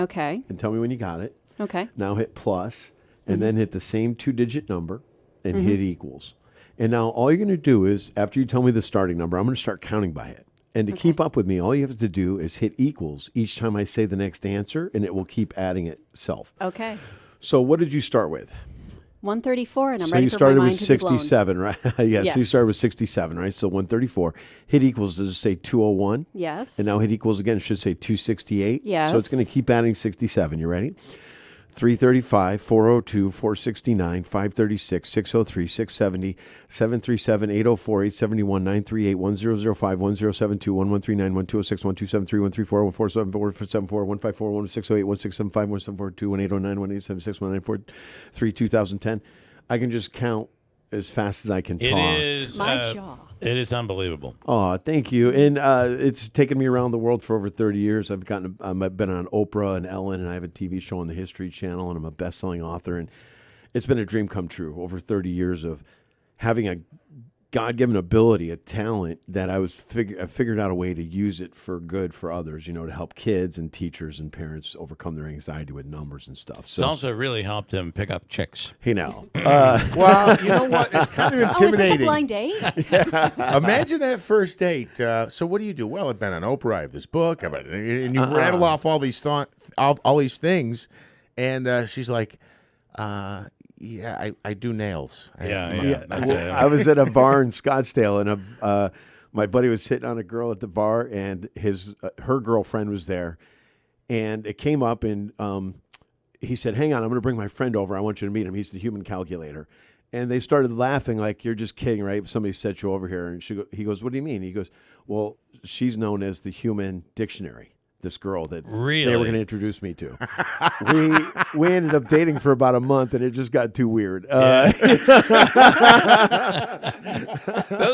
Okay.
And tell me when you got it.
Okay.
Now hit plus, and then hit the same 2-digit number and hit equals. And now all you're going to do is, after you tell me the starting number, I'm going to start counting by it. And to keep up with me, all you have to do is hit equals each time I say the next answer, and it will keep adding itself.
Okay.
So what did you start with?
134, and I'm
So
ready
you
for
started
my
with
mind to be blown.
67, right? Yes. So you
Yes.
started with 67, right? So 134. Hit equals, does it say 201?
Yes.
And now hit equals again, it should say 268.
Yes.
So it's going to keep adding 67. You ready? 335, 402, 469, 536, 603, 670, 737, 804, 871, 938, 1005, 1072, 1139, 1206, 1273, 134, 1474, 174, 154, 1608, 1675, 1742, 1809, 1876, 1943, 2010. I can just count as fast as I can talk.
It is It is unbelievable.
Oh, thank you. And it's taken me around the world for over 30 years. I've been on Oprah and Ellen, and I have a TV show on the History Channel, and I'm a best-selling author. And it's been a dream come true over 30 years of having a God-given ability, a talent that I figured out a way to use it for good for others, to help kids and teachers and parents overcome their anxiety with numbers and stuff.
It's also really helped him pick up chicks.
Hey, now.
Well, you know what? It's kind of intimidating.
Oh, is this a blind date?
Imagine that first date. So what do you do? Well, I've been on Oprah. I have this book. And you rattle off all these all these things. And she's like, yeah, I do nails.
I was at a bar in Scottsdale, and my buddy was sitting on a girl at the bar, and her girlfriend was there, and it came up, and he said, "Hang on, I'm going to bring my friend over. I want you to meet him. He's the human calculator." And they started laughing like, "You're just kidding, right? Somebody set you over here." And he goes, "What do you mean?" He goes, "Well, she's known as the human dictionary." This girl that
really?
They were going to introduce me to. we ended up dating for about a month, and it just got too weird.
Those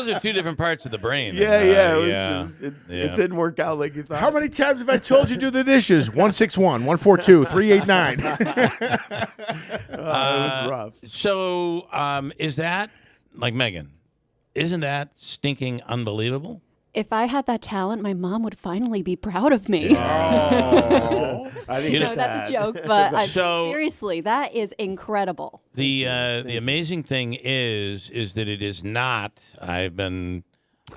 are two different parts of the brain.
It didn't work out like you thought.
How many times have I told you to do the dishes? 161, 142, 389.
It was rough.
So is that, like Megan, isn't that stinking unbelievable?
If I had that talent, my mom would finally be proud of me.
Oh.
That's a joke, but seriously, that is incredible.
The amazing thing is that it is not. I don't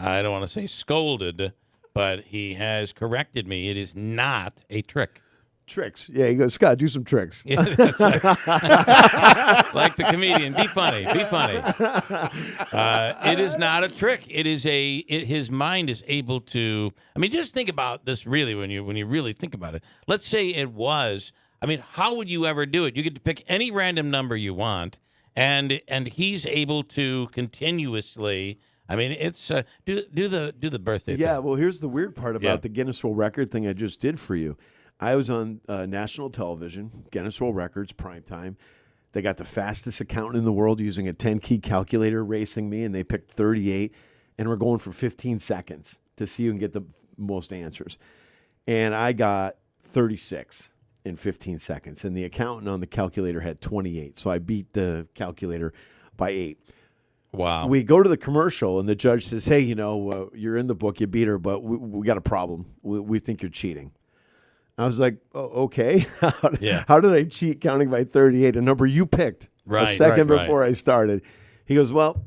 want to say scolded, but he has corrected me. It is not a trick.
Tricks. Yeah, he goes, "Scott, do some tricks."
Yeah, that's right. Like the comedian, be funny, be funny. It is not a trick. It is his mind is able to. I mean, just think about this really when you really think about it. Let's say it was. I mean, how would you ever do it? You get to pick any random number you want, and he's able to continuously. I mean, it's do the birthday.
Yeah.
thing.
Well, here's the weird part about the Guinness World Record thing I just did for you. I was on national television, Guinness World Records, primetime. They got the fastest accountant in the world using a 10-key calculator racing me, and they picked 38, and we're going for 15 seconds to see who can get the most answers. And I got 36 in 15 seconds, and the accountant on the calculator had 28, so I beat the calculator by 8.
Wow.
We go to the commercial, and the judge says, "Hey, you're in the book, you beat her, but we got a problem. We think you're cheating." I was like, okay. How did I cheat counting by 38, a number you picked a second before I started? He goes, "Well,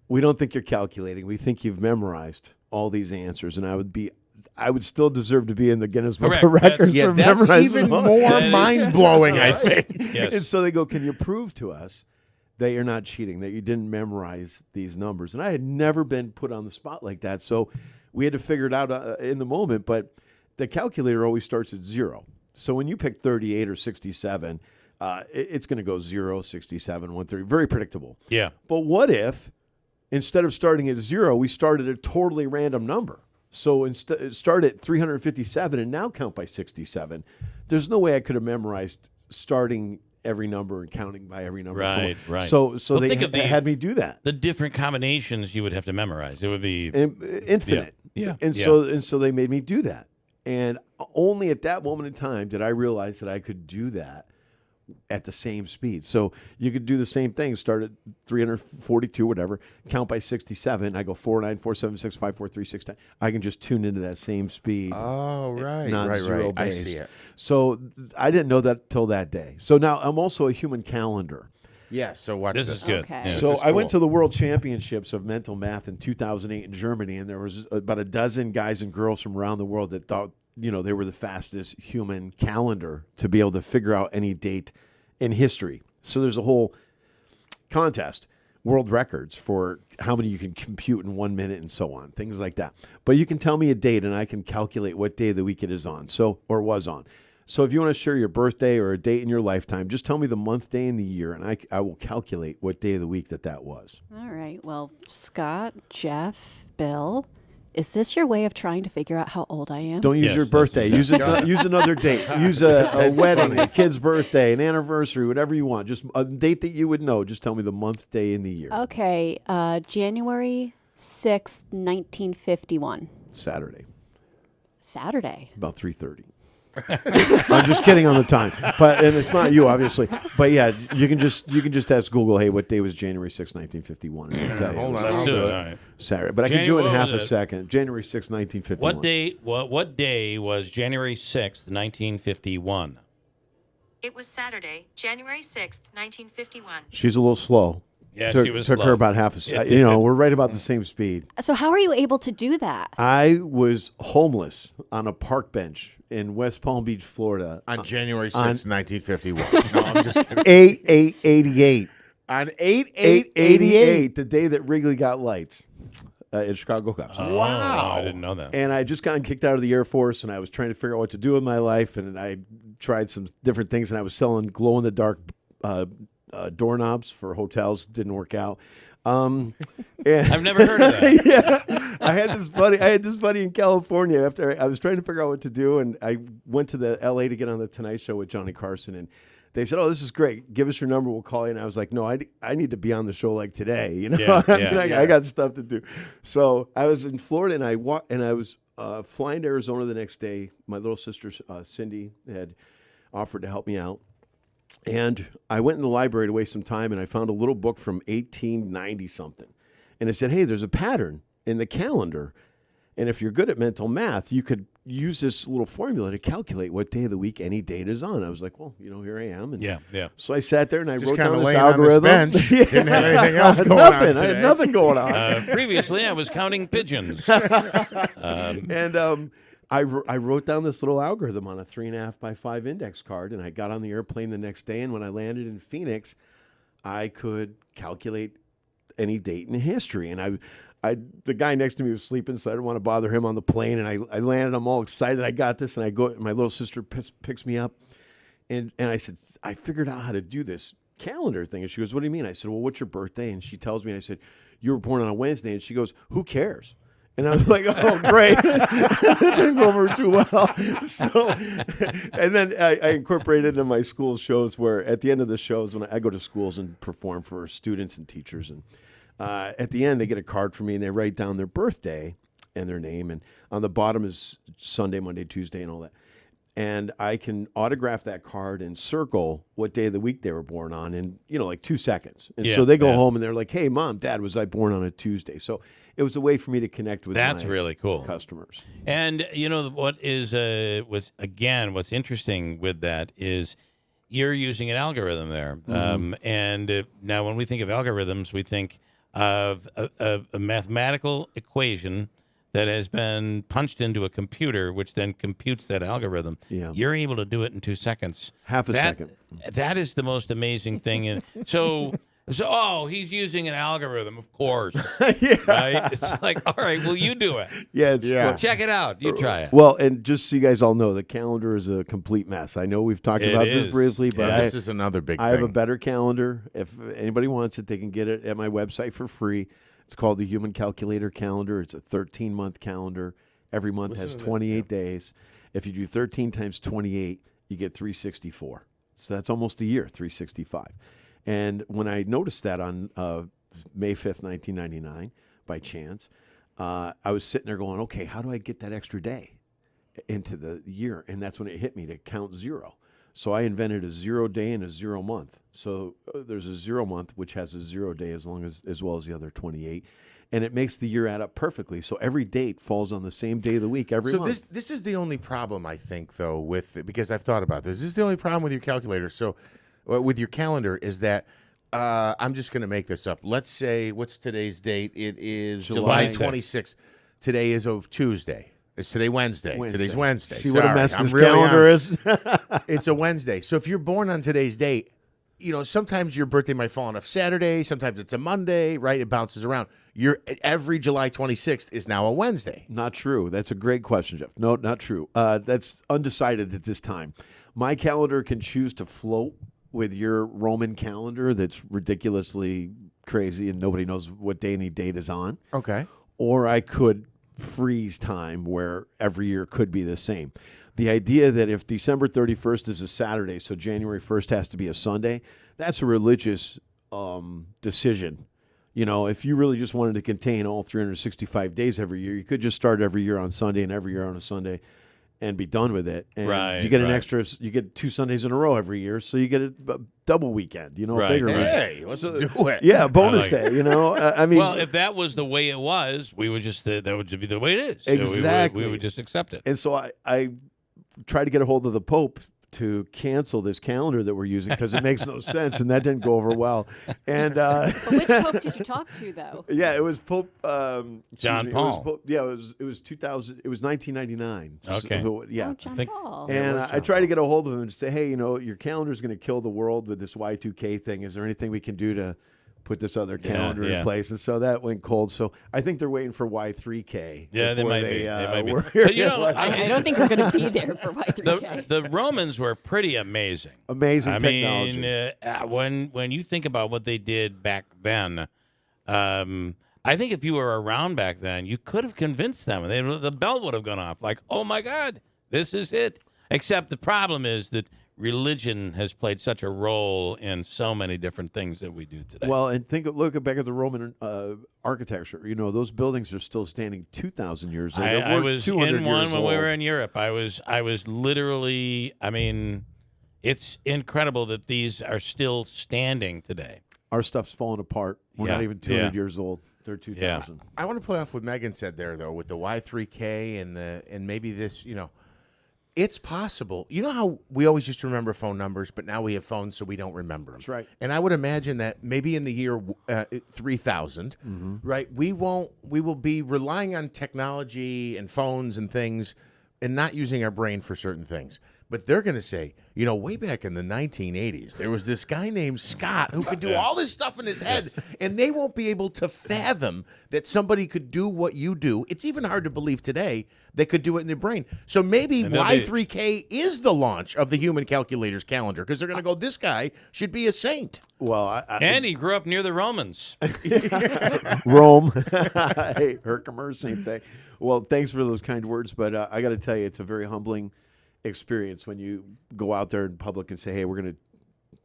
we don't think you're calculating. We think you've memorized all these answers." And I would still deserve to be in the Guinness Book of Records for
that's
memorizing
even
all.
more mind-blowing, I think.
Yes.
And so they go, "Can you prove to us that you're not cheating, that you didn't memorize these numbers?" And I had never been put on the spot like that. So we had to figure it out in the moment. But the calculator always starts at 0. So when you pick 38 or 67, it's going to go 0, 67, 130. Very predictable.
Yeah.
But what if, instead of starting at 0, we started at a totally random number? So start at 357 and now count by 67. There's no way I could have memorized starting every number and counting by every number.
Right.
So
Well,
they
think of
had me do that.
The different combinations you would have to memorize. It would be
infinite.
Yeah.
So they made me do that. And only at that moment in time did I realize that I could do that at the same speed. So you could do the same thing, start at 342, whatever, count by 67. I go 4, 9, 4, 7, 6, 5, 4, 3, 6, 10. I can just tune into that same speed.
Oh, right.
Non-zero
I
based.
see it.
So I didn't know that till that day. So now I'm also a human calendar.
Yeah, so watch this.
This is good.
Okay.
Yeah.
So I went to the World Championships of Mental Math in 2008 in Germany, and there was about a dozen guys and girls from around the world that thought, they were the fastest human calendar to be able to figure out any date in history. So there's a whole contest, world records for how many you can compute in 1 minute and so on, things like that. But you can tell me a date, and I can calculate what day of the week it is on, or was on. So if you want to share your birthday or a date in your lifetime, just tell me the month, day, and the year, and I will calculate what day of the week that was.
All right. Well, Scott, Jeff, Bill, is this your way of trying to figure out how old I am?
Don't use your birthday. Use another date. Use a wedding, a kid's birthday, an anniversary, whatever you want. Just a date that you would know. Just tell me the month, day, and the year.
Okay. January 6th, 1951.
Saturday.
About
3:30. I'm just kidding on the time, and it's not you, obviously. But yeah, you can just ask Google, hey, what day was January 6, 1951? And it'll tell you.
Hold on,
Let's do it. All right.
Saturday, but I can do it in half a second. January 6, 1951.
What day was January 6th, 1951?
It was Saturday, January 6th, 1951.
She's a little slow.
Yeah,
took
she was
her
slow.
about half a second.
Yes.
We're right about the same speed.
So how are you able to do that?
I was homeless on a park bench in West Palm Beach, Florida.
On January 6th, 1951. No, I'm just kidding.
8/8/88.
On
8/8/88, the day that Wrigley got lights in Chicago Cubs.
Wow. I didn't know that.
And I just gotten kicked out of the Air Force, and I was trying to figure out what to do with my life, and I tried some different things, and I was selling glow-in-the-dark doorknobs for hotels. Didn't work out.
I've never heard of that.
Yeah, I had this buddy in California. After I was trying to figure out what to do, and I went to the L.A. to get on the Tonight Show with Johnny Carson, and they said, "Oh, this is great. Give us your number. We'll call you." And I was like, "No, I need to be on the show like today. I got stuff to do." So I was in Florida, and I was flying to Arizona the next day. My little sister Cindy had offered to help me out. And I went in the library to waste some time, and I found a little book from 1890-something. And it said, hey, there's a pattern in the calendar. And if you're good at mental math, you could use this little formula to calculate what day of the week any date is on. I was like, well, here I am. And
yeah.
So I sat there, and I
just
wrote down this
laying
algorithm.
On this bench. Didn't have anything else going on today.
I had nothing going on.
Previously, I was counting pigeons.
I wrote down this little algorithm on a 3.5 by 5 index card, and I got on the airplane the next day. And when I landed in Phoenix, I could calculate any date in history. And the guy next to me was sleeping, so I didn't want to bother him on the plane. And I landed. I'm all excited. I got this, and I go. My little sister picks me up, and I said, I figured out how to do this calendar thing. And she goes, what do you mean? I said, well, what's your birthday? And she tells me. I said, you were born on a Wednesday. And she goes, who cares? And I was like, oh, great. That didn't go over too well. So, and then I incorporated into my school shows where at the end of the shows, when I go to schools and perform for students and teachers, and at the end they get a card from me and they write down their birthday and their name. And on the bottom is Sunday, Monday, Tuesday, and all that. And I can autograph that card and circle what day of the week they were born on in, like 2 seconds. And so they go home and they're like, hey, Mom, Dad, was I born on a Tuesday? So it was a way for me to connect with
That's
my
really cool.
customers.
And, what is, what's interesting with that is you're using an algorithm there. And now when we think of algorithms, we think of a mathematical equation that has been punched into a computer, which then computes that algorithm.
Yeah.
You're able to do it in 2 seconds.
Half a second.
That is the most amazing thing. And so, he's using an algorithm, of course. Right? It's like, all right, well, you do it.
Yeah.
Check it out. You try it.
Well, and just so you guys all know, the calendar is a complete mess. I know we've talked about this briefly, but
this is another big
I
thing.
have a better calendar. If anybody wants it, they can get it at my website for free. It's called the Human Calculator Calendar. It's a 13-month calendar. Every month has 28 days. If you do 13 times 28, you get 364. So that's almost a year, 365. And when I noticed that on May 5th, 1999, by chance, I was sitting there going, okay, how do I get that extra day into the year? And that's when it hit me to count zero. So I invented a 0 day and a 0 month. So there's a 0 month, which has a 0 day as well as the other 28. And it makes the year add up perfectly. So every date falls on the same day of the week every month.
So this is the only problem, I think, though, because I've thought about this. This is the only problem with your calculator. So with your calendar is that I'm just going to make this up. Let's say, what's today's date? It is July 26th. Today is Tuesday. Is today Wednesday? Today's Wednesday.
See what a mess this calendar is?
It's a Wednesday. So if you're born on today's date, sometimes your birthday might fall on a Saturday. Sometimes it's a Monday, right? It bounces around. Every July 26th is now a Wednesday.
Not true. That's a great question, Jeff. No, not true. That's undecided at this time. My calendar can choose to float with your Roman calendar that's ridiculously crazy and nobody knows what day any date is on.
Okay.
Or I could freeze time where every year could be the same. The idea that if December 31st is a Saturday, so January 1st has to be a Sunday, that's a religious decision. If you really just wanted to contain all 365 days every year, you could just start every year on Sunday and every year on a Sunday and be done with it. And you get an extra, you get 2 Sundays in a row every year, so you get a double weekend, bigger weekend.
Hey, let's do it.
Yeah, bonus day, I mean.
Well, if that was the way it was, we would just, that would be the way it is.
Exactly.
So we would just accept it.
And so I tried to get a hold of the Pope to cancel this calendar that we're using because it makes no sense, and that didn't go over well. And
but which Pope did you talk to, though?
Yeah, it was Pope
John Paul.
It was 2000. It was 1999.
Okay.
So, yeah.
Oh, John Paul.
And I tried to get a hold of him and say, hey, your calendar is going to kill the world with this Y2K thing. Is there anything we can do to put this other calendar in place? And so that went cold. So I think they're waiting for Y3K.
Yeah, they might be.
But
I don't think we're going to be there for Y3K.
The Romans were pretty amazing.
Amazing technology.
When you think about what they did back then, I think if you were around back then, you could have convinced them. The bell would have gone off like, oh, my God, this is it. Except the problem is that religion has played such a role in so many different things that we do today.
Well, and look back at the Roman architecture. Those buildings are still standing 2,000 years later.
I was in one when
old.
we were in Europe. I was literally. I mean, it's incredible that these are still standing today.
Our stuff's falling apart. We're not even 200 years old. They're 2,000.
Yeah. I want to play off what Megan said there, though, with the Y3K and maybe this. It's possible. You know how we always used to remember phone numbers, but now we have phones, so we don't remember them.
That's right.
And I would imagine that maybe in the year 3000, right, we will be relying on technology and phones and things and not using our brain for certain things. But they're going to say, way back in the 1980s, there was this guy named Scott who could do all this stuff in his head, and they won't be able to fathom that somebody could do what you do. It's even hard to believe today they could do it in their brain. So maybe Y3K is the launch of the human calculator's calendar because they're going to go, this guy should be a saint.
Well,
and he grew up near the Romans.
Rome. Hey, Herkimer, same thing. Well, thanks for those kind words, but I got to tell you, it's a very humbling experience when you go out there in public and say, hey, we're going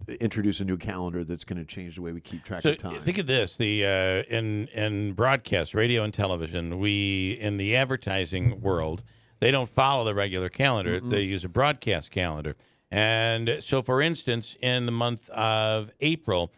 to introduce a new calendar that's going to change the way we keep track of time.
Think of this, in broadcast, radio and television, in the advertising world, they don't follow the regular calendar. They use a broadcast calendar. And so, for instance, in the month of April,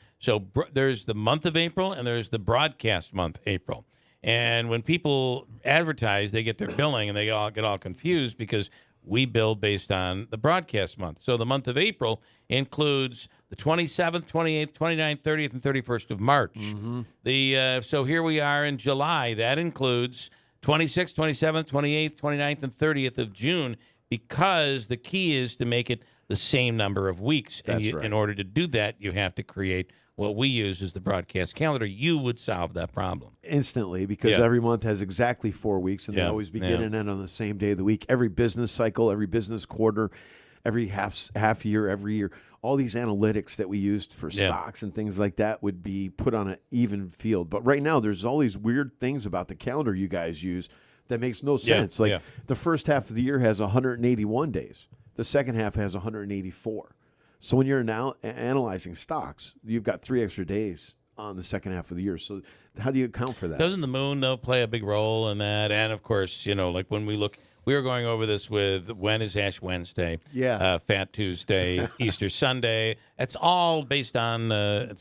there's the month of April and there's the broadcast month, April. And when people advertise, they get their billing and they all get all confused because we bill based on the broadcast month. So the month of April includes the 27th, 28th, 29th, 30th, and 31st of March. So here we are in July. That includes 26th, 27th, 28th, 29th, and 30th of June because the key is to make it the same number of weeks.
That's right.
In order to do that, you have to create what we use is the broadcast calendar. You would solve that problem
instantly because every month has exactly 4 weeks, and they always begin and end on the same day of the week. Every business cycle, every business quarter, every half year, every year, all these analytics that we used for stocks and things like that would be put on an even field. But right now, there's all these weird things about the calendar you guys use that makes no sense. The first half of the year has 181 days. The second half has 184. So when you're now analyzing stocks, you've got 3 extra days on the second half of the year. So how do you account for that?
Doesn't the moon, though, play a big role in that? And, of course, like when we look, we were going over this with when is Ash Wednesday, Fat Tuesday, Easter Sunday. It's all based on the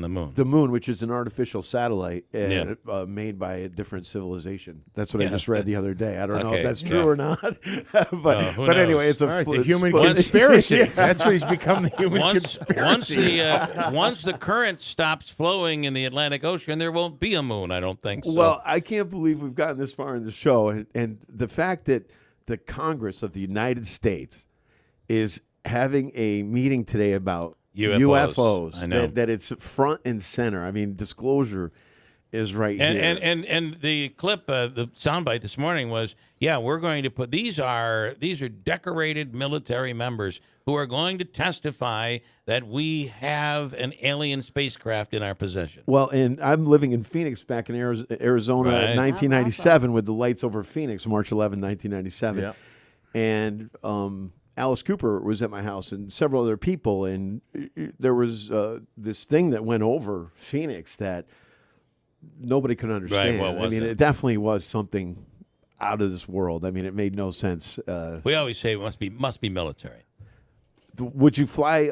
moon.
The moon, which is an artificial satellite made by a different civilization. That's what I just read the other day. I don't know if that's true or not. but anyway, it's
the human conspiracy. That's what he's become, the human conspiracy.
Once the current stops flowing in the Atlantic Ocean, there won't be a moon, I don't think so.
Well, I can't believe we've gotten this far in the show. And the fact that the Congress of the United States is having a meeting today about UFOs.
I know.
That it's front and center. I mean, disclosure is right here.
And the clip, the soundbite this morning was, we're going to put these are decorated military members who are going to testify that we have an alien spacecraft in our possession.
Well, and I'm living in Phoenix back in Arizona in 1997 with the lights over Phoenix, March 11, 1997.
Yeah.
And Alice Cooper was at my house and several other people, and there was this thing that went over Phoenix that nobody could understand.
Right,
I mean, it definitely was something out of this world. I mean, it made no sense.
We always say it must be military.
Would you fly?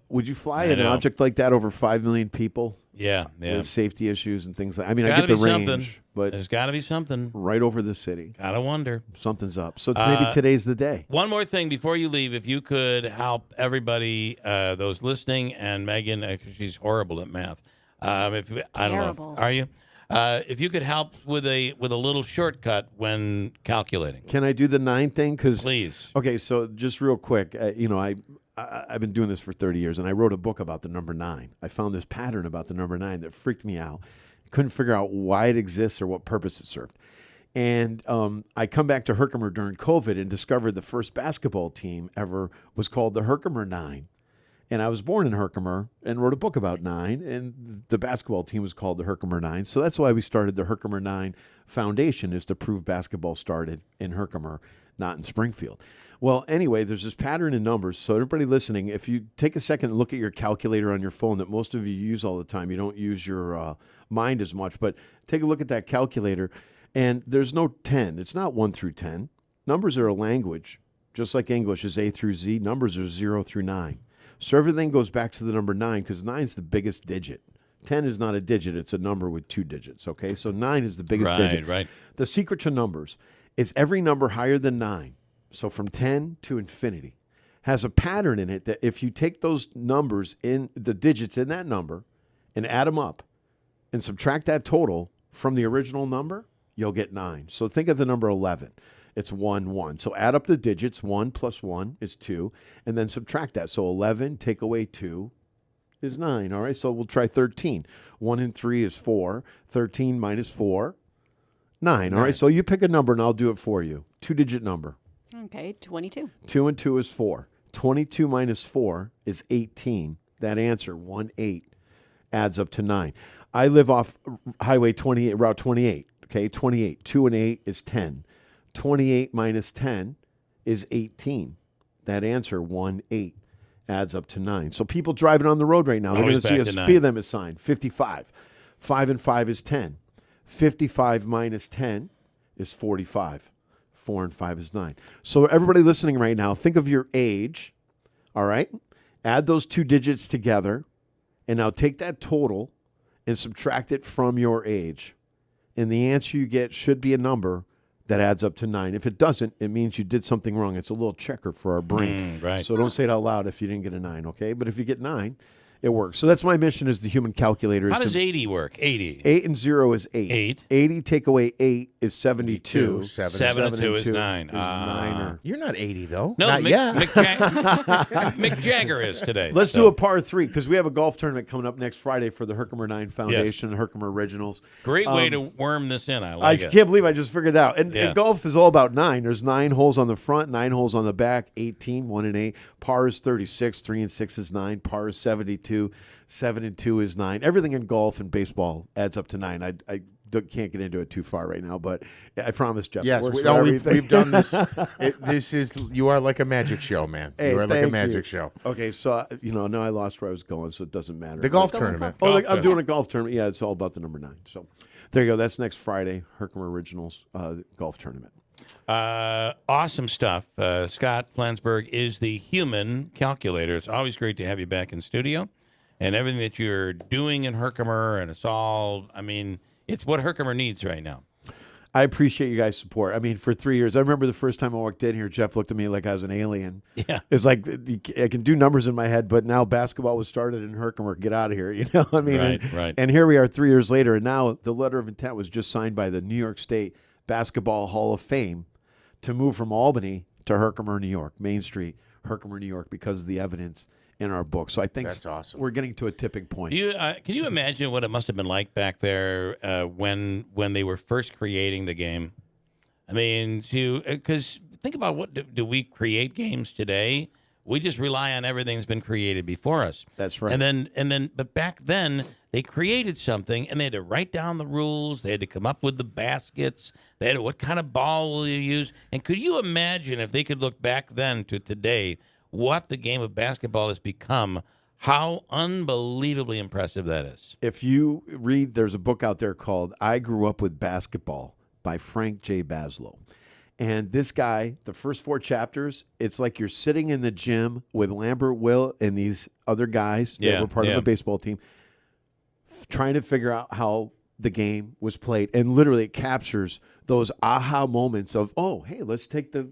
An object like that over 5 million people?
Yeah.
With safety issues and things like. I mean, I
Gotta
get the
be
range,
something.
but
There's got to be something
right over the city.
Gotta wonder.
Something's up. So maybe today's the day.
One more thing before you leave, if you could help everybody, those listening, and Megan, she's horrible at math. I don't know. Are you? If you could help with a little shortcut when calculating.
Can I do the 9 thing?
Please.
Okay, so just real quick, I've been doing this for 30 years, and I wrote a book about the number 9. I found this pattern about the number 9 that freaked me out. Couldn't figure out why it exists or what purpose it served. And I come back to Herkimer during COVID and discovered the first basketball team ever was called the Herkimer 9. And I was born in Herkimer and wrote a book about 9, and the basketball team was called the Herkimer 9. So that's why we started the Herkimer 9 Foundation, is to prove basketball started in Herkimer, not in Springfield. Well, anyway, there's this pattern in numbers. So everybody listening, if you take a second and look at your calculator on your phone that most of you use all the time, you don't use your mind as much, but take a look at that calculator, and there's no 10. It's not 1 through 10. Numbers are a language. Just like English is A through Z, numbers are 0 through 9. So everything goes back to the number 9 because 9 is the biggest digit. 10 is not a digit. It's a number with 2 digits, okay? So 9 is the biggest digit.
Right.
The secret to numbers is every number higher than 9, so from 10 to infinity, has a pattern in it that if you take those numbers in the digits in that number and add them up and subtract that total from the original number, you'll get 9. So think of the number 11. It's 1, 1. So add up the digits. 1 plus 1 is 2. And then subtract that. So 11, take away 2 is 9. All right, so we'll try 13. 1 and 3 is 4. 13 minus 4, 9. All right, so you pick a number and I'll do it for you. 2-digit number.
Okay, 22.
2 and 2 is 4. 22 minus 4 is 18. That answer, 1-8, adds up to 9. I live off Highway 28, Route 28. Okay, 28. 2 and 8 is 10. 28 minus 10 is 18. That answer, 1-8, adds up to 9. So people driving on the road right now, they're going to see a speed limit sign, 55. 5 and 5 is 10. 55 minus 10 is 45. 4 and 5 is 9. So everybody listening right now, think of your age, all right? Add those 2 digits together, and now take that total and subtract it from your age. And the answer you get should be a number that adds up to 9. If it doesn't, it means you did something wrong. It's a little checker for our brain.
Right.
So don't say it out loud if you didn't get a 9, okay? But if you get 9, it works. So that's my mission as the human calculator.
How does 80 work? 80.
8 and 0 is 8. 80 take away 8 is 72.
7 and 2 is 9.
You're not 80, though.
No,
not yet.
Mick Jagger is today.
Let's do a par 3 because we have a golf tournament coming up next Friday for the Herkimer 9 Foundation, Herkimer Originals.
Great way to worm this in. I like it.
I can't believe I just figured that out. And golf is all about 9. There's 9 holes on the front, 9 holes on the back, 18, 1 and 8. Par is 36, 3 and 6 is 9. Par is 72. 7 and 2 is 9. Everything in golf and baseball adds up to 9. I can't get into it too far right now, but I promise, Jeff.
Yes,
it works for everything.
we've done this. You are like a magic show, man.
Hey,
you are like a
thank
magic
you.
show.
Okay, so now I lost where I was going, so it doesn't matter.
The golf tournament.
I'm doing a golf tournament. Yeah, it's all about the number 9. So there you go. That's next Friday, Herkimer Originals golf tournament.
Awesome stuff. Scott Flansburgh is the human calculator. It's always great to have you back in studio. And everything that you're doing in Herkimer, and it's all, it's what Herkimer needs right now.
I appreciate you guys' support. For 3 years, I remember the first time I walked in here, Jeff looked at me like I was an alien.
Yeah.
It's like, I can do numbers in my head, but now basketball was started in Herkimer. Get out of here,
Right.
And here we are 3 years later, and now the letter of intent was just signed by the New York State Basketball Hall of Fame to move from Albany to Herkimer, New York, Main Street, Herkimer, New York, because of the evidence in our book. So I think
that's awesome.
We're getting to a tipping point.
Can you imagine what it must have been like back there when they were first creating the game? Because think about what do we create games today? We just rely on everything that's been created before us.
That's right.
But back then they created something and they had to write down the rules. They had to come up with the baskets. They had what kind of ball will you use? And could you imagine if they could look back then to today, what the game of basketball has become, how unbelievably impressive that is.
If you read, there's a book out there called I Grew Up with Basketball by Frank J. Baslow. And this guy, the first 4 chapters, it's like you're sitting in the gym with Lambert, Will, and these other guys that were part of a baseball team, trying to figure out how the game was played. And literally it captures those aha moments of, oh, hey, let's take the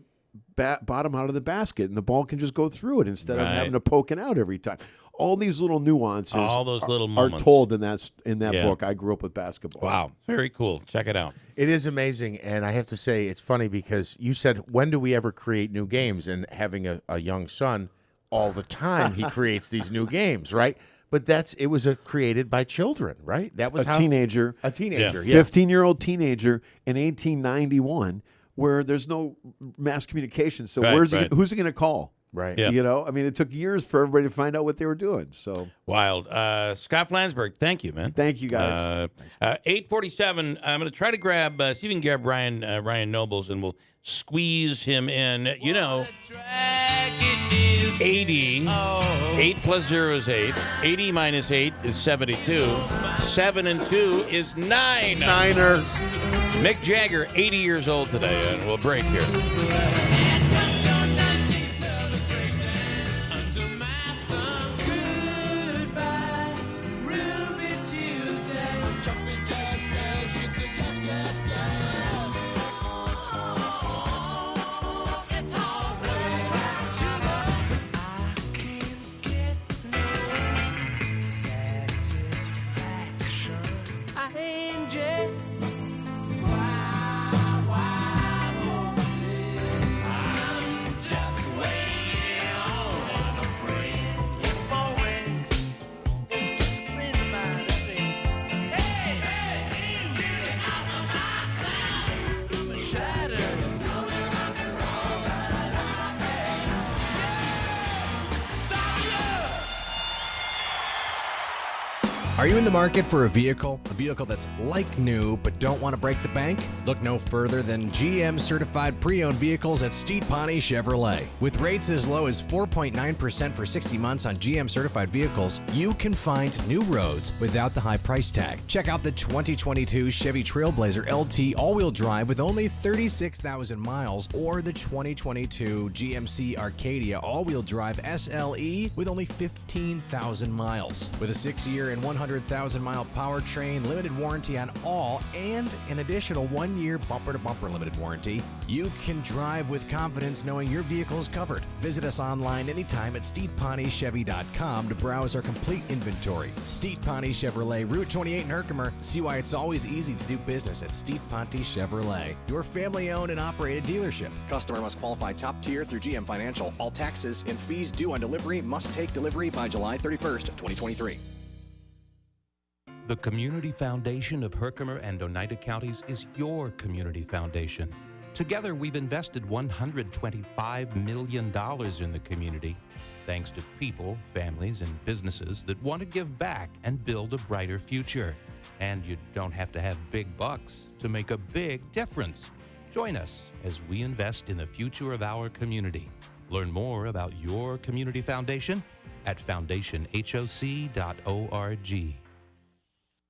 bottom out of the basket and the ball can just go through it instead of having to poke it out every time. All these little nuances,
all those little
are
moments
told in that book. I Grew Up with Basketball.
Wow, very cool. Check it out.
It is amazing, and I have to say it's funny because you said, when do we ever create new games? And having a young son, all the time he creates these new games, right? But it was created by children, right? That was
a teenager, 15-year-old teenager in 1891, where there's no mass communication. So who's he going to call?
Right.
Yeah.
It took years for everybody to find out what they were doing. So
wild. Scott Flansburgh, thank you, man.
Thank you, guys.
8:47. I'm going to try to grab, see if we can grab Ryan Nobles, and we'll squeeze him in. 80. 8 plus 0 is 8. 80 minus 8 is 72. 7 and 2 is 9.
Niners.
Mick Jagger, 80 years old today, and we'll break here.
Are you in the market for a vehicle that's like new but don't want to break the bank? Look no further than GM certified pre-owned vehicles at Steed Pawnee Chevrolet. With rates as low as 4.9% for 60 months on GM certified vehicles, you can find new roads without the high price tag. Check out the 2022 Chevy Trailblazer LT all-wheel drive with only 36,000 miles, or the 2022 GMC Arcadia all-wheel drive SLE with only 15,000 miles. With a 6-year and 100,000-mile powertrain, limited warranty on all, and an additional 1-year bumper-to-bumper limited warranty, you can drive with confidence knowing your vehicle is covered. Visit us online anytime at SteedPawneeChevy.com to browse our complete inventory. Steed Pawnee Chevrolet, Route 28 in Herkimer. See why it's always easy to do business at Steed Pawnee Chevrolet, your family-owned and operated dealership. Customer must qualify top tier through GM Financial. All taxes and fees due on delivery must take delivery by July 31st, 2023.
The Community Foundation of Herkimer and Oneida Counties is your community foundation. Together, we've invested $125 million in the community, thanks to people, families, and businesses that want to give back and build a brighter future. And you don't have to have big bucks to make a big difference. Join us as we invest in the future of our community. Learn more about your community foundation at foundationhoc.org.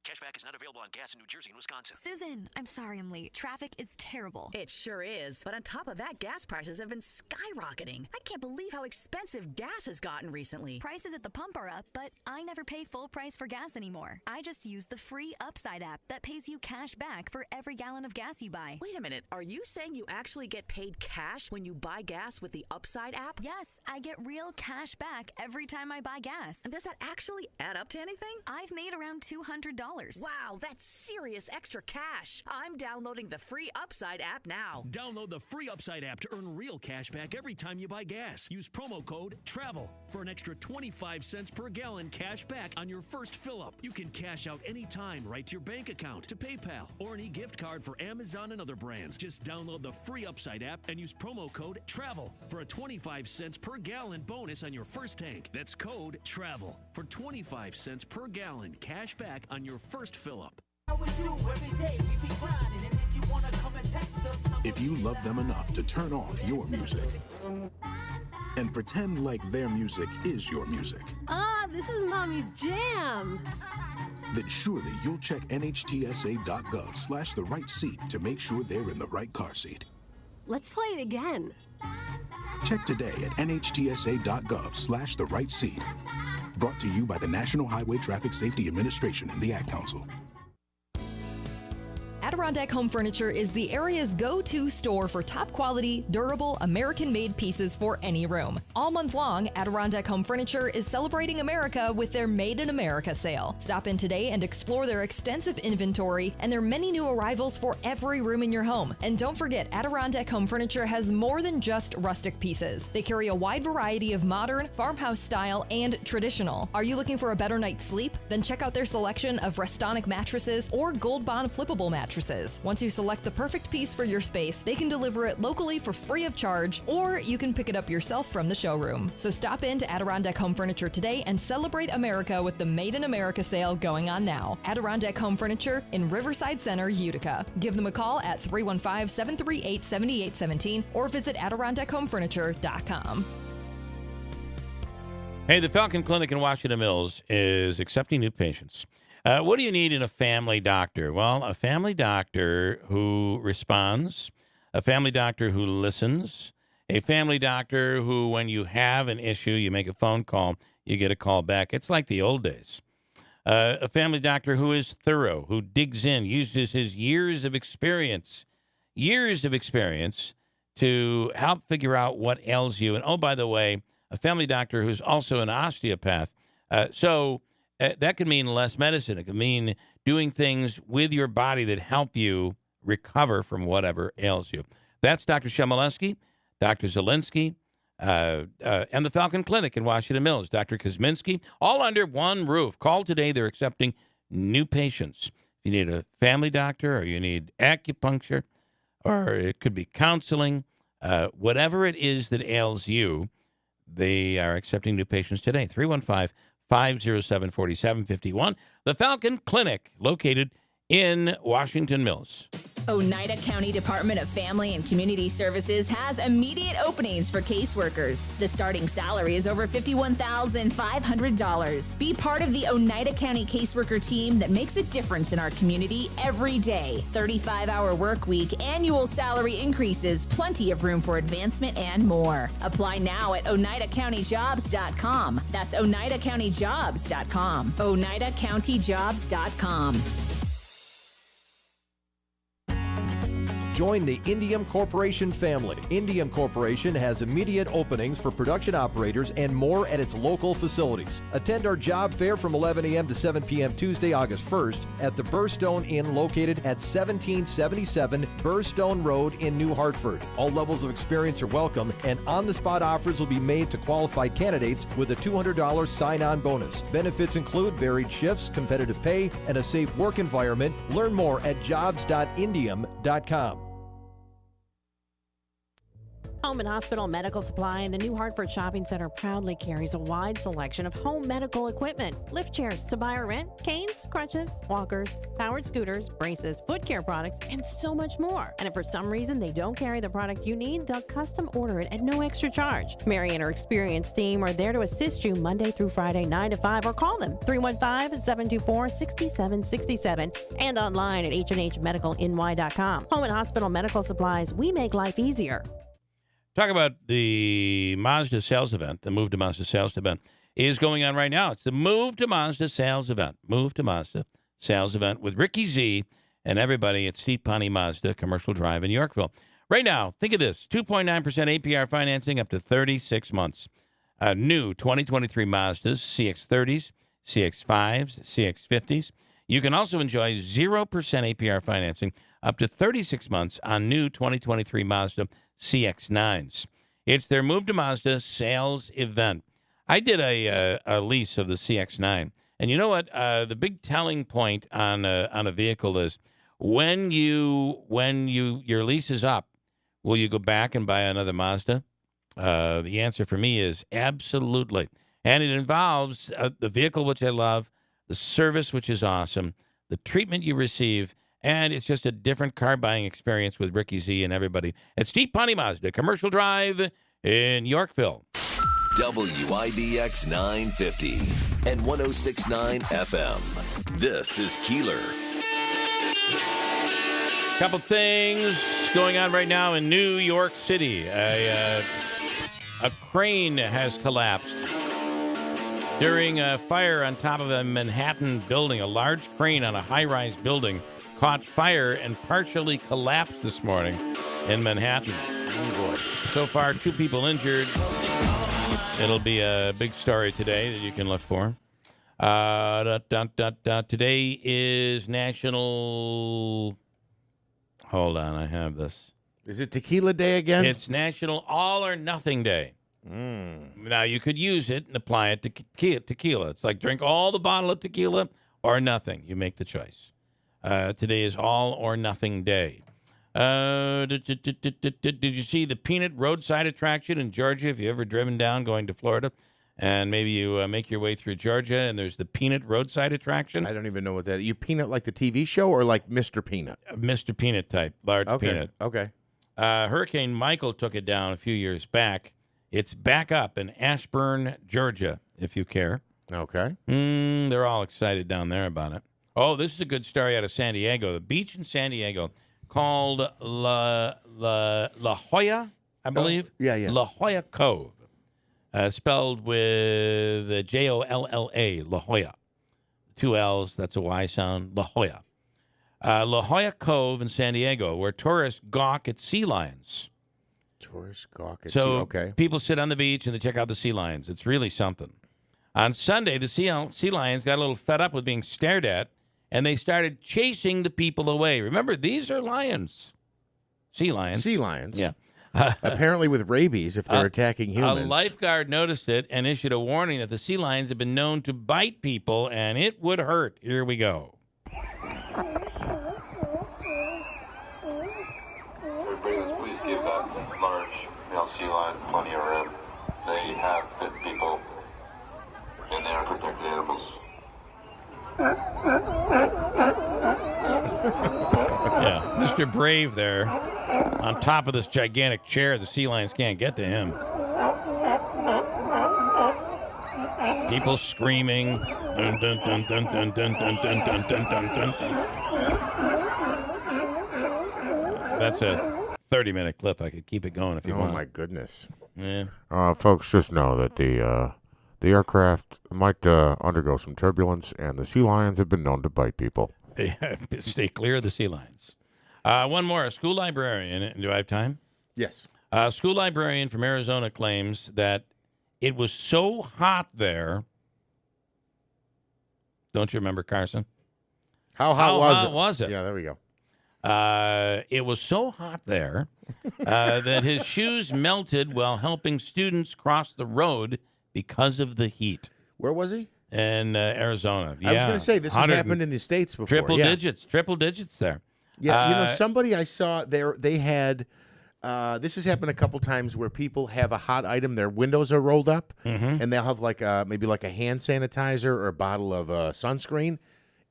Cashback is not available on gas in New Jersey and Wisconsin.
Susan, I'm sorry I'm late. Traffic is terrible.
It sure is. But on top of that, gas prices have been skyrocketing. I can't believe how expensive gas has gotten recently.
Prices at the pump are up, but I never pay full price for gas anymore. I just use the free Upside app that pays you cash back for every gallon of gas you buy.
Wait a minute. Are you saying you actually get paid cash when you buy gas with the Upside app?
Yes, I get real cash back every time I buy gas.
And does that actually add up to anything?
I've made around $200.
Wow, that's serious extra cash. I'm downloading the free Upside app now.
Download the free Upside app to earn real cash back every time you buy gas. Use promo code TRAVEL for an extra 25 cents per gallon cash back on your first fill-up. You can cash out anytime right to your bank account, to PayPal, or an e-gift card for Amazon and other brands. Just download the free Upside app and use promo code TRAVEL for a 25 cents per gallon bonus on your first tank. That's code TRAVEL for 25 cents per gallon cash back on your first fill-up.
If you love them enough to turn off your music and pretend like their music is your music,
this is Mommy's jam.
then surely you'll check nhtsa.gov/the right seat to make sure they're in the right car seat.
Let's play it again.
Check today at nhtsa.gov/the right seat. Brought to you by the National Highway Traffic Safety Administration and the Ad Council.
Adirondack Home Furniture is the area's go-to store for top-quality, durable, American-made pieces for any room. All month long, Adirondack Home Furniture is celebrating America with their Made in America sale. Stop in today and explore their extensive inventory and their many new arrivals for every room in your home. And don't forget, Adirondack Home Furniture has more than just rustic pieces. They carry a wide variety of modern, farmhouse style, and traditional. Are you looking for a better night's sleep? Then check out their selection of Restonic mattresses or Gold Bond flippable mattresses. Once you select the perfect piece for your space, they can deliver it locally for free of charge, or you can pick it up yourself from the showroom. So stop in to Adirondack Home Furniture today and celebrate America with the Made in America sale going on now. Adirondack Home Furniture in Riverside Center, Utica. Give them a call at 315-738-7817 or visit AdirondackHomeFurniture.com.
Hey, the Falcon Clinic in Washington Mills is accepting new patients. What do you need in a family doctor? Well, a family doctor who responds, a family doctor who listens, a family doctor who, when you have an issue, you make a phone call, you get a call back. It's like the old days. A family doctor who is thorough, who digs in, uses his years of experience to help figure out what ails you. And, oh, by the way, a family doctor who's also an osteopath. That could mean less medicine. It could mean doing things with your body that help you recover from whatever ails you. That's Dr. Shemaleski, Dr. Zielinski, and the Falcon Clinic in Washington Mills, Dr. Kosminski, all under one roof. Call today. They're accepting new patients. If you need a family doctor or you need acupuncture or it could be counseling, whatever it is that ails you, they are accepting new patients today. 315-507-4751. The Falcon Clinic, located in Washington Mills.
Oneida County Department of Family and Community Services has immediate openings for caseworkers. The starting salary is over $51,500. Be part of the Oneida County caseworker team that makes a difference in our community every day. 35-hour work week, annual salary increases, plenty of room for advancement, and more. Apply now at OneidaCountyJobs.com. That's OneidaCountyJobs.com. OneidaCountyJobs.com.
Join the Indium Corporation family. Indium Corporation has immediate openings for production operators and more at its local facilities. Attend our job fair from 11 a.m. to 7 p.m. Tuesday, August 1st at the Burrstone Inn located at 1777 Burrstone Road in New Hartford. All levels of experience are welcome, and on-the-spot offers will be made to qualified candidates with a $200 sign-on bonus. Benefits include varied shifts, competitive pay, and a safe work environment. Learn more at jobs.indium.com.
Home and Hospital Medical Supply in the New Hartford Shopping Center proudly carries a wide selection of home medical equipment. Lift chairs to buy or rent, canes, crutches, walkers, powered scooters, braces, foot care products, and so much more. And if for some reason they don't carry the product you need, they'll custom order it at no extra charge. Mary and her experienced team are there to assist you Monday through Friday, 9 to 5, or call them 315-724-6767 and online at hnhmedicalny.com. Home and Hospital Medical Supplies, we make life easier.
Talk about the Mazda sales event. The Move to Mazda sales event is going on right now. It's the Move to Mazda sales event. Move to Mazda sales event with Ricky Z and everybody at Steep Pawnee Mazda Commercial Drive in Yorkville. Right now, think of this. 2.9% APR financing up to 36 months. New 2023 Mazdas, CX-30s, CX-5s, CX-50s. You can also enjoy 0% APR financing up to 36 months on new 2023 Mazda CX-9s. It's their Move to Mazda sales event. I did a lease of the CX-9, and you know what? The big telling point on a vehicle is when your lease is up, will you go back and buy another Mazda? The answer for me is absolutely, and it involves the vehicle, which I love, the service, which is awesome, the treatment you receive. And it's just a different car buying experience with Ricky Z and everybody at Steep Pawnee Mazda Commercial Drive in Yorkville.
WIBX 950 and 106.9 FM. This is Keeler.
Couple things going on right now in New York City. A crane has collapsed during a fire on top of a Manhattan building. A large crane on a high-rise building caught fire and partially collapsed this morning in Manhattan. Oh boy. So far, 2 people injured. It'll be a big story today that you can look for. Today is National... Hold on, I have this.
Is it Tequila Day again?
It's National All or Nothing Day. Now, you could use it and apply it to tequila. It's like drink all the bottle of tequila or nothing. You make the choice. Today is All or Nothing Day. Did you see the Peanut roadside attraction in Georgia? Have you ever driven down going to Florida? And maybe you make your way through Georgia, and there's the Peanut roadside attraction.
I don't even know what that is. You Peanut like the TV show or like Mr. Peanut?
Mr. Peanut type, large peanut.
Okay.
Hurricane Michael took it down a few years back. It's back up in Ashburn, Georgia, if you care.
Okay.
They're all excited down there about it. Oh, this is a good story out of San Diego. The beach in San Diego called La Jolla, I believe.
Yeah.
La Jolla Cove. Spelled with Jolla, La Jolla. 2 L's, that's a Y sound, La Jolla. La Jolla Cove in San Diego, where tourists gawk at sea lions.
Tourists gawk at
sea,
okay.
People sit on the beach and they check out the sea lions. It's really something. On Sunday, the sea lions got a little fed up with being stared at, and they started chasing the people away. Remember, these are lions. Sea lions.
Sea lions.
Yeah.
Apparently with rabies if they're attacking humans.
A lifeguard noticed it and issued a warning that the sea lions have been known to bite people, and it would hurt. Here we go.
Please give that large male sea lion plenty of room. They have bit people, and they are protected animals.
Yeah, Mr. Brave there on top of this gigantic chair. The sea lions can't get to him. People screaming. Dun, dun, dun, dun, dun, dun, dun, dun, dun, dun, dun, dun. That's a 30-minute clip. I could keep it going if you want.
Oh, my goodness.
Yeah.
Folks, just know that the aircraft might undergo some turbulence, and the sea lions have been known to bite people.
Stay clear of the sea lions. One more. A school librarian. Do I have time?
Yes.
A school librarian from Arizona claims that it was so hot there. Don't you remember, Carson?
How hot
was it?
Yeah, there we go.
It was so hot there that his shoes melted while helping students cross the road because of the heat.
Where was he?
In Arizona. Yeah.
I was going to say, this has happened in the States before.
Triple digits there.
Yeah, somebody I saw there, they had This has happened a couple times where people have a hot item, their windows are rolled up, and they'll have like maybe like a hand sanitizer or a bottle of sunscreen,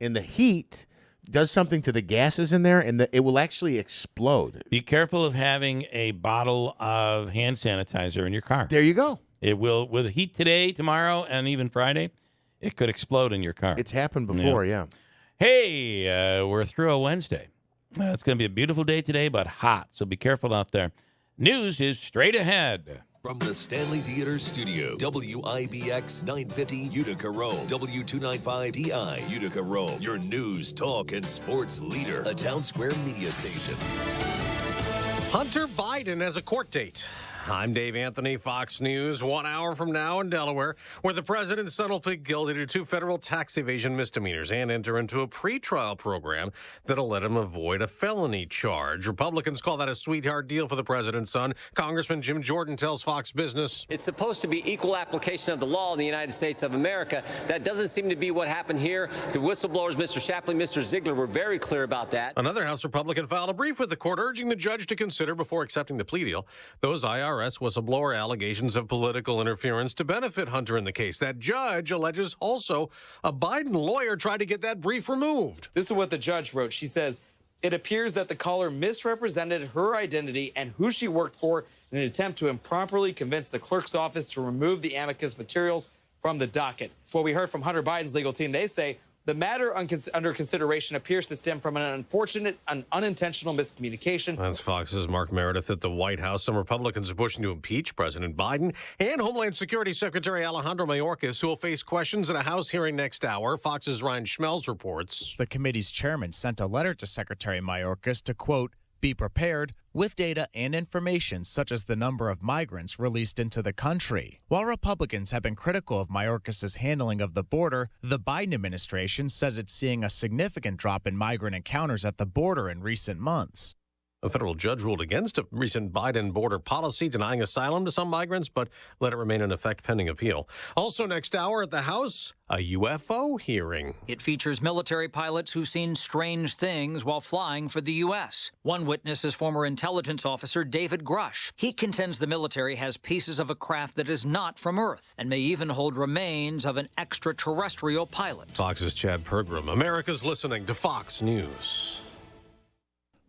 and the heat does something to the gases in there, and it will actually explode.
Be careful of having a bottle of hand sanitizer in your car.
There you go.
It will, with the heat today, tomorrow, and even Friday, it could explode in your car.
It's happened before, yeah.
Hey, we're through a Wednesday. It's going to be a beautiful day today, but hot, so be careful out there. News is straight ahead.
From the Stanley Theater Studio, WIBX 950 Utica, Rome, W295DI Utica, Rome, your news, talk, and sports leader, a Town Square media station.
Hunter Biden has a court date. I'm Dave Anthony, Fox News. 1 hour from now in Delaware, where the president's son will plead guilty to 2 federal tax evasion misdemeanors and enter into a pretrial program that'll let him avoid a felony charge. Republicans call that a sweetheart deal for the president's son. Congressman Jim Jordan tells Fox Business.
It's supposed to be equal application of the law in the United States of America. That doesn't seem to be what happened here. The whistleblowers, Mr. Shapley, Mr. Ziegler, were very clear about that.
Another House Republican filed a brief with the court urging the judge to consider before accepting the plea deal those IRS whistleblower allegations of political interference to benefit Hunter in the case. That judge alleges also a Biden lawyer tried to get that brief removed.
This is what the judge wrote. She says, it appears that the caller misrepresented her identity and who she worked for in an attempt to improperly convince the clerk's office to remove the amicus materials from the docket. What we heard from Hunter Biden's legal team, they say the matter under consideration appears to stem from an unfortunate and unintentional miscommunication.
That's Fox's Mark Meredith at the White House. Some Republicans are pushing to impeach President Biden and Homeland Security Secretary Alejandro Mayorkas, who will face questions in a House hearing next hour. Fox's Ryan Schmelz reports.
The committee's chairman sent a letter to Secretary Mayorkas to, quote, be prepared with data and information such as the number of migrants released into the country. While Republicans have been critical of Mayorkas' handling of the border, the Biden administration says it's seeing a significant drop in migrant encounters at the border in recent months.
A federal judge ruled against a recent Biden border policy denying asylum to some migrants, but let it remain in effect pending appeal. Also next hour at the House, a UFO hearing.
It features military pilots who've seen strange things while flying for the U.S. One witness is former intelligence officer David Grush. He contends the military has pieces of a craft that is not from Earth and may even hold remains of an extraterrestrial pilot.
Fox's Chad Pergram. America's listening to Fox News.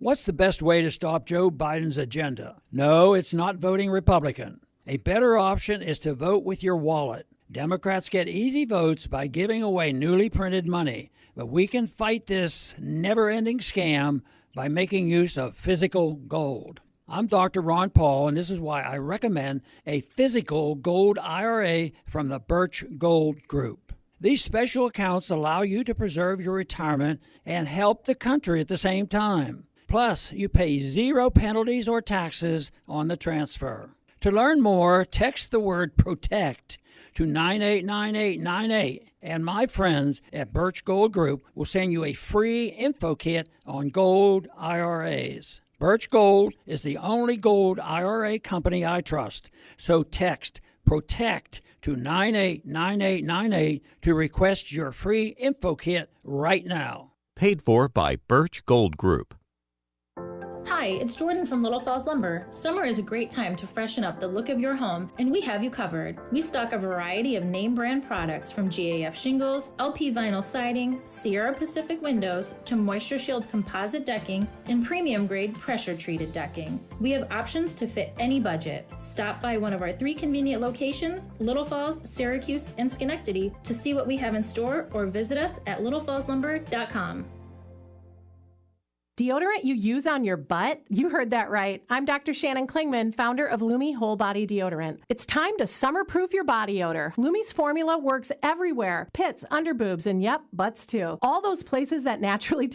What's the best way to stop Joe Biden's agenda? No, it's not voting Republican. A better option is to vote with your wallet. Democrats get easy votes by giving away newly printed money, but we can fight this never-ending scam by making use of physical gold. I'm Dr. Ron Paul, and this is why I recommend a physical gold IRA from the Birch Gold Group. These special accounts allow you to preserve your retirement and help the country at the same time. Plus, you pay 0 penalties or taxes on the transfer. To learn more, text the word PROTECT to 989898, and my friends at Birch Gold Group will send you a free info kit on gold IRAs. Birch Gold is the only gold IRA company I trust, so text PROTECT to 989898 to request your free info kit right now.
Paid for by Birch Gold Group.
Hi, it's Jordan from Little Falls Lumber. Summer is a great time to freshen up the look of your home, and we have you covered. We stock a variety of name brand products from GAF shingles, LP vinyl siding, Sierra Pacific windows, to Moisture Shield composite decking, and premium grade pressure treated decking. We have options to fit any budget. Stop by one of our 3 convenient locations, Little Falls, Syracuse, and Schenectady, to see what we have in store, or visit us at littlefallslumber.com.
Deodorant you use on your butt? You heard that right. I'm Dr. Shannon Klingman, founder of Lumi Whole Body Deodorant. It's time to summer-proof your body odor. Lumi's formula works everywhere. Pits, underboobs, and yep, butts too. All those places that naturally